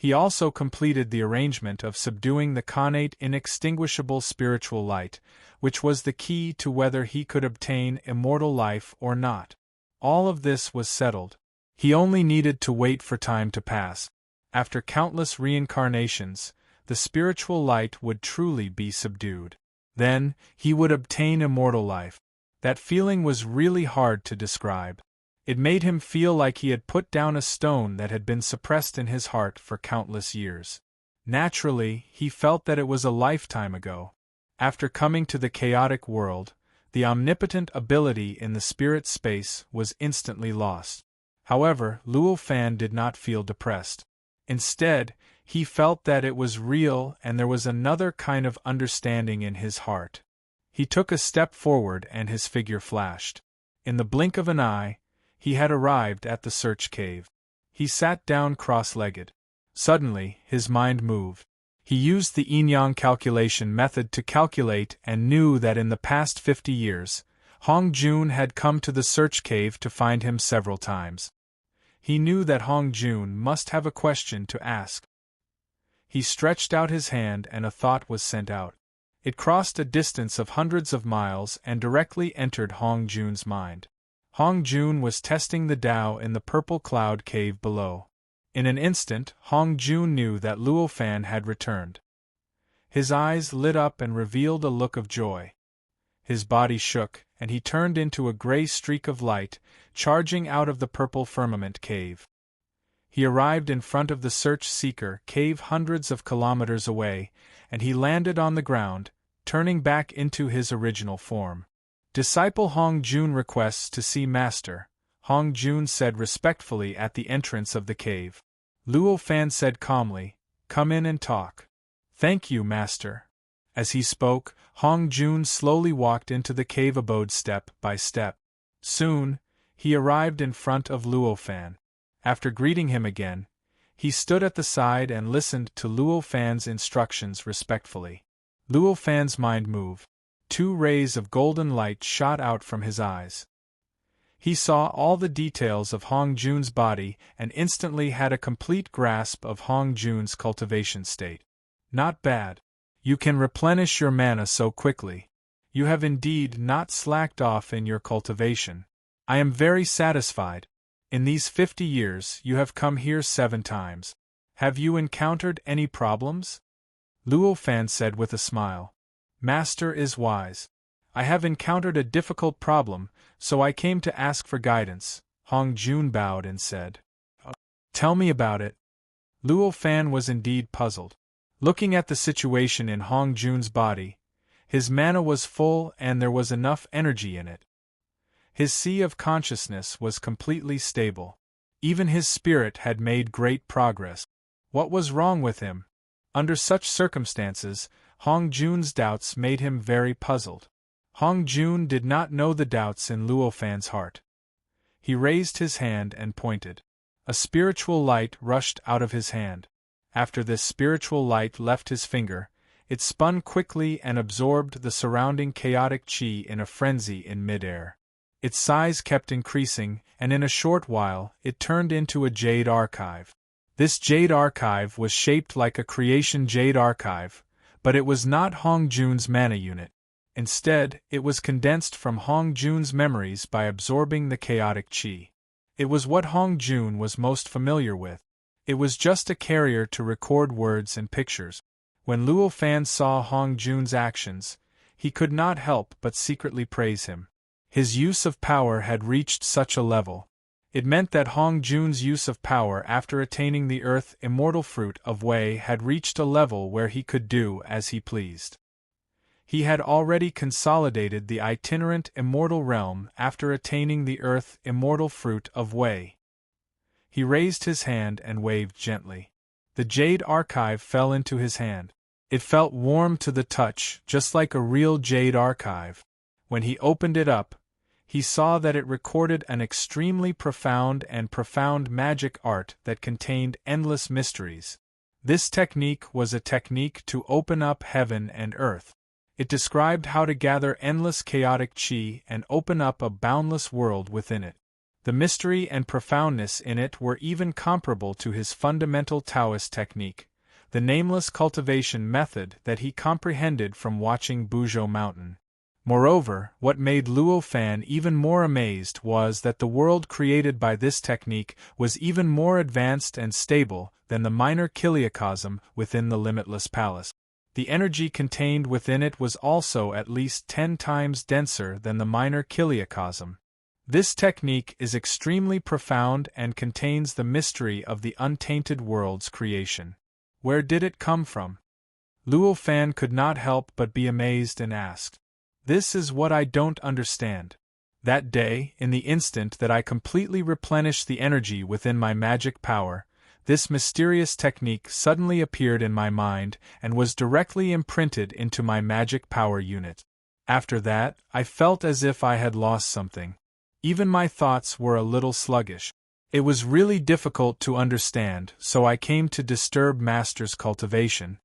He also completed the arrangement of subduing the connate inextinguishable spiritual light, which was the key to whether he could obtain immortal life or not. All of this was settled. He only needed to wait for time to pass. After countless reincarnations, the spiritual light would truly be subdued. Then, he would obtain immortal life. That feeling was really hard to describe. It made him feel like he had put down a stone that had been suppressed in his heart for countless years. Naturally, he felt that it was a lifetime ago. After coming to the chaotic world, the omnipotent ability in the spirit space was instantly lost. However, Luo Fan did not feel depressed. Instead, he felt that it was real and there was another kind of understanding in his heart. He took a step forward and his figure flashed. In the blink of an eye, he had arrived at the search cave. He sat down cross-legged. Suddenly, his mind moved. He used the yin-yang calculation method to calculate and knew that in the past 50 years, Hong Jun had come to the search cave to find him several times. He knew that Hong Jun must have a question to ask. He stretched out his hand and a thought was sent out. It crossed a distance of hundreds of miles and directly entered Hong Jun's mind. Hong Jun was testing the Tao in the purple cloud cave below. In an instant, Hong Jun knew that Luo Fan had returned. His eyes lit up and revealed a look of joy. His body shook, and he turned into a gray streak of light, charging out of the purple firmament cave. He arrived in front of the search seeker cave hundreds of kilometers away, and he landed on the ground, turning back into his original form. Disciple Hong Jun requests to see Master, Hong Jun said respectfully at the entrance of the cave. Luo Fan said calmly, "Come in and talk." "Thank you, Master." As he spoke, Hong Jun slowly walked into the cave abode step by step. Soon, he arrived in front of Luo Fan. After greeting him again, he stood at the side and listened to Luo Fan's instructions respectfully. Luo Fan's mind moved. 2 rays of golden light shot out from his eyes. He saw all the details of Hong Jun's body and instantly had a complete grasp of Hong Jun's cultivation state. "Not bad. You can replenish your mana so quickly. You have indeed not slacked off in your cultivation. I am very satisfied. In these 50 years you have come here 7 times. Have you encountered any problems?" Luo Fan said with a smile. "Master is wise. I have encountered a difficult problem, so I came to ask for guidance." Hong Jun bowed and said, "Tell me about it." Luo Fan was indeed puzzled. Looking at the situation in Hong Jun's body, his mana was full and there was enough energy in it. His sea of consciousness was completely stable. Even his spirit had made great progress. What was wrong with him? Under such circumstances, Hong Jun's doubts made him very puzzled. Hong Jun did not know the doubts in Luo Fan's heart. He raised his hand and pointed. A spiritual light rushed out of his hand. After this spiritual light left his finger, it spun quickly and absorbed the surrounding chaotic chi in a frenzy in midair. Its size kept increasing, and in a short while, it turned into a jade archive. This jade archive was shaped like a creation jade archive, but it was not Hong Jun's mana unit. Instead, it was condensed from Hong Jun's memories by absorbing the chaotic chi. It was what Hong Jun was most familiar with. It was just a carrier to record words and pictures. When Luo Fan saw Hong Jun's actions, he could not help but secretly praise him. His use of power had reached such a level. It meant that Hong Jun's use of power after attaining the Earth Immortal Fruit of Wei had reached a level where he could do as he pleased. He had already consolidated the itinerant Immortal Realm after attaining the Earth Immortal Fruit of Wei. He raised his hand and waved gently. The jade archive fell into his hand. It felt warm to the touch, just like a real jade archive. When he opened it up, he saw that it recorded an extremely profound magic art that contained endless mysteries. This technique was a technique to open up heaven and earth. It described how to gather endless chaotic chi and open up a boundless world within it. The mystery and profoundness in it were even comparable to his fundamental Taoist technique, the nameless cultivation method that he comprehended from watching Buzhou Mountain. Moreover, what made Luo Fan even more amazed was that the world created by this technique was even more advanced and stable than the minor kiliacosm within the limitless palace. The energy contained within it was also at least 10 times denser than the minor kiliacosm. This technique is extremely profound and contains the mystery of the untainted world's creation. Where did it come from? Luo Fan could not help but be amazed and asked. This is what I don't understand. That day, in the instant that I completely replenished the energy within my magic power, this mysterious technique suddenly appeared in my mind and was directly imprinted into my magic power unit. After that, I felt as if I had lost something. Even my thoughts were a little sluggish. It was really difficult to understand, so I came to disturb Master's cultivation.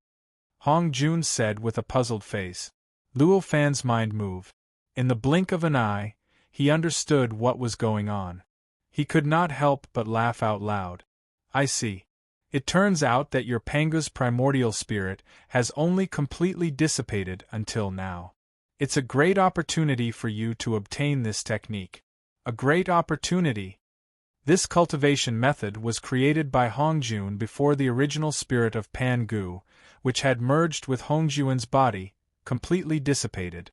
Hong Jun said with a puzzled face. Luo Fan's mind moved. In the blink of an eye, he understood what was going on. He could not help but laugh out loud. I see. It turns out that your Pangu's primordial spirit has only completely dissipated until now. It's a great opportunity for you to obtain this technique. A great opportunity. This cultivation method was created by Hongjun before the original spirit of Pangu, which had merged with Hongjuan's body, completely dissipated.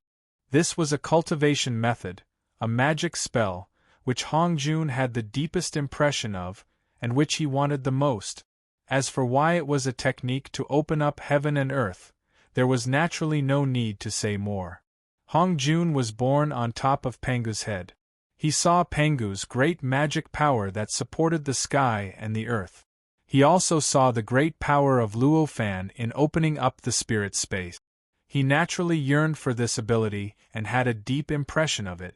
This was a cultivation method, a magic spell, which Hongjun had the deepest impression of, and which he wanted the most. As for why it was a technique to open up heaven and earth, there was naturally no need to say more. Hongjun was born on top of Pangu's head. He saw Pangu's great magic power that supported the sky and the earth. He also saw the great power of Luo Fan in opening up the spirit space. He naturally yearned for this ability and had a deep impression of it.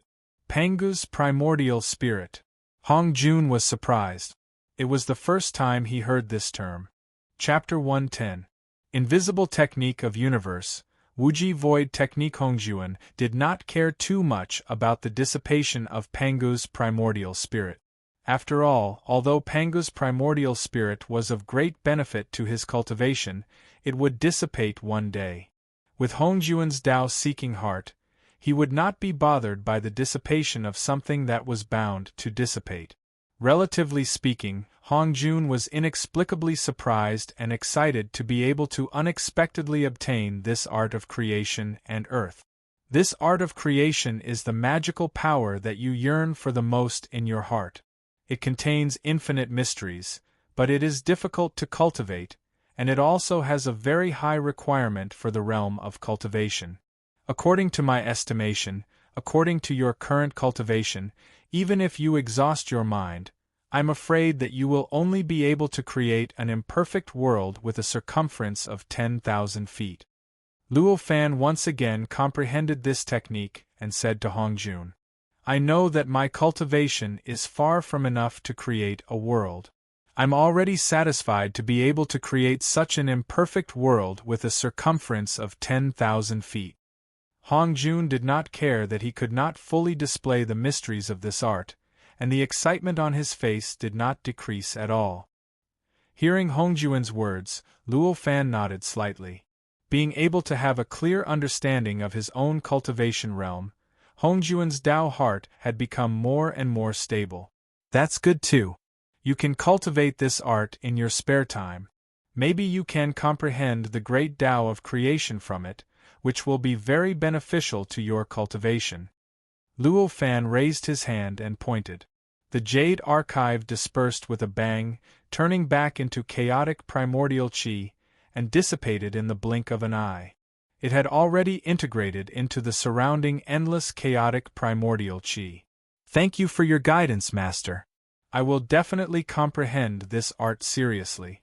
Pangu's primordial spirit. Hongjun was surprised. It was the first time he heard this term. Chapter 110. Invisible Technique of Universe. Wuji Void Technique. Hongjuan did not care too much about the dissipation of Pangu's primordial spirit. After all, although Pangu's primordial spirit was of great benefit to his cultivation, it would dissipate one day. With Hongjuan's Tao-seeking heart, he would not be bothered by the dissipation of something that was bound to dissipate. Relatively speaking, Hongjun was inexplicably surprised and excited to be able to unexpectedly obtain this art of creation and earth. This art of creation is the magical power that you yearn for the most in your heart. It contains infinite mysteries, but it is difficult to cultivate, and it also has a very high requirement for the realm of cultivation. According to my estimation, according to your current cultivation, even if you exhaust your mind, I'm afraid that you will only be able to create an imperfect world with a circumference of 10,000 feet. Luo Fan once again comprehended this technique and said to Hongjun, I know that my cultivation is far from enough to create a world. I'm already satisfied to be able to create such an imperfect world with a circumference of 10,000 feet. Hongjun did not care that he could not fully display the mysteries of this art, and the excitement on his face did not decrease at all. Hearing Hongjuan's words, Luo Fan nodded slightly. Being able to have a clear understanding of his own cultivation realm, Hongjuan's Tao heart had become more and more stable. That's good too. You can cultivate this art in your spare time. Maybe you can comprehend the great Tao of creation from it, which will be very beneficial to your cultivation. Luo Fan raised his hand and pointed. The jade archive dispersed with a bang, turning back into chaotic primordial qi, and dissipated in the blink of an eye. It had already integrated into the surrounding endless chaotic primordial qi. Thank you for your guidance, Master. I will definitely comprehend this art seriously.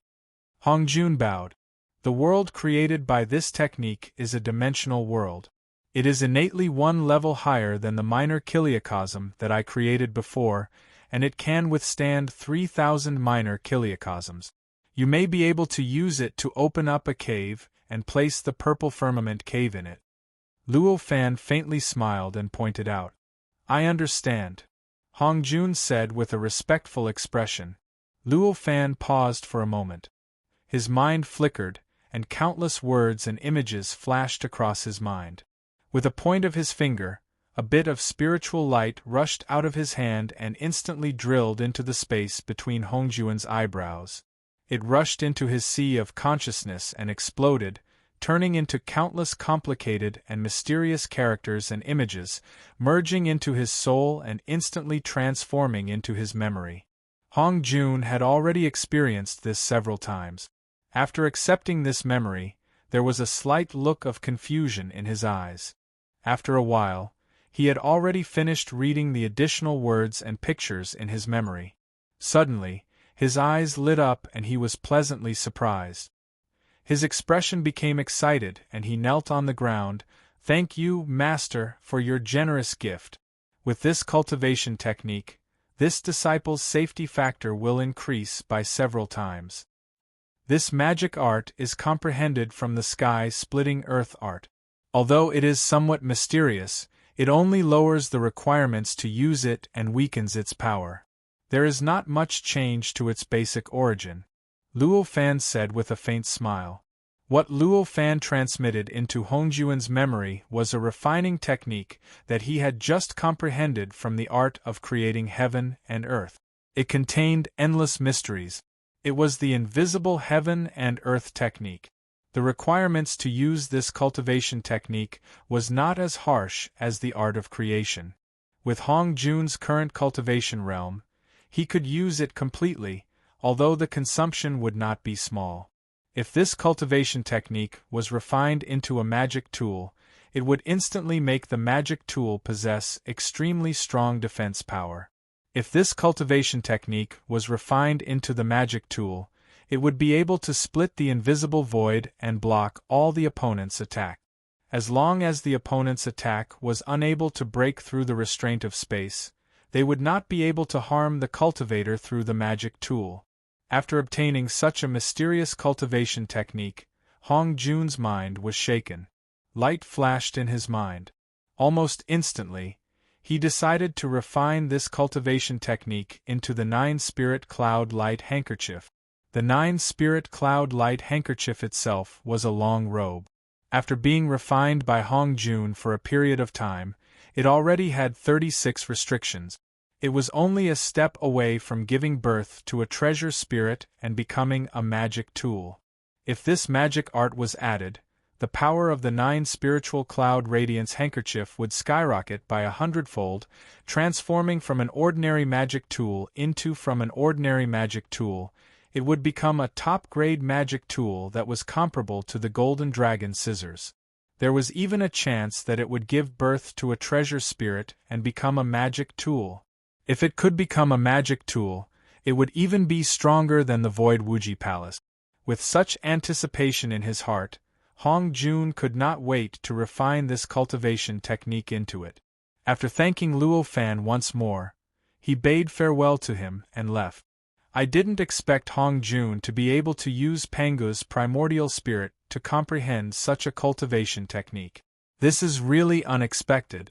Hongjun bowed. The world created by this technique is a dimensional world. It is innately one level higher than the minor kiliacosm that I created before, and it can withstand 3,000 minor kiliacosms. You may be able to use it to open up a cave and place the purple firmament cave in it. Luo Fan faintly smiled and pointed out. I understand. Hongjun said with a respectful expression. Luo Fan paused for a moment. His mind flickered, and countless words and images flashed across his mind. With a point of his finger, a bit of spiritual light rushed out of his hand and instantly drilled into the space between Hongjuan's eyebrows. It rushed into his sea of consciousness and exploded, turning into countless complicated and mysterious characters and images, merging into his soul and instantly transforming into his memory. Hongjun had already experienced this several times. After accepting this memory, there was a slight look of confusion in his eyes. After a while, he had already finished reading the additional words and pictures in his memory. Suddenly, his eyes lit up and he was pleasantly surprised. His expression became excited and he knelt on the ground. "Thank you, Master, for your generous gift. With this cultivation technique, this disciple's safety factor will increase by several times. This magic art is comprehended from the sky-splitting earth art. Although it is somewhat mysterious, it only lowers the requirements to use it and weakens its power. There is not much change to its basic origin," Luo Fan said with a faint smile. What Luo Fan transmitted into Hongjuan's memory was a refining technique that he had just comprehended from the art of creating heaven and earth. It contained endless mysteries. It was the invisible heaven and earth technique. The requirements to use this cultivation technique was not as harsh as the art of creation. With Hongjun's current cultivation realm, he could use it completely, although the consumption would not be small. If this cultivation technique was refined into a magic tool, it would instantly make the magic tool possess extremely strong defense power. If this cultivation technique was refined into the magic tool, it would be able to split the invisible void and block all the opponent's attack. As long as the opponent's attack was unable to break through the restraint of space, they would not be able to harm the cultivator through the magic tool. After obtaining such a mysterious cultivation technique, Hongjun's mind was shaken. Light flashed in his mind. Almost instantly, he decided to refine this cultivation technique into the 9-spirit cloud light handkerchief. The 9-spirit cloud light handkerchief itself was a long robe. After being refined by Hongjun for a period of time, it already had 36 restrictions. It was only a step away from giving birth to a treasure spirit and becoming a magic tool. If this magic art was added, the power of the 9 spiritual cloud radiance handkerchief would skyrocket by 100-fold, transforming from an ordinary magic tool into from an ordinary magic tool. It would become a top-grade magic tool that was comparable to the Golden Dragon scissors. There was even a chance that it would give birth to a treasure spirit and become a magic tool. If it could become a magic tool, it would even be stronger than the Void Wuji Palace. With such anticipation in his heart, Hongjun could not wait to refine this cultivation technique into it. After thanking Luo Fan once more, he bade farewell to him and left. I didn't expect Hongjun to be able to use Pangu's primordial spirit to comprehend such a cultivation technique. This is really unexpected.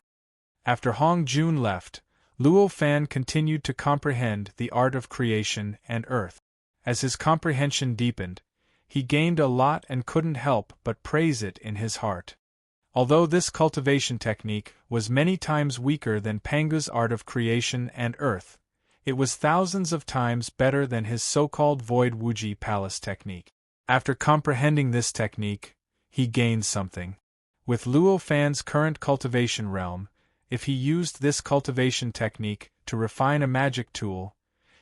After Hongjun left, Luo Fan continued to comprehend the art of creation and earth. As his comprehension deepened, he gained a lot and couldn't help but praise it in his heart. Although this cultivation technique was many times weaker than Pangu's art of creation and earth, it was thousands of times better than his so-called Void Wuji Palace technique. After comprehending this technique, he gained something. With Luo Fan's current cultivation realm, if he used this cultivation technique to refine a magic tool,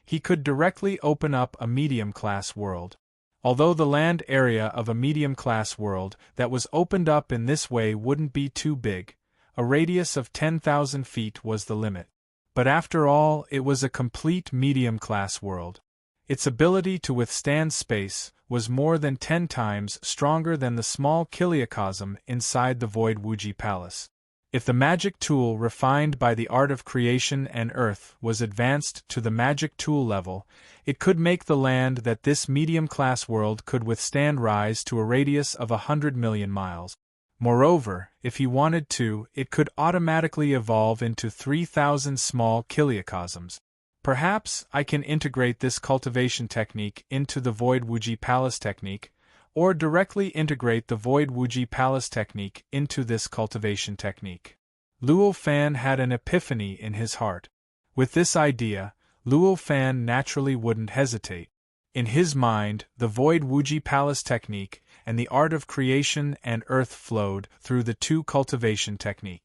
he could directly open up a medium-class world. Although the land area of a medium-class world that was opened up in this way wouldn't be too big, a radius of 10,000 feet was the limit. But after all, it was a complete medium-class world. Its ability to withstand space was more than 10 times stronger than the small kiliacosm inside the Void Wuji Palace. If the magic tool refined by the art of creation and earth was advanced to the magic tool level, it could make the land that this medium-class world could withstand rise to a radius of 100 million miles. Moreover, if he wanted to, it could automatically evolve into 3,000 small kiliocosms. Perhaps I can integrate this cultivation technique into the Void Wuji Palace technique, or directly integrate the Void Wuji Palace technique into this cultivation technique. Luo Fan had an epiphany in his heart. With this idea, Luo Fan naturally wouldn't hesitate. In his mind, the Void Wuji Palace technique and the art of creation and earth flowed through the two cultivation technique.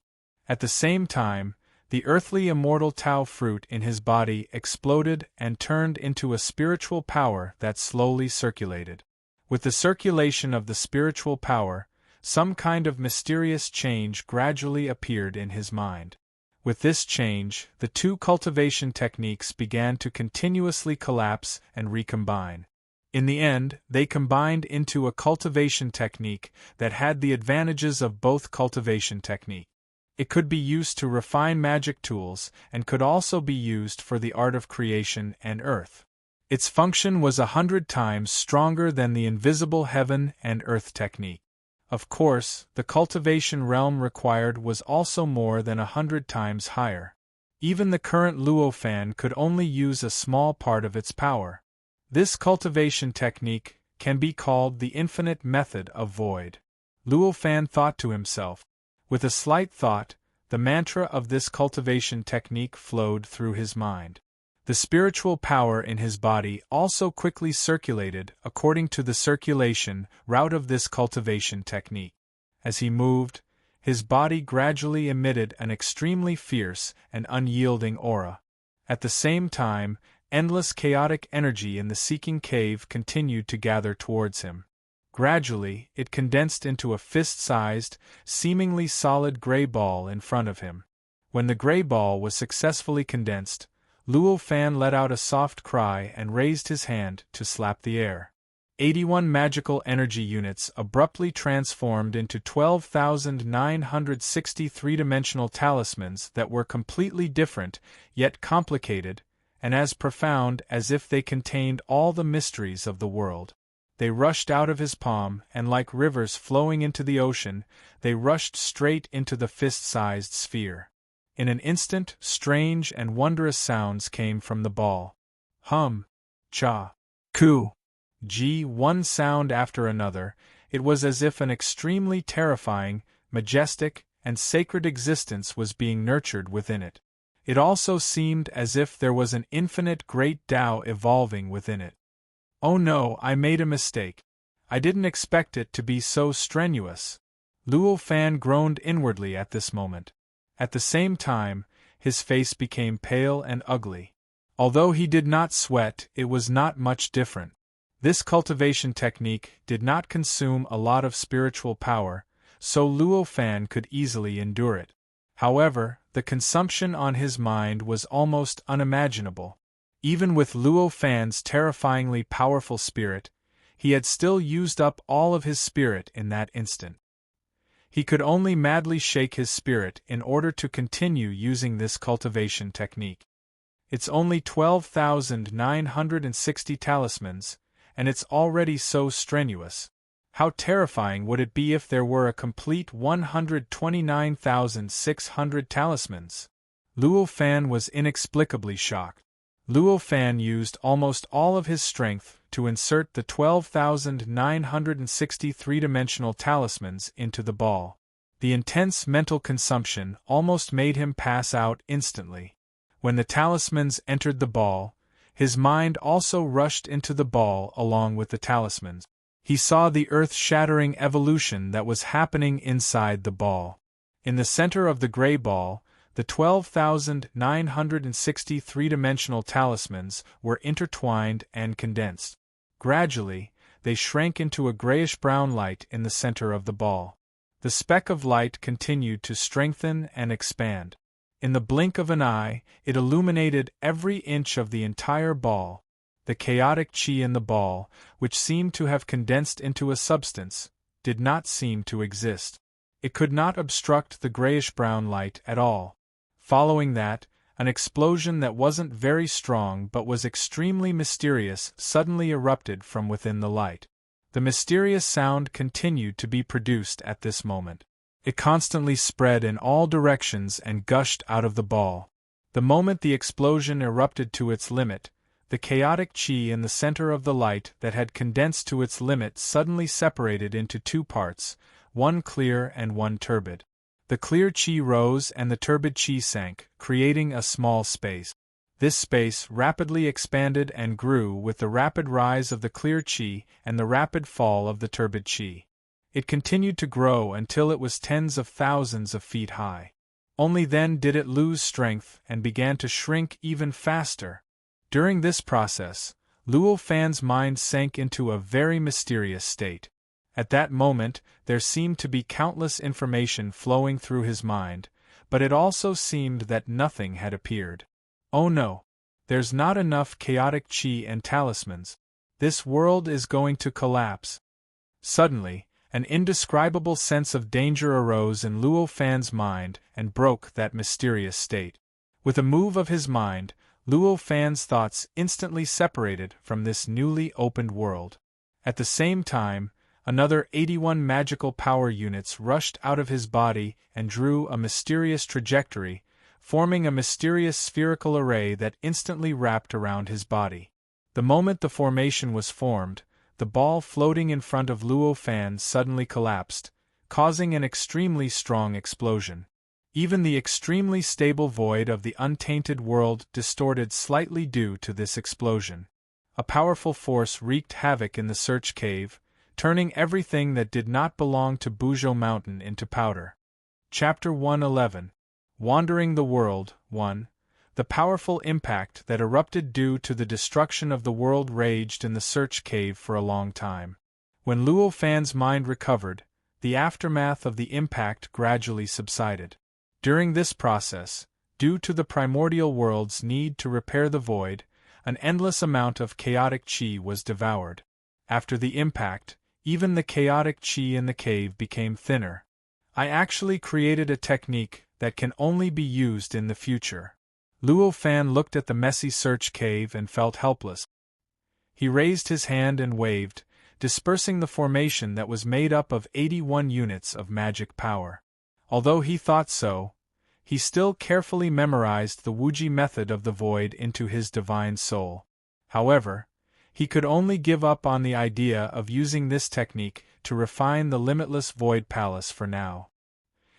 At the same time, the earthly immortal Tao fruit in his body exploded and turned into a spiritual power that slowly circulated. With the circulation of the spiritual power, some kind of mysterious change gradually appeared in his mind. With this change, the two cultivation techniques began to continuously collapse and recombine. In the end, they combined into a cultivation technique that had the advantages of both cultivation techniques. It could be used to refine magic tools and could also be used for the art of creation and earth. Its function was 100 times stronger than the invisible heaven and earth technique. Of course, the cultivation realm required was also more than 100 times higher. Even the current Luo Fan could only use a small part of its power. This cultivation technique can be called the infinite method of void. Luo Fan thought to himself. With a slight thought, the mantra of this cultivation technique flowed through his mind. The spiritual power in his body also quickly circulated according to the circulation route of this cultivation technique. As he moved, his body gradually emitted an extremely fierce and unyielding aura. At the same time, endless chaotic energy in the seeking cave continued to gather towards him. Gradually, it condensed into a fist-sized, seemingly solid gray ball in front of him. When the gray ball was successfully condensed, Luo Fan let out a soft cry and raised his hand to slap the air. 81 magical energy units abruptly transformed into 12,960 three-dimensional talismans that were completely different, yet complicated, and as profound as if they contained all the mysteries of the world. They rushed out of his palm, and like rivers flowing into the ocean, they rushed straight into the fist-sized sphere. In an instant, strange and wondrous sounds came from the ball. Hum, cha, ku, ji, one sound after another. It was as if an extremely terrifying, majestic, and sacred existence was being nurtured within it. It also seemed as if there was an infinite great Tao evolving within it. Oh no, I made a mistake. I didn't expect it to be so strenuous. Luo Fan groaned inwardly at this moment. At the same time, his face became pale and ugly. Although he did not sweat, it was not much different. This cultivation technique did not consume a lot of spiritual power, so Luo Fan could easily endure it. However, the consumption on his mind was almost unimaginable. Even with Luo Fan's terrifyingly powerful spirit, he had still used up all of his spirit in that instant. He could only madly shake his spirit in order to continue using this cultivation technique. It's only 12,960 talismans, and it's already so strenuous. How terrifying would it be if there were a complete 129,600 talismans? Luo Fan was inexplicably shocked. Luo Fan used almost all of his strength to insert the 12,960 three-dimensional talismans into the ball. The intense mental consumption almost made him pass out instantly. When the talismans entered the ball, his mind also rushed into the ball along with the talismans. He saw the earth-shattering evolution that was happening inside the ball. In the center of the gray ball, the 12,960 three-dimensional talismans were intertwined and condensed. Gradually, they shrank into a grayish-brown light in the center of the ball. The speck of light continued to strengthen and expand. In the blink of an eye, it illuminated every inch of the entire ball. The chaotic chi in the ball, which seemed to have condensed into a substance, did not seem to exist. It could not obstruct the grayish-brown light at all. Following that, an explosion that wasn't very strong but was extremely mysterious suddenly erupted from within the light. The mysterious sound continued to be produced at this moment. It constantly spread in all directions and gushed out of the ball. The moment the explosion erupted to its limit, the chaotic chi in the center of the light that had condensed to its limit suddenly separated into two parts, one clear and one turbid. The clear chi rose and the turbid chi sank, creating a small space. This space rapidly expanded and grew with the rapid rise of the clear chi and the rapid fall of the turbid chi. It continued to grow until it was tens of thousands of feet high. Only then did it lose strength and began to shrink even faster. During this process, Luo Fan's mind sank into a very mysterious state. At that moment, there seemed to be countless information flowing through his mind, but it also seemed that nothing had appeared. Oh no! There's not enough chaotic chi and talismans. This world is going to collapse. Suddenly, an indescribable sense of danger arose in Luo Fan's mind and broke that mysterious state. With a move of his mind, Luo Fan's thoughts instantly separated from this newly opened world. At the same time, another 81 magical power units rushed out of his body and drew a mysterious trajectory, forming a mysterious spherical array that instantly wrapped around his body. The moment the formation was formed, the ball floating in front of Luo Fan suddenly collapsed, causing an extremely strong explosion. Even the extremely stable void of the untainted world distorted slightly due to this explosion. A powerful force wreaked havoc in the search cave, turning everything that did not belong to Buzhou Mountain into powder. Chapter 111. Wandering the World 1. The powerful impact that erupted due to the destruction of the world raged in the search cave for a long time. When Luo Fan's mind recovered, the aftermath of the impact gradually subsided. During this process, due to the primordial world's need to repair the void, an endless amount of chaotic chi was devoured. After the impact, even the chaotic chi in the cave became thinner. I actually created a technique that can only be used in the future. Luo Fan looked at the messy search cave and felt helpless. He raised his hand and waved, dispersing the formation that was made up of 81 units of magic power. Although he thought so, he still carefully memorized the Wuji method of the void into his divine soul. However, he could only give up on the idea of using this technique to refine the limitless void palace for now.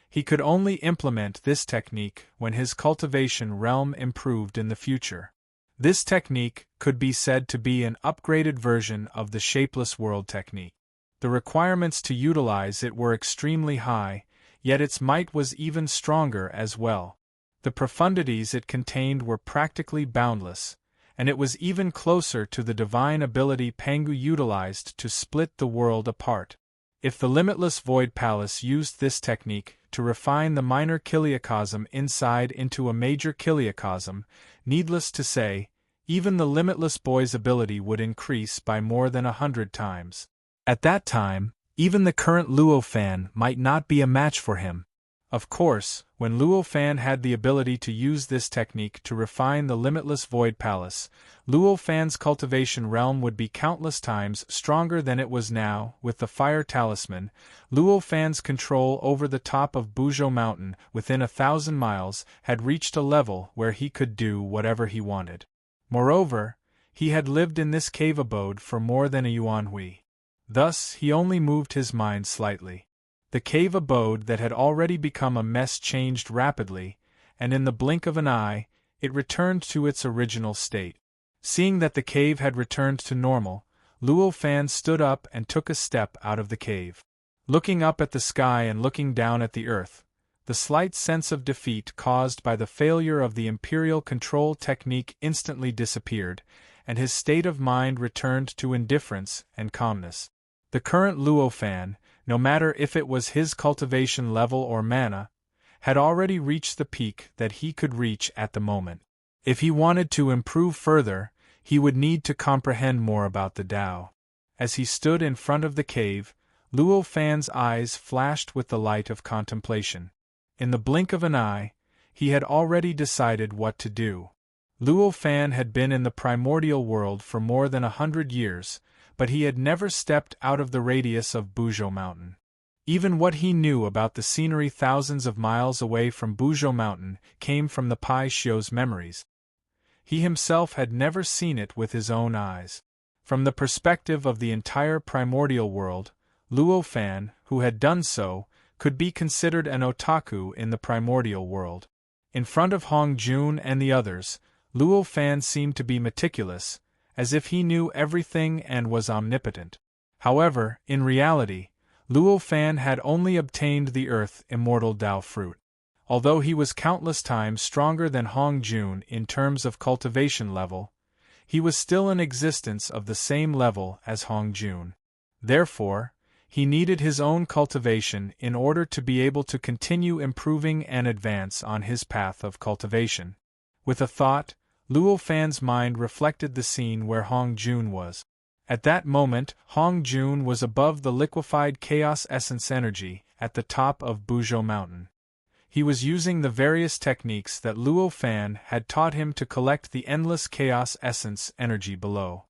He could only implement this technique when his cultivation realm improved in the future. This technique could be said to be an upgraded version of the shapeless world technique. The requirements to utilize it were extremely high, yet its might was even stronger as well. The profundities it contained were practically boundless, and it was even closer to the divine ability Pangu utilized to split the world apart. If the limitless void palace used this technique to refine the minor kiliacosm inside into a major kiliacosm, needless to say, even the limitless boy's ability would increase by more than 100 times. At that time, even the current Luo Fan might not be a match for him. Of course, when Luo Fan had the ability to use this technique to refine the limitless void palace, Luo Fan's cultivation realm would be countless times stronger than it was now. With the fire talisman, Luo Fan's control over the top of Buzhou Mountain within 1,000 miles had reached a level where he could do whatever he wanted. Moreover, he had lived in this cave abode for more than a yuanhui. Thus, he only moved his mind slightly. The cave abode that had already become a mess changed rapidly, and in the blink of an eye, it returned to its original state. Seeing that the cave had returned to normal, Luo Fan stood up and took a step out of the cave. Looking up at the sky and looking down at the earth, the slight sense of defeat caused by the failure of the imperial control technique instantly disappeared, and his state of mind returned to indifference and calmness. The current Luo Fan, no matter if it was his cultivation level or mana, had already reached the peak that he could reach at the moment. If he wanted to improve further, he would need to comprehend more about the Tao. As he stood in front of the cave, Luo Fan's eyes flashed with the light of contemplation. In the blink of an eye, he had already decided what to do. Luo Fan had been in the primordial world for more than 100 years, but he had never stepped out of the radius of Buzhou Mountain. Even what he knew about the scenery thousands of miles away from Buzhou Mountain came from the Pai Xiu's memories. He himself had never seen it with his own eyes. From the perspective of the entire primordial world, Luo Fan, who had done so, could be considered an otaku in the primordial world. In front of Hong Jun and the others, Luo Fan seemed to be meticulous, as if he knew everything and was omnipotent. However, in reality, Luo Fan had only obtained the Earth Immortal Dao fruit. Although he was countless times stronger than Hong Jun in terms of cultivation level, he was still in existence of the same level as Hong Jun. Therefore, he needed his own cultivation in order to be able to continue improving and advance on his path of cultivation. With a thought, Luo Fan's mind reflected the scene where Hong Jun was. At that moment, Hong Jun was above the liquefied chaos essence energy at the top of Buzhou Mountain. He was using the various techniques that Luo Fan had taught him to collect the endless chaos essence energy below.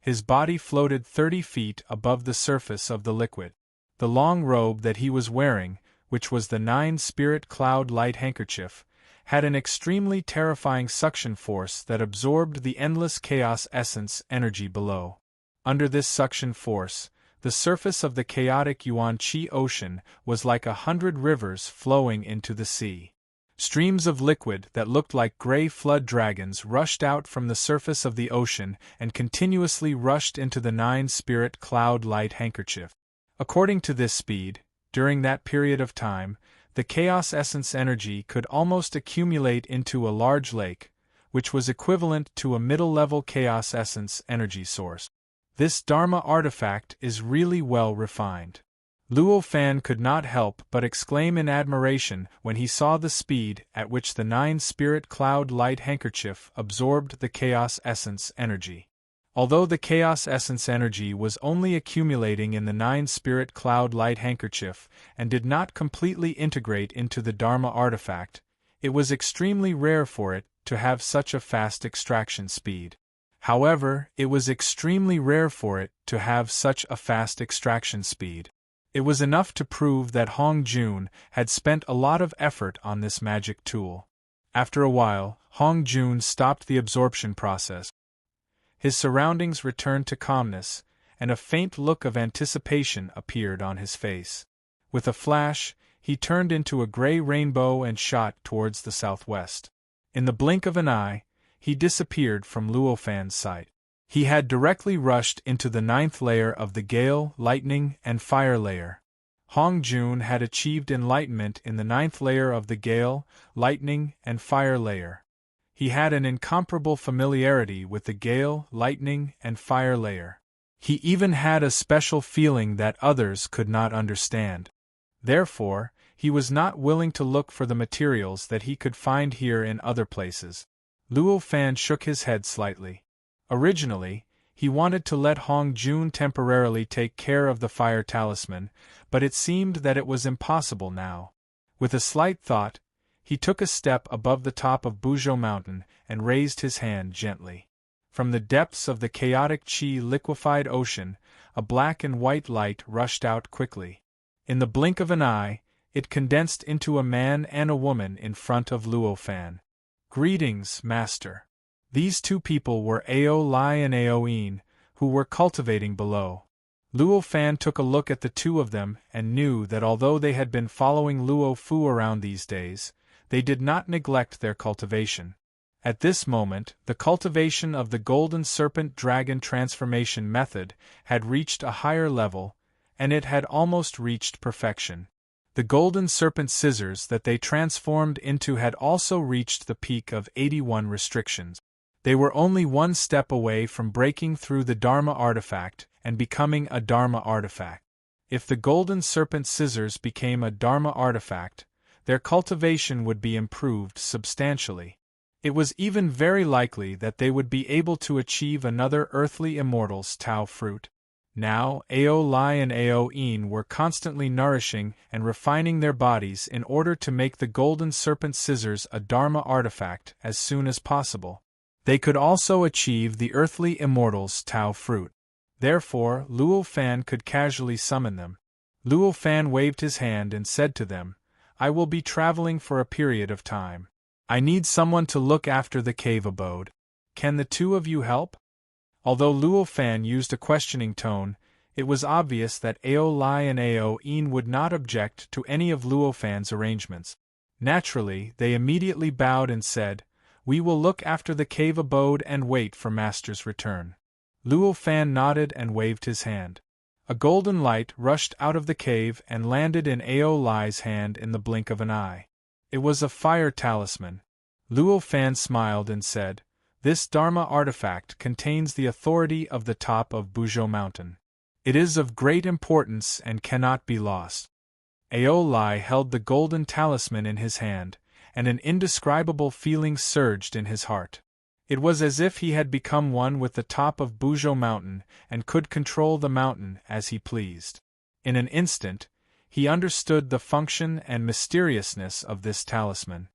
His body floated 30 feet above the surface of the liquid. The long robe that he was wearing, which was the 9-spirit cloud light handkerchief, had an extremely terrifying suction force that absorbed the endless chaos essence energy below. Under this suction force, the surface of the chaotic Yuan Qi ocean was like 100 rivers flowing into the sea. Streams of liquid that looked like gray flood dragons rushed out from the surface of the ocean and continuously rushed into the 9-spirit cloud light handkerchief. According to this speed, during that period of time, the chaos essence energy could almost accumulate into a large lake, which was equivalent to a middle-level chaos essence energy source. This Dharma artifact is really well refined. Luo Fan could not help but exclaim in admiration when he saw the speed at which the 9-spirit cloud light handkerchief absorbed the chaos essence energy. Although the chaos essence energy was only accumulating in the 9-spirit cloud light handkerchief and did not completely integrate into the Dharma artifact, it was extremely rare for it to have such a fast extraction speed. However, it was extremely rare for it to have such a fast extraction speed. It was enough to prove that Hong Jun had spent a lot of effort on this magic tool. After a while, Hong Jun stopped the absorption process. His surroundings returned to calmness, and a faint look of anticipation appeared on his face. With a flash, he turned into a gray rainbow and shot towards the southwest. In the blink of an eye, he disappeared from Luo Fan's sight. He had directly rushed into the 9th layer of the Gale, Lightning, and Fire layer. Hong Jun had achieved enlightenment in the 9th layer of the Gale, Lightning, and Fire layer. He had an incomparable familiarity with the Gale, Lightning, and Fire layer. He even had a special feeling that others could not understand. Therefore, he was not willing to look for the materials that he could find here in other places. Luo Fan shook his head slightly. Originally, he wanted to let Hong Jun temporarily take care of the fire talisman, but it seemed that it was impossible now. With a slight thought, he took a step above the top of Buzhou Mountain and raised his hand gently. From the depths of the chaotic Qi liquefied ocean, a black and white light rushed out quickly. In the blink of an eye, it condensed into a man and a woman in front of Luo Fan. "Greetings, Master." These two people were Ao Lai and Ao Yin, who were cultivating below. Luo Fan took a look at the two of them and knew that although they had been following Luo Fu around these days, they did not neglect their cultivation. At this moment, the cultivation of the Golden Serpent Dragon transformation method had reached a higher level, and it had almost reached perfection. The Golden Serpent scissors that they transformed into had also reached the peak of 81 restrictions. They were only one step away from breaking through the Dharma artifact and becoming a Dharma artifact. If the Golden Serpent scissors became a Dharma artifact, their cultivation would be improved substantially. It was even very likely that they would be able to achieve another earthly immortal's Tao fruit. Now, Ao Lai and Ao Yin were constantly nourishing and refining their bodies in order to make the Golden Serpent scissors a Dharma artifact as soon as possible. They could also achieve the earthly immortal's Tao fruit. Therefore, Luo Fan could casually summon them. Luo Fan waved his hand and said to them, "I will be traveling for a period of time. I need someone to look after the cave abode. Can the two of you help?" Although Luo Fan used a questioning tone, it was obvious that Ao Lai and Ao Yin would not object to any of Luo Fan's arrangements. Naturally, they immediately bowed and said, "We will look after the cave abode and wait for Master's return." Luo Fan nodded and waved his hand. A golden light rushed out of the cave and landed in Ao Lai's hand in the blink of an eye. It was a fire talisman. Luo Fan smiled and said, "This Dharma artifact contains the authority of the top of Buzhou Mountain. It is of great importance and cannot be lost." Ao Lai held the golden talisman in his hand, and an indescribable feeling surged in his heart. It was as if he had become one with the top of Buzhou Mountain and could control the mountain as he pleased. In an instant, he understood the function and mysteriousness of this talisman.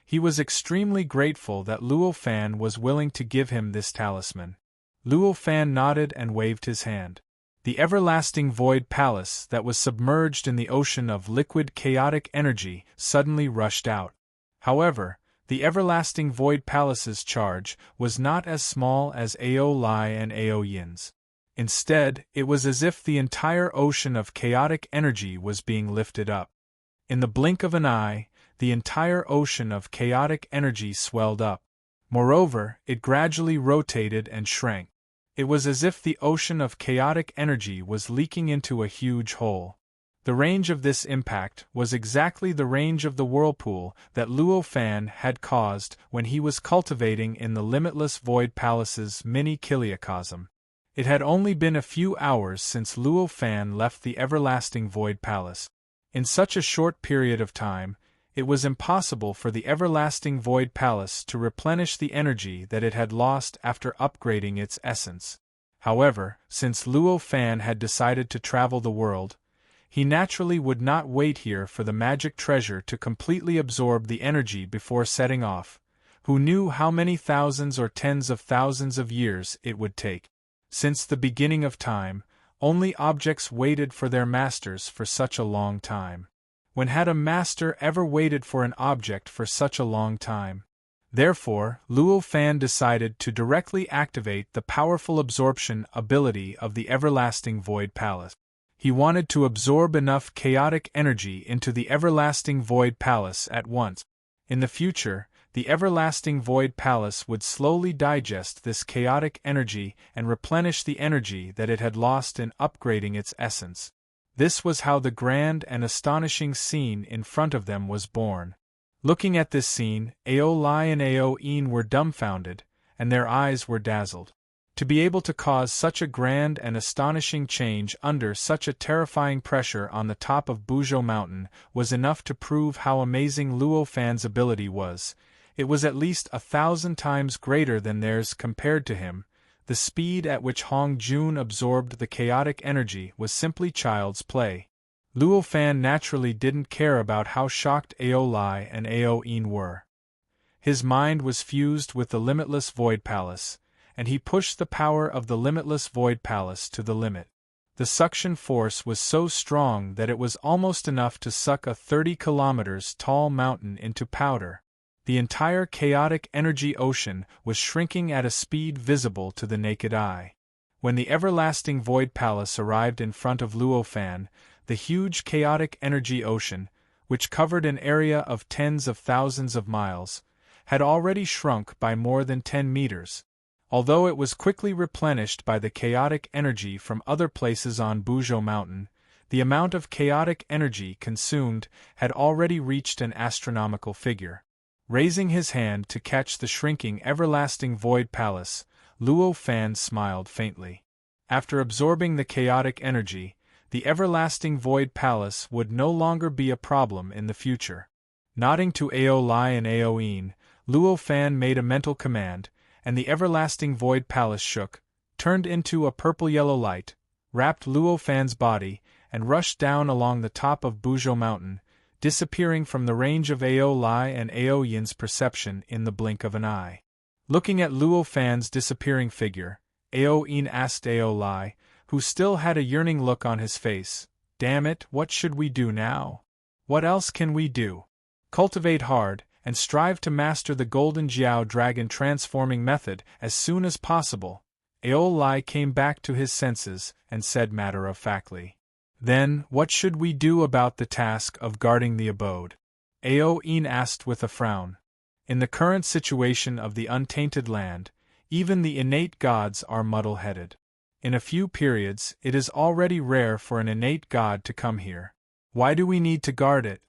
He was extremely grateful that Luo Fan was willing to give him this talisman. Luo Fan nodded and waved his hand. The everlasting void palace that was submerged in the ocean of liquid chaotic energy suddenly rushed out. However, the everlasting void palace's charge was not as small as Ao Lai and Ao Yin's. Instead, it was as if the entire ocean of chaotic energy was being lifted up. In the blink of an eye, the entire ocean of chaotic energy swelled up. Moreover, it gradually rotated and shrank. It was as if the ocean of chaotic energy was leaking into a huge hole. The range of this impact was exactly the range of the whirlpool that Luo Fan had caused when he was cultivating in the Limitless Void Palace's mini-kiliacosm. It had only been a few hours since Luo Fan left the Everlasting Void Palace. In such a short period of time, it was impossible for the Everlasting Void Palace to replenish the energy that it had lost after upgrading its essence. However, since Luo Fan had decided to travel the world, he naturally would not wait here for the magic treasure to completely absorb the energy before setting off. Who knew how many thousands or tens of thousands of years it would take? Since the beginning of time, only objects waited for their masters for such a long time. When had a master ever waited for an object for such a long time? Therefore, Luo Fan decided to directly activate the powerful absorption ability of the Everlasting Void Palace. He wanted to absorb enough chaotic energy into the Everlasting Void Palace at once. In the future, the Everlasting Void Palace would slowly digest this chaotic energy and replenish the energy that it had lost in upgrading its essence. This was how the grand and astonishing scene in front of them was born. Looking at this scene, Ao Lai and Ao Yin were dumbfounded, and their eyes were dazzled. To be able to cause such a grand and astonishing change under such a terrifying pressure on the top of Buzhou Mountain was enough to prove how amazing Luo Fan's ability was. It was at least 1,000 times greater than theirs compared to him. The speed at which Hong Jun absorbed the chaotic energy was simply child's play. Luo Fan naturally didn't care about how shocked Ao Lai and Ao Yin were. His mind was fused with the Limitless Void Palace, and he pushed the power of the Limitless Void Palace to the limit. The suction force was so strong that it was almost enough to suck a 30 kilometers tall mountain into powder. The entire chaotic energy ocean was shrinking at a speed visible to the naked eye. When the Everlasting Void Palace arrived in front of Luo Fan, the huge chaotic energy ocean, which covered an area of tens of thousands of miles, had already shrunk by more than 10 meters. Although it was quickly replenished by the chaotic energy from other places on Buzhou Mountain, the amount of chaotic energy consumed had already reached an astronomical figure. Raising his hand to catch the shrinking Everlasting Void Palace, Luo Fan smiled faintly. After absorbing the chaotic energy, the Everlasting Void Palace would no longer be a problem in the future. Nodding to Ao Lai and Ao Yin, Luo Fan made a mental command, and the Everlasting Void Palace shook, turned into a purple-yellow light, wrapped Luo Fan's body, and rushed down along the top of Buzhou Mountain, disappearing from the range of Ao Lai and Ao Yin's perception in the blink of an eye. Looking at Luo Fan's disappearing figure, Ao Yin asked Ao Lai, who still had a yearning look on his face. "Damn it, what should we do now? What else can we do? Cultivate hard, and strive to master the Golden Jiao Dragon transforming method as soon as possible." Aolai came back to his senses, and said matter-of-factly. "Then, what should we do about the task of guarding the abode?" Aoin asked with a frown. "In the current situation of the untainted land, even the innate gods are muddle-headed. In a few periods, it is already rare for an innate god to come here. Why do we need to guard it?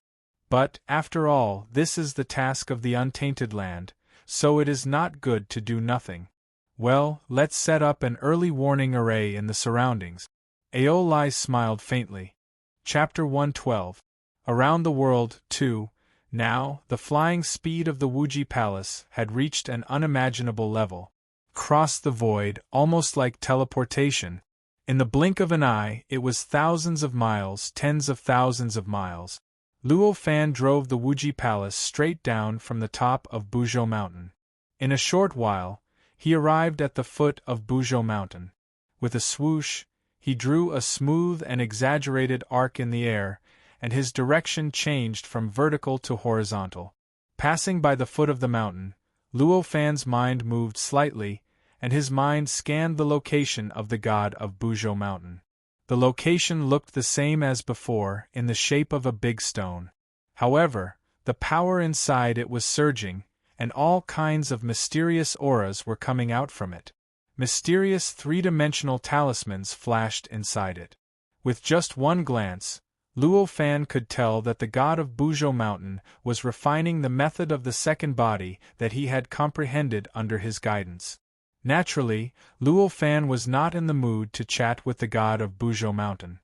But, after all, this is the task of the untainted land, so it is not good to do nothing. Well, let's set up an early warning array in the surroundings." Aolai smiled faintly. Chapter 112. Around the world, too. Now, the flying speed of the Wuji Palace had reached an unimaginable level. Crossed the void, almost like teleportation. In the blink of an eye, it was thousands of miles, tens of thousands of miles. Luo Fan drove the Wuji Palace straight down from the top of Buzhou Mountain. In a short while, he arrived at the foot of Buzhou Mountain. With a swoosh, he drew a smooth and exaggerated arc in the air, and his direction changed from vertical to horizontal. Passing by the foot of the mountain, Luo Fan's mind moved slightly, and his mind scanned the location of the god of Buzhou Mountain. The location looked the same as before, in the shape of a big stone. However, the power inside it was surging, and all kinds of mysterious auras were coming out from it. Mysterious three-dimensional talismans flashed inside it. With just one glance, Luo Fan could tell that the god of Buzhou Mountain was refining the method of the second body that he had comprehended under his guidance. Naturally, Luo Fan was not in the mood to chat with the god of Buzhou Mountain.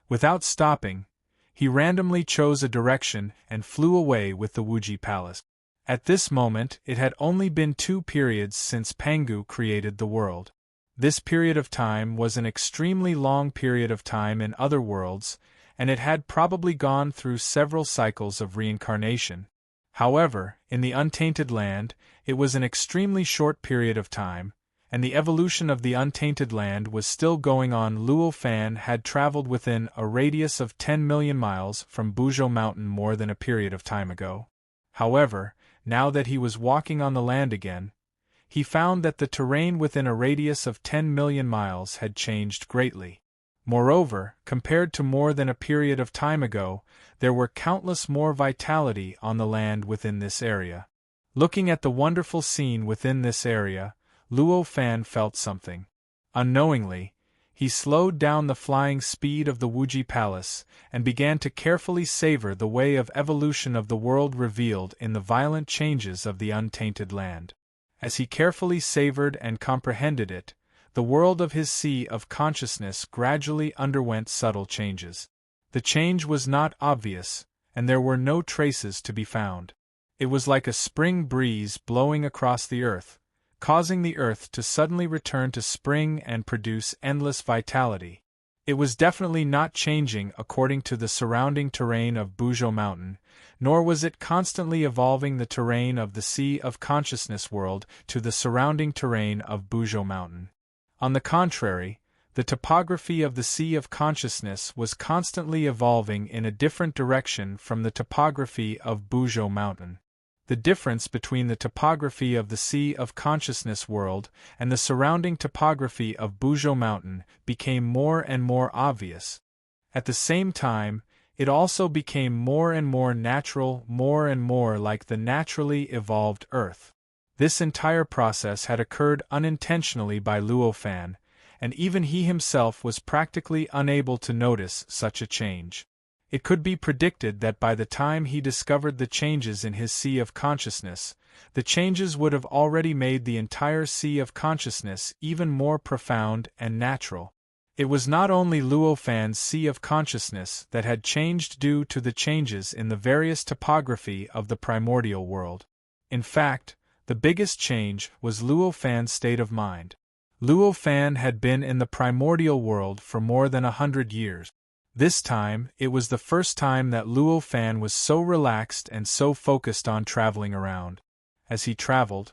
Without stopping, he randomly chose a direction and flew away with the Wuji Palace. At this moment, it had only been 2 periods since Pangu created the world. This period of time was an extremely long period of time in other worlds, and it had probably gone through several cycles of reincarnation. However, in the untainted land, it was an extremely short period of time, and the evolution of the untainted land was still going on. Luo Fan had traveled within a radius of 10 million miles from Buzhou Mountain more than a period of time ago. However, now that he was walking on the land again, he found that the terrain within a radius of 10 million miles had changed greatly. Moreover, compared to more than a period of time ago, there were countless more vitality on the land within this area. Looking at the wonderful scene within this area, Luo Fan felt something. Unknowingly, he slowed down the flying speed of the Wuji Palace, and began to carefully savor the way of evolution of the world revealed in the violent changes of the untainted land. As he carefully savored and comprehended it, the world of his sea of consciousness gradually underwent subtle changes. The change was not obvious, and there were no traces to be found. It was like a spring breeze blowing across the earth, causing the earth to suddenly return to spring and produce endless vitality. It was definitely not changing according to the surrounding terrain of Buzhou Mountain, nor was it constantly evolving the terrain of the Sea of Consciousness world to the surrounding terrain of Buzhou Mountain. On the contrary, the topography of the Sea of Consciousness was constantly evolving in a different direction from the topography of Buzhou Mountain. The difference between the topography of the Sea of Consciousness world and the surrounding topography of Buzhou Mountain became more and more obvious. At the same time, it also became more and more natural, more and more like the naturally evolved Earth. This entire process had occurred unintentionally by Luo Fan, and even he himself was practically unable to notice such a change. It could be predicted that by the time he discovered the changes in his Sea of Consciousness, the changes would have already made the entire Sea of Consciousness even more profound and natural. It was not only Luo Fan's Sea of Consciousness that had changed due to the changes in the various topography of the primordial world. In fact, the biggest change was Luo Fan's state of mind. Luo Fan had been in the primordial world for more than 100 years. This time, it was the first time that Luo Fan was so relaxed and so focused on traveling around. As he traveled,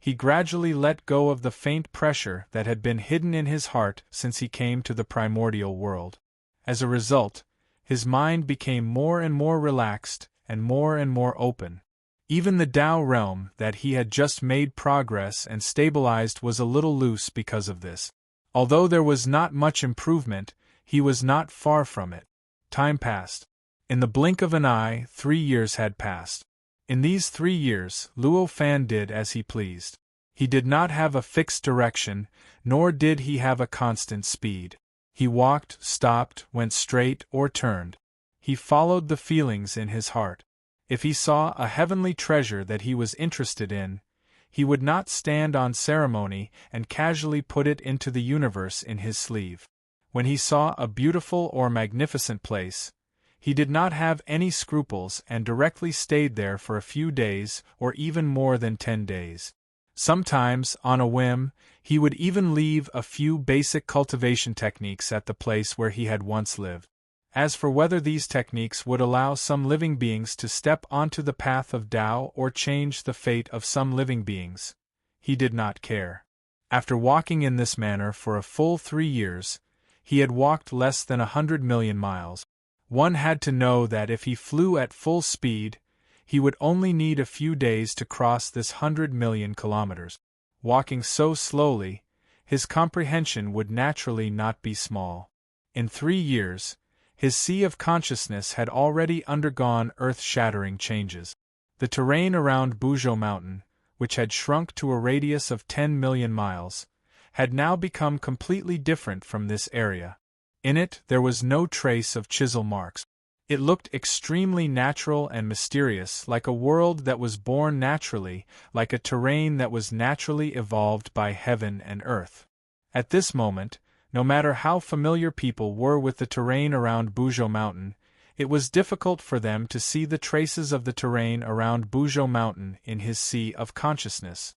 he gradually let go of the faint pressure that had been hidden in his heart since he came to the primordial world. As a result, his mind became more and more relaxed and more open. Even the Tao realm that he had just made progress and stabilized was a little loose because of this. Although there was not much improvement, he was not far from it. Time passed. In the blink of an eye, 3 years had passed. In these 3 years, Luo Fan did as he pleased. He did not have a fixed direction, nor did he have a constant speed. He walked, stopped, went straight, or turned. He followed the feelings in his heart. If he saw a heavenly treasure that he was interested in, he would not stand on ceremony and casually put it into the universe in his sleeve. When he saw a beautiful or magnificent place, he did not have any scruples and directly stayed there for a few days or even more than 10 days. Sometimes, on a whim, he would even leave a few basic cultivation techniques at the place where he had once lived. As for whether these techniques would allow some living beings to step onto the path of Tao or change the fate of some living beings, he did not care. After walking in this manner for a full 3 years, he had walked less than 100 million miles. One had to know that if he flew at full speed, he would only need a few days to cross this 100 million kilometers. Walking so slowly, his comprehension would naturally not be small. In 3 years, his sea of consciousness had already undergone earth-shattering changes. The terrain around Buzhou Mountain, which had shrunk to a radius of 10 million miles, had now become completely different from this area. In it there was no trace of chisel marks. It looked extremely natural and mysterious, like a world that was born naturally, like a terrain that was naturally evolved by heaven and earth. At this moment, no matter how familiar people were with the terrain around Buzhou Mountain, it was difficult for them to see the traces of the terrain around Buzhou Mountain in his sea of consciousness.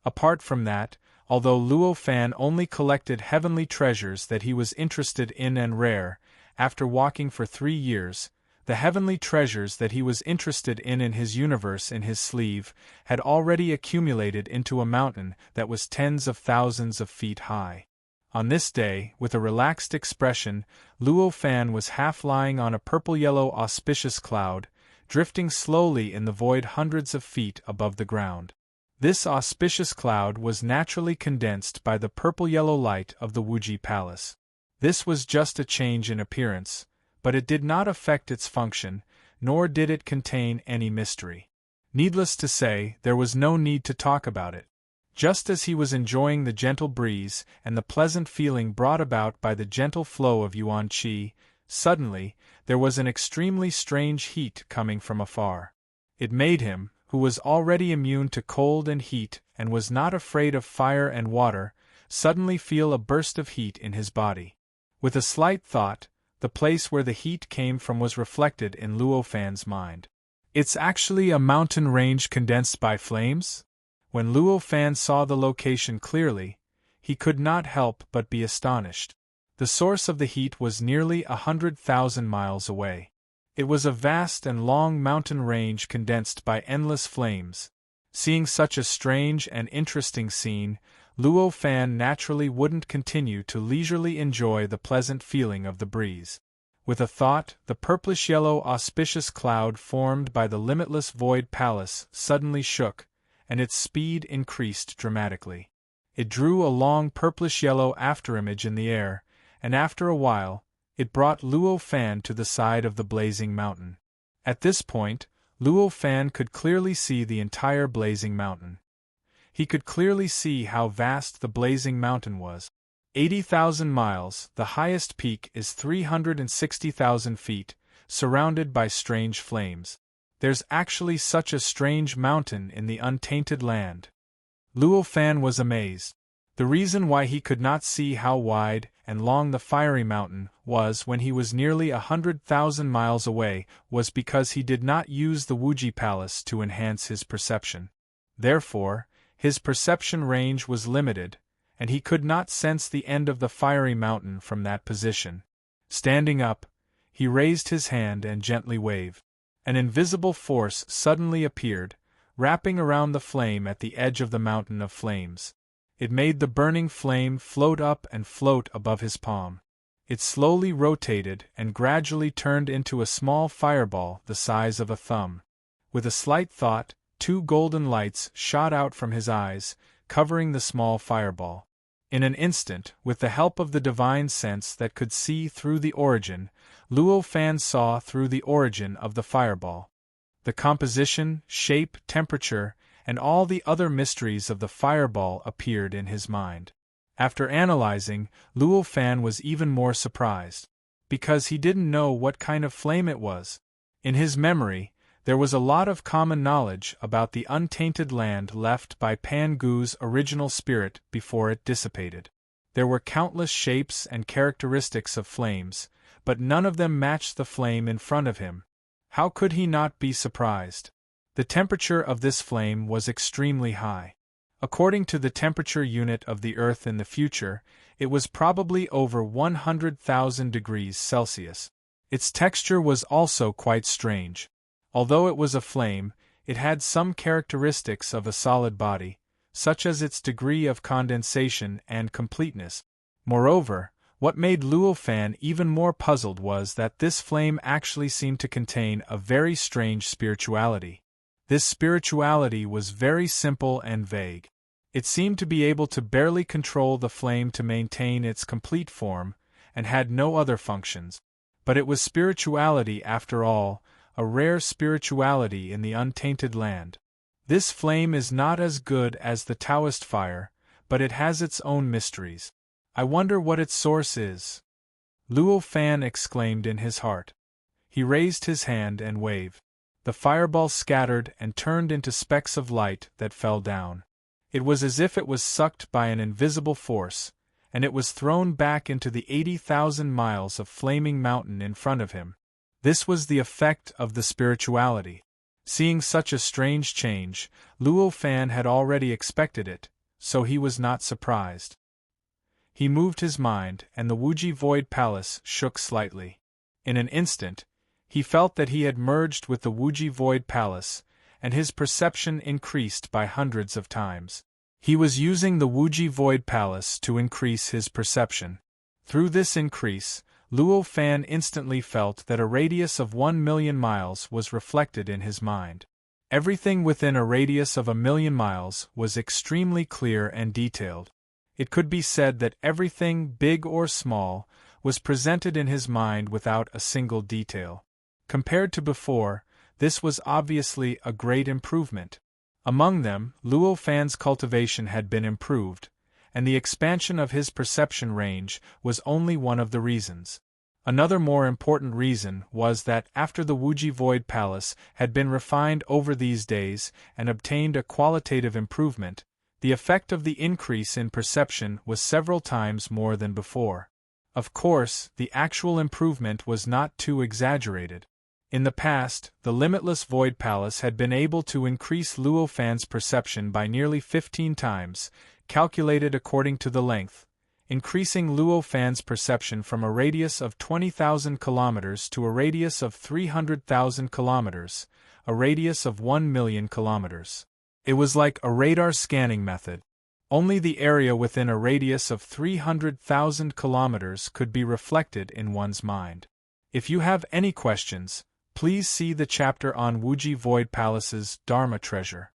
Apart from that, although Luo Fan only collected heavenly treasures that he was interested in and rare, after walking for 3 years, the heavenly treasures that he was interested in his universe in his sleeve had already accumulated into a mountain that was tens of thousands of feet high. On this day, with a relaxed expression, Luo Fan was half lying on a purple-yellow auspicious cloud, drifting slowly in the void hundreds of feet above the ground. This auspicious cloud was naturally condensed by the purple-yellow light of the Wuji Palace. This was just a change in appearance, but it did not affect its function, nor did it contain any mystery. Needless to say, there was no need to talk about it. Just as he was enjoying the gentle breeze and the pleasant feeling brought about by the gentle flow of Yuan Qi, suddenly, there was an extremely strange heat coming from afar. It made him, who was already immune to cold and heat and was not afraid of fire and water, suddenly feel a burst of heat in his body. With a slight thought, the place where the heat came from was reflected in Luo Fan's mind. It's actually a mountain range condensed by flames? When Luo Fan saw the location clearly, he could not help but be astonished. The source of the heat was nearly 100,000 miles away. It was a vast and long mountain range condensed by endless flames. Seeing such a strange and interesting scene, Luo Fan naturally wouldn't continue to leisurely enjoy the pleasant feeling of the breeze. With a thought, the purplish-yellow auspicious cloud formed by the limitless void palace suddenly shook, and its speed increased dramatically. It drew a long purplish-yellow afterimage in the air, and after a while, it brought Luo Fan to the side of the blazing mountain. At this point, Luo Fan could clearly see the entire blazing mountain. He could clearly see how vast the blazing mountain was. 80,000 miles, the highest peak is 360,000 feet, surrounded by strange flames. There's actually such a strange mountain in the untainted land. Luo Fan was amazed. The reason why he could not see how wide and long the fiery mountain was when he was nearly 100,000 miles away was because he did not use the Wuji Palace to enhance his perception. Therefore, his perception range was limited, and he could not sense the end of the fiery mountain from that position. Standing up, he raised his hand and gently waved. An invisible force suddenly appeared, wrapping around the flame at the edge of the mountain of flames. It made the burning flame float up and float above his palm. It slowly rotated and gradually turned into a small fireball the size of a thumb. With a slight thought, 2 golden lights shot out from his eyes, covering the small fireball. In an instant, with the help of the divine sense that could see through the origin, Luo Fan saw through the origin of the fireball. The composition, shape, temperature, and all the other mysteries of the fireball appeared in his mind. After analyzing, Luo Fan was even more surprised. Because he didn't know what kind of flame it was. In his memory, there was a lot of common knowledge about the untainted land left by Pan Gu's original spirit before it dissipated. There were countless shapes and characteristics of flames, but none of them matched the flame in front of him. How could he not be surprised? The temperature of this flame was extremely high. According to the temperature unit of the Earth in the future, it was probably over 100,000 degrees Celsius. Its texture was also quite strange. Although it was a flame, it had some characteristics of a solid body, such as its degree of condensation and completeness. Moreover, what made Luo Fan even more puzzled was that this flame actually seemed to contain a very strange spirituality. This spirituality was very simple and vague. It seemed to be able to barely control the flame to maintain its complete form, and had no other functions. But it was spirituality after all, a rare spirituality in the untainted land. This flame is not as good as the Taoist fire, but it has its own mysteries. I wonder what its source is. Luo Fan exclaimed in his heart. He raised his hand and waved. The fireball scattered and turned into specks of light that fell down. It was as if it was sucked by an invisible force, and it was thrown back into the 80,000 miles of flaming mountain in front of him. This was the effect of the spirituality. Seeing such a strange change, Luo Fan had already expected it, so he was not surprised. He moved his mind, and the Wuji Void Palace shook slightly. In an instant, he felt that he had merged with the Wuji Void Palace, and his perception increased by hundreds of times. He was using the Wuji Void Palace to increase his perception. Through this increase, Luo Fan instantly felt that a radius of 1,000,000 miles was reflected in his mind. Everything within a radius of 1,000,000 miles was extremely clear and detailed. It could be said that everything, big or small, was presented in his mind without a single detail. Compared to before, this was obviously a great improvement. Among them, Luo Fan's cultivation had been improved, and the expansion of his perception range was only one of the reasons. Another more important reason was that after the Wuji Void Palace had been refined over these days and obtained a qualitative improvement, the effect of the increase in perception was several times more than before. Of course, the actual improvement was not too exaggerated. In the past, the limitless Void Palace had been able to increase Luo Fan's perception by nearly 15 times, calculated according to the length, increasing Luo Fan's perception from a radius of 20,000 kilometers to a radius of 300,000 kilometers, a radius of 1,000,000 kilometers. It was like a radar scanning method. Only the area within a radius of 300,000 kilometers could be reflected in one's mind. If you have any questions, please see the chapter on Wuji Void Palace's Dharma treasure.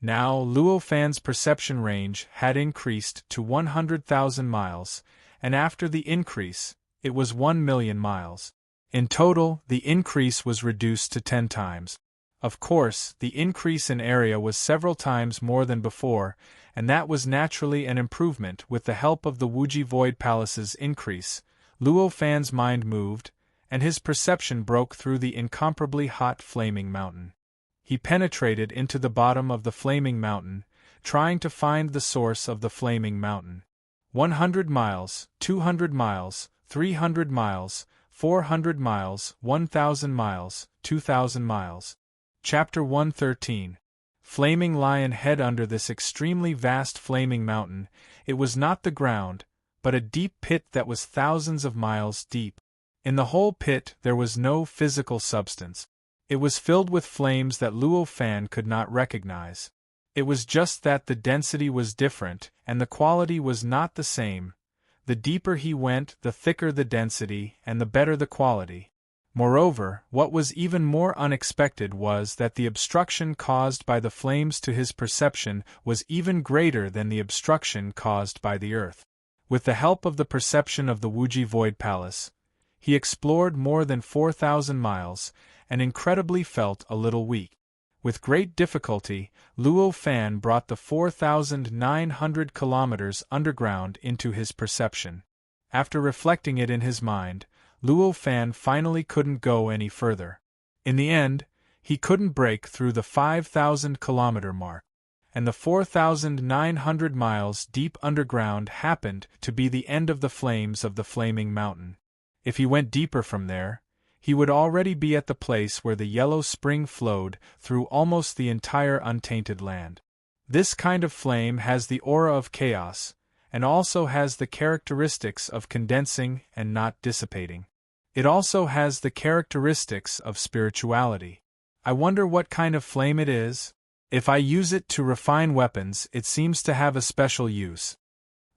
Now, Luo Fan's perception range had increased to 100,000 miles, and after the increase, it was 1,000,000 miles. In total, the increase was reduced to 10 times. Of course, the increase in area was several times more than before, and that was naturally an improvement with the help of the Wuji Void Palace's increase. Luo Fan's mind moved, and his perception broke through the incomparably hot flaming mountain. He penetrated into the bottom of the flaming mountain, trying to find the source of the flaming mountain. 100 miles, 200 miles, 300 miles, 400 miles, 1,000 miles, 2,000 miles. Chapter 113. Flaming Lion Head. Under this extremely vast flaming mountain, it was not the ground, but a deep pit that was thousands of miles deep. In the whole pit there was no physical substance. It was filled with flames that Luo Fan could not recognize. It was just that the density was different, and the quality was not the same. The deeper he went, the thicker the density, and the better the quality. Moreover, what was even more unexpected was that the obstruction caused by the flames to his perception was even greater than the obstruction caused by the earth. With the help of the perception of the Wuji Void Palace, he explored more than 4,000 miles, and incredibly felt a little weak. With great difficulty, Luo Fan brought the 4,900 kilometers underground into his perception. After reflecting it in his mind, Luo Fan finally couldn't go any further. In the end, he couldn't break through the 5,000-kilometer mark, and the 4,900 miles deep underground happened to be the end of the flames of the Flaming Mountain. If he went deeper from there, he would already be at the place where the yellow spring flowed through almost the entire untainted land. This kind of flame has the aura of chaos, and also has the characteristics of condensing and not dissipating. It also has the characteristics of spirituality. I wonder what kind of flame it is? If I use it to refine weapons, it seems to have a special use.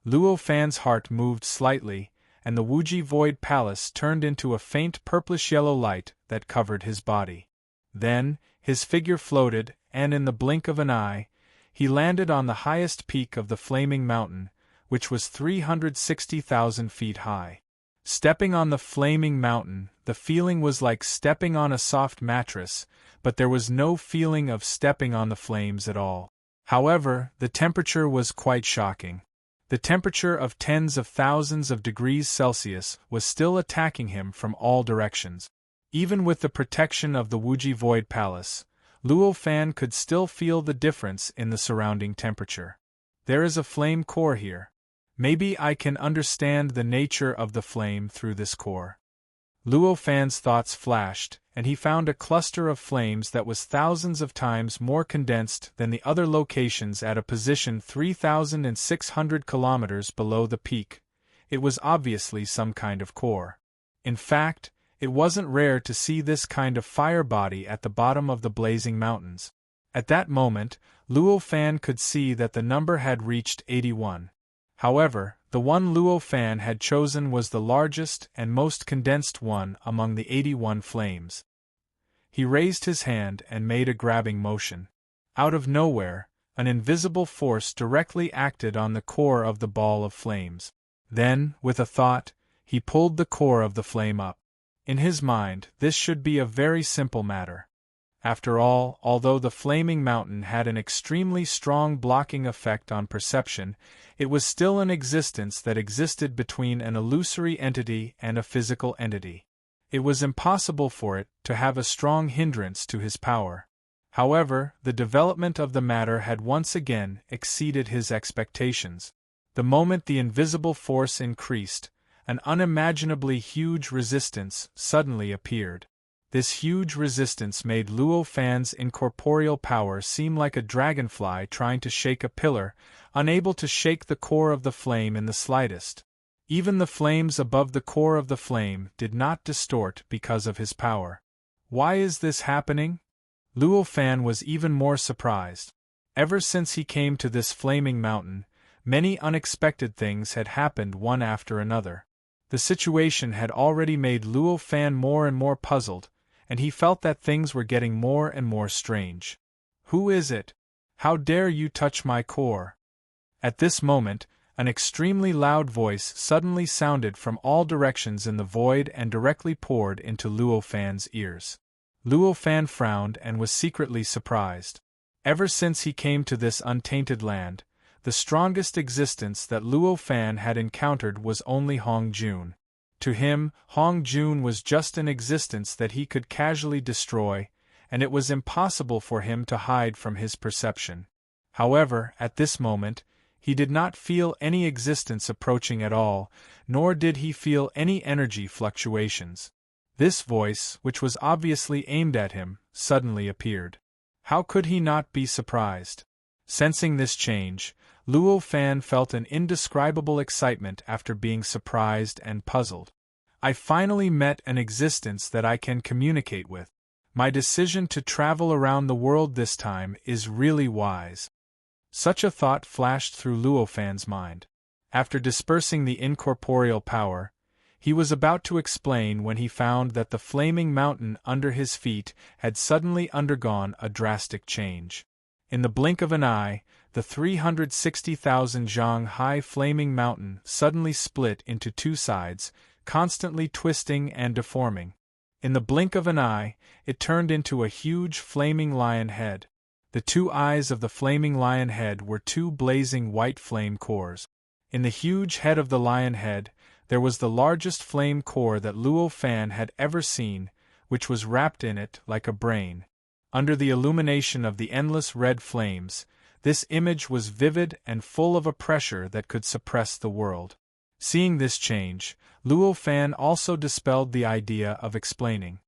Luo Fan's heart moved slightly, and the Wuji Void Palace turned into a faint purplish-yellow light that covered his body. Then, his figure floated, and in the blink of an eye, he landed on the highest peak of the Flaming Mountain, which was 360,000 feet high. Stepping on the Flaming Mountain, the feeling was like stepping on a soft mattress, but there was no feeling of stepping on the flames at all. However, the temperature was quite shocking. The temperature of tens of thousands of degrees Celsius was still attacking him from all directions. Even with the protection of the Wuji Void Palace, Luo Fan could still feel the difference in the surrounding temperature. There is a flame core here. Maybe I can understand the nature of the flame through this core. Luo Fan's thoughts flashed, and he found a cluster of flames that was thousands of times more condensed than the other locations at a position 3,600 kilometers below the peak. It was obviously some kind of core. In fact, it wasn't rare to see this kind of fire body at the bottom of the blazing mountains. At that moment, Luo Fan could see that the number had reached 81. However, the one Luo Fan had chosen was the largest and most condensed one among the 81 flames. He raised his hand and made a grabbing motion. Out of nowhere, an invisible force directly acted on the core of the ball of flames. Then, with a thought, he pulled the core of the flame up. In his mind, this should be a very simple matter. After all, although the Flaming Mountain had an extremely strong blocking effect on perception, it was still an existence that existed between an illusory entity and a physical entity. It was impossible for it to have a strong hindrance to his power. However, the development of the matter had once again exceeded his expectations. The moment the invisible force increased, an unimaginably huge resistance suddenly appeared. This huge resistance made Luo Fan's incorporeal power seem like a dragonfly trying to shake a pillar, unable to shake the core of the flame in the slightest. Even the flames above the core of the flame did not distort because of his power. Why is this happening? Luo Fan was even more surprised. Ever since he came to this Flaming Mountain, many unexpected things had happened one after another. The situation had already made Luo Fan more and more puzzled, and he felt that things were getting more and more strange. Who is it? How dare you touch my core? At this moment, an extremely loud voice suddenly sounded from all directions in the void and directly poured into Luo Fan's ears. Luo Fan frowned and was secretly surprised. Ever since he came to this untainted land, the strongest existence that Luo Fan had encountered was only Hong Jun. To him, Hong Jun was just an existence that he could casually destroy, and it was impossible for him to hide from his perception. However, at this moment, he did not feel any existence approaching at all, nor did he feel any energy fluctuations. This voice, which was obviously aimed at him, suddenly appeared. How could he not be surprised? Sensing this change, Luo Fan felt an indescribable excitement after being surprised and puzzled. I finally met an existence that I can communicate with. My decision to travel around the world this time is really wise. Such a thought flashed through Luo Fan's mind. After dispersing the incorporeal power, he was about to explain when he found that the flaming mountain under his feet had suddenly undergone a drastic change. In the blink of an eye, the 360,000 zhang high flaming mountain suddenly split into two sides, constantly twisting and deforming. In the blink of an eye, it turned into a huge flaming lion head. The two eyes of the flaming lion head were two blazing white flame cores. In the huge head of the lion head, there was the largest flame core that Luo Fan had ever seen, which was wrapped in it like a brain. Under the illumination of the endless red flames, this image was vivid and full of a pressure that could suppress the world. Seeing this change, Luo Fan also dispelled the idea of explaining.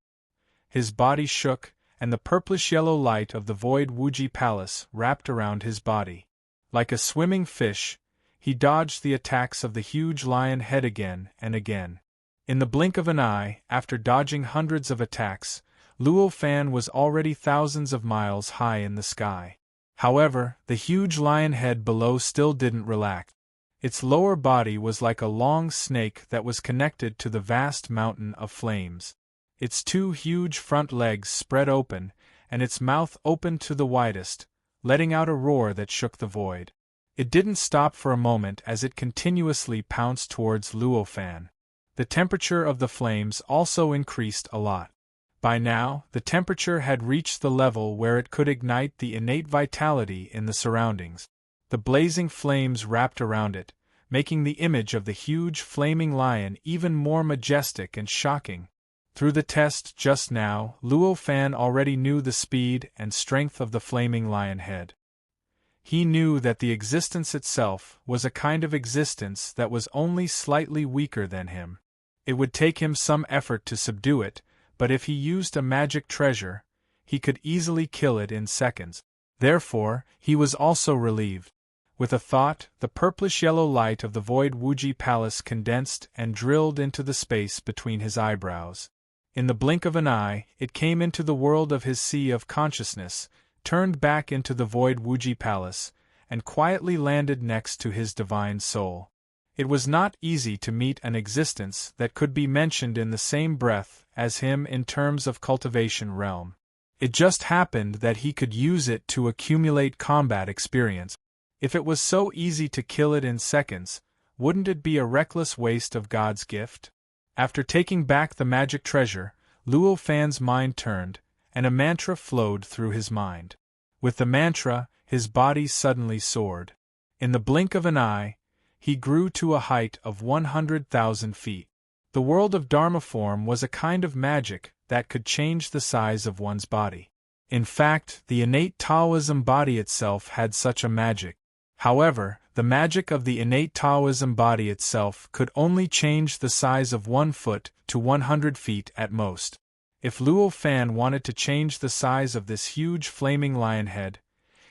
His body shook, and the purplish-yellow light of the void Wuji Palace wrapped around his body. Like a swimming fish, he dodged the attacks of the huge lion head again and again. In the blink of an eye, after dodging hundreds of attacks, Luo Fan was already thousands of miles high in the sky. However, the huge lion head below still didn't relax. Its lower body was like a long snake that was connected to the vast mountain of flames. Its two huge front legs spread open, and its mouth opened to the widest, letting out a roar that shook the void. It didn't stop for a moment as it continuously pounced towards Luo Fan. The temperature of the flames also increased a lot. By now, the temperature had reached the level where it could ignite the innate vitality in the surroundings. The blazing flames wrapped around it, making the image of the huge flaming lion even more majestic and shocking. Through the test just now, Luo Fan already knew the speed and strength of the flaming lion head. He knew that the existence itself was a kind of existence that was only slightly weaker than him. It would take him some effort to subdue it, but if he used a magic treasure, he could easily kill it in seconds. Therefore, he was also relieved. With a thought, the purplish-yellow light of the void Wuji Palace condensed and drilled into the space between his eyebrows. In the blink of an eye, it came into the world of his sea of consciousness, turned back into the void Wuji Palace, and quietly landed next to his divine soul. It was not easy to meet an existence that could be mentioned in the same breath as him in terms of cultivation realm. It just happened that he could use it to accumulate combat experience. If it was so easy to kill it in seconds, wouldn't it be a reckless waste of God's gift? After taking back the magic treasure, Luo Fan's mind turned, and a mantra flowed through his mind. With the mantra, his body suddenly soared. In the blink of an eye, he grew to a height of 100,000 feet. The world of Dharma form was a kind of magic that could change the size of one's body. In fact, the innate Taoism body itself had such a magic. However, the magic of the innate Taoism body itself could only change the size of 1 foot to 100 feet at most. If Luo Fan wanted to change the size of this huge flaming lion head,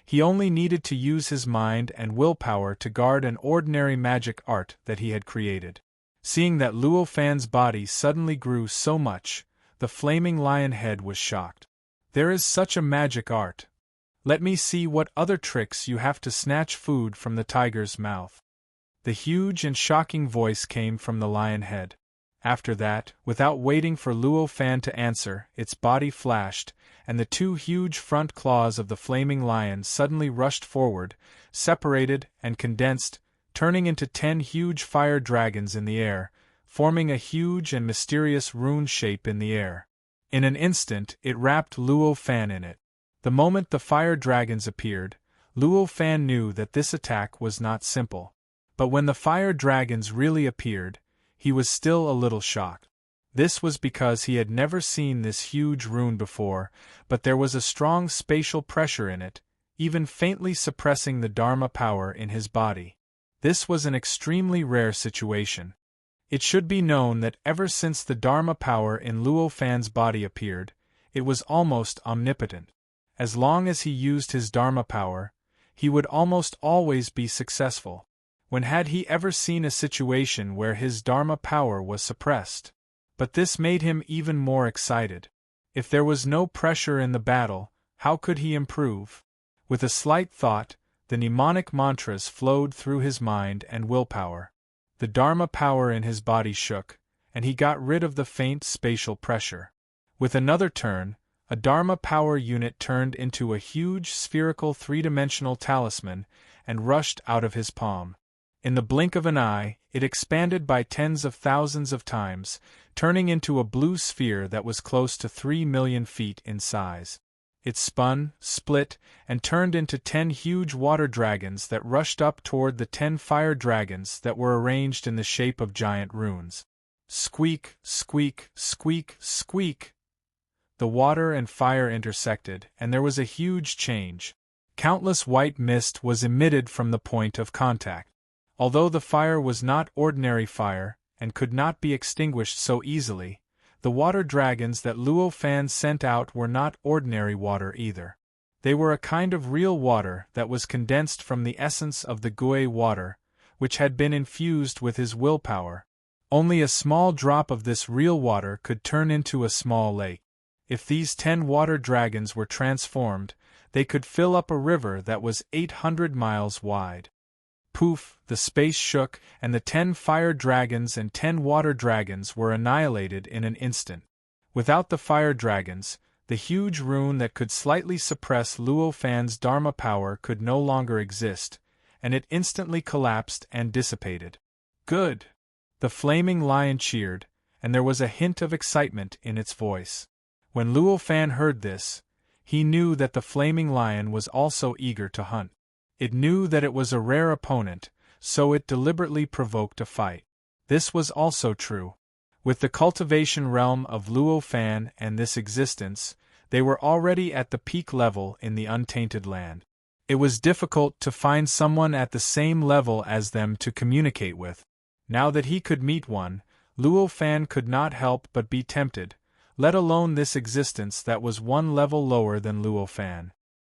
he only needed to use his mind and willpower to guard an ordinary magic art that he had created. Seeing that Luo Fan's body suddenly grew so much, the flaming lion head was shocked. "There is such a magic art. Let me see what other tricks you have to snatch food from the tiger's mouth." The huge and shocking voice came from the lion head. After that, without waiting for Luo Fan to answer, its body flashed, and the two huge front claws of the flaming lion suddenly rushed forward, separated and condensed, turning into 10 huge fire dragons in the air, forming a huge and mysterious rune shape in the air. In an instant, it wrapped Luo Fan in it. The moment the fire dragons appeared, Luo Fan knew that this attack was not simple. But when the fire dragons really appeared, he was still a little shocked. This was because he had never seen this huge rune before, but there was a strong spatial pressure in it, even faintly suppressing the Dharma power in his body. This was an extremely rare situation. It should be known that ever since the Dharma power in Luo Fan's body appeared, it was almost omnipotent. As long as he used his Dharma power, he would almost always be successful. When had he ever seen a situation where his Dharma power was suppressed? But this made him even more excited. If there was no pressure in the battle, how could he improve? With a slight thought, the mnemonic mantras flowed through his mind and willpower. The Dharma power in his body shook, and he got rid of the faint spatial pressure. With another turn, a Dharma power unit turned into a huge spherical three-dimensional talisman and rushed out of his palm. In the blink of an eye, it expanded by tens of thousands of times, turning into a blue sphere that was close to 3 million feet in size. It spun, split, and turned into 10 huge water dragons that rushed up toward the 10 fire dragons that were arranged in the shape of giant runes. Squeak, squeak, squeak, squeak! The water and fire intersected, and there was a huge change. Countless white mist was emitted from the point of contact. Although the fire was not ordinary fire, and could not be extinguished so easily, the water dragons that Luo Fan sent out were not ordinary water either. They were a kind of real water that was condensed from the essence of the Gui water, which had been infused with his willpower. Only a small drop of this real water could turn into a small lake. If these 10 water dragons were transformed, they could fill up a river that was 800 miles wide. Poof, the space shook, and the 10 fire dragons and 10 water dragons were annihilated in an instant. Without the fire dragons, the huge rune that could slightly suppress Luo Fan's Dharma power could no longer exist, and it instantly collapsed and dissipated. Good! The flaming lion cheered, and there was a hint of excitement in its voice. When Luo Fan heard this, he knew that the flaming lion was also eager to hunt. It knew that it was a rare opponent, so it deliberately provoked a fight. This was also true. With the cultivation realm of Luo Fan and this existence, they were already at the peak level in the untainted land. It was difficult to find someone at the same level as them to communicate with. Now that he could meet one, Luo Fan could not help but be tempted, let alone this existence that was one level lower than Luo Fan.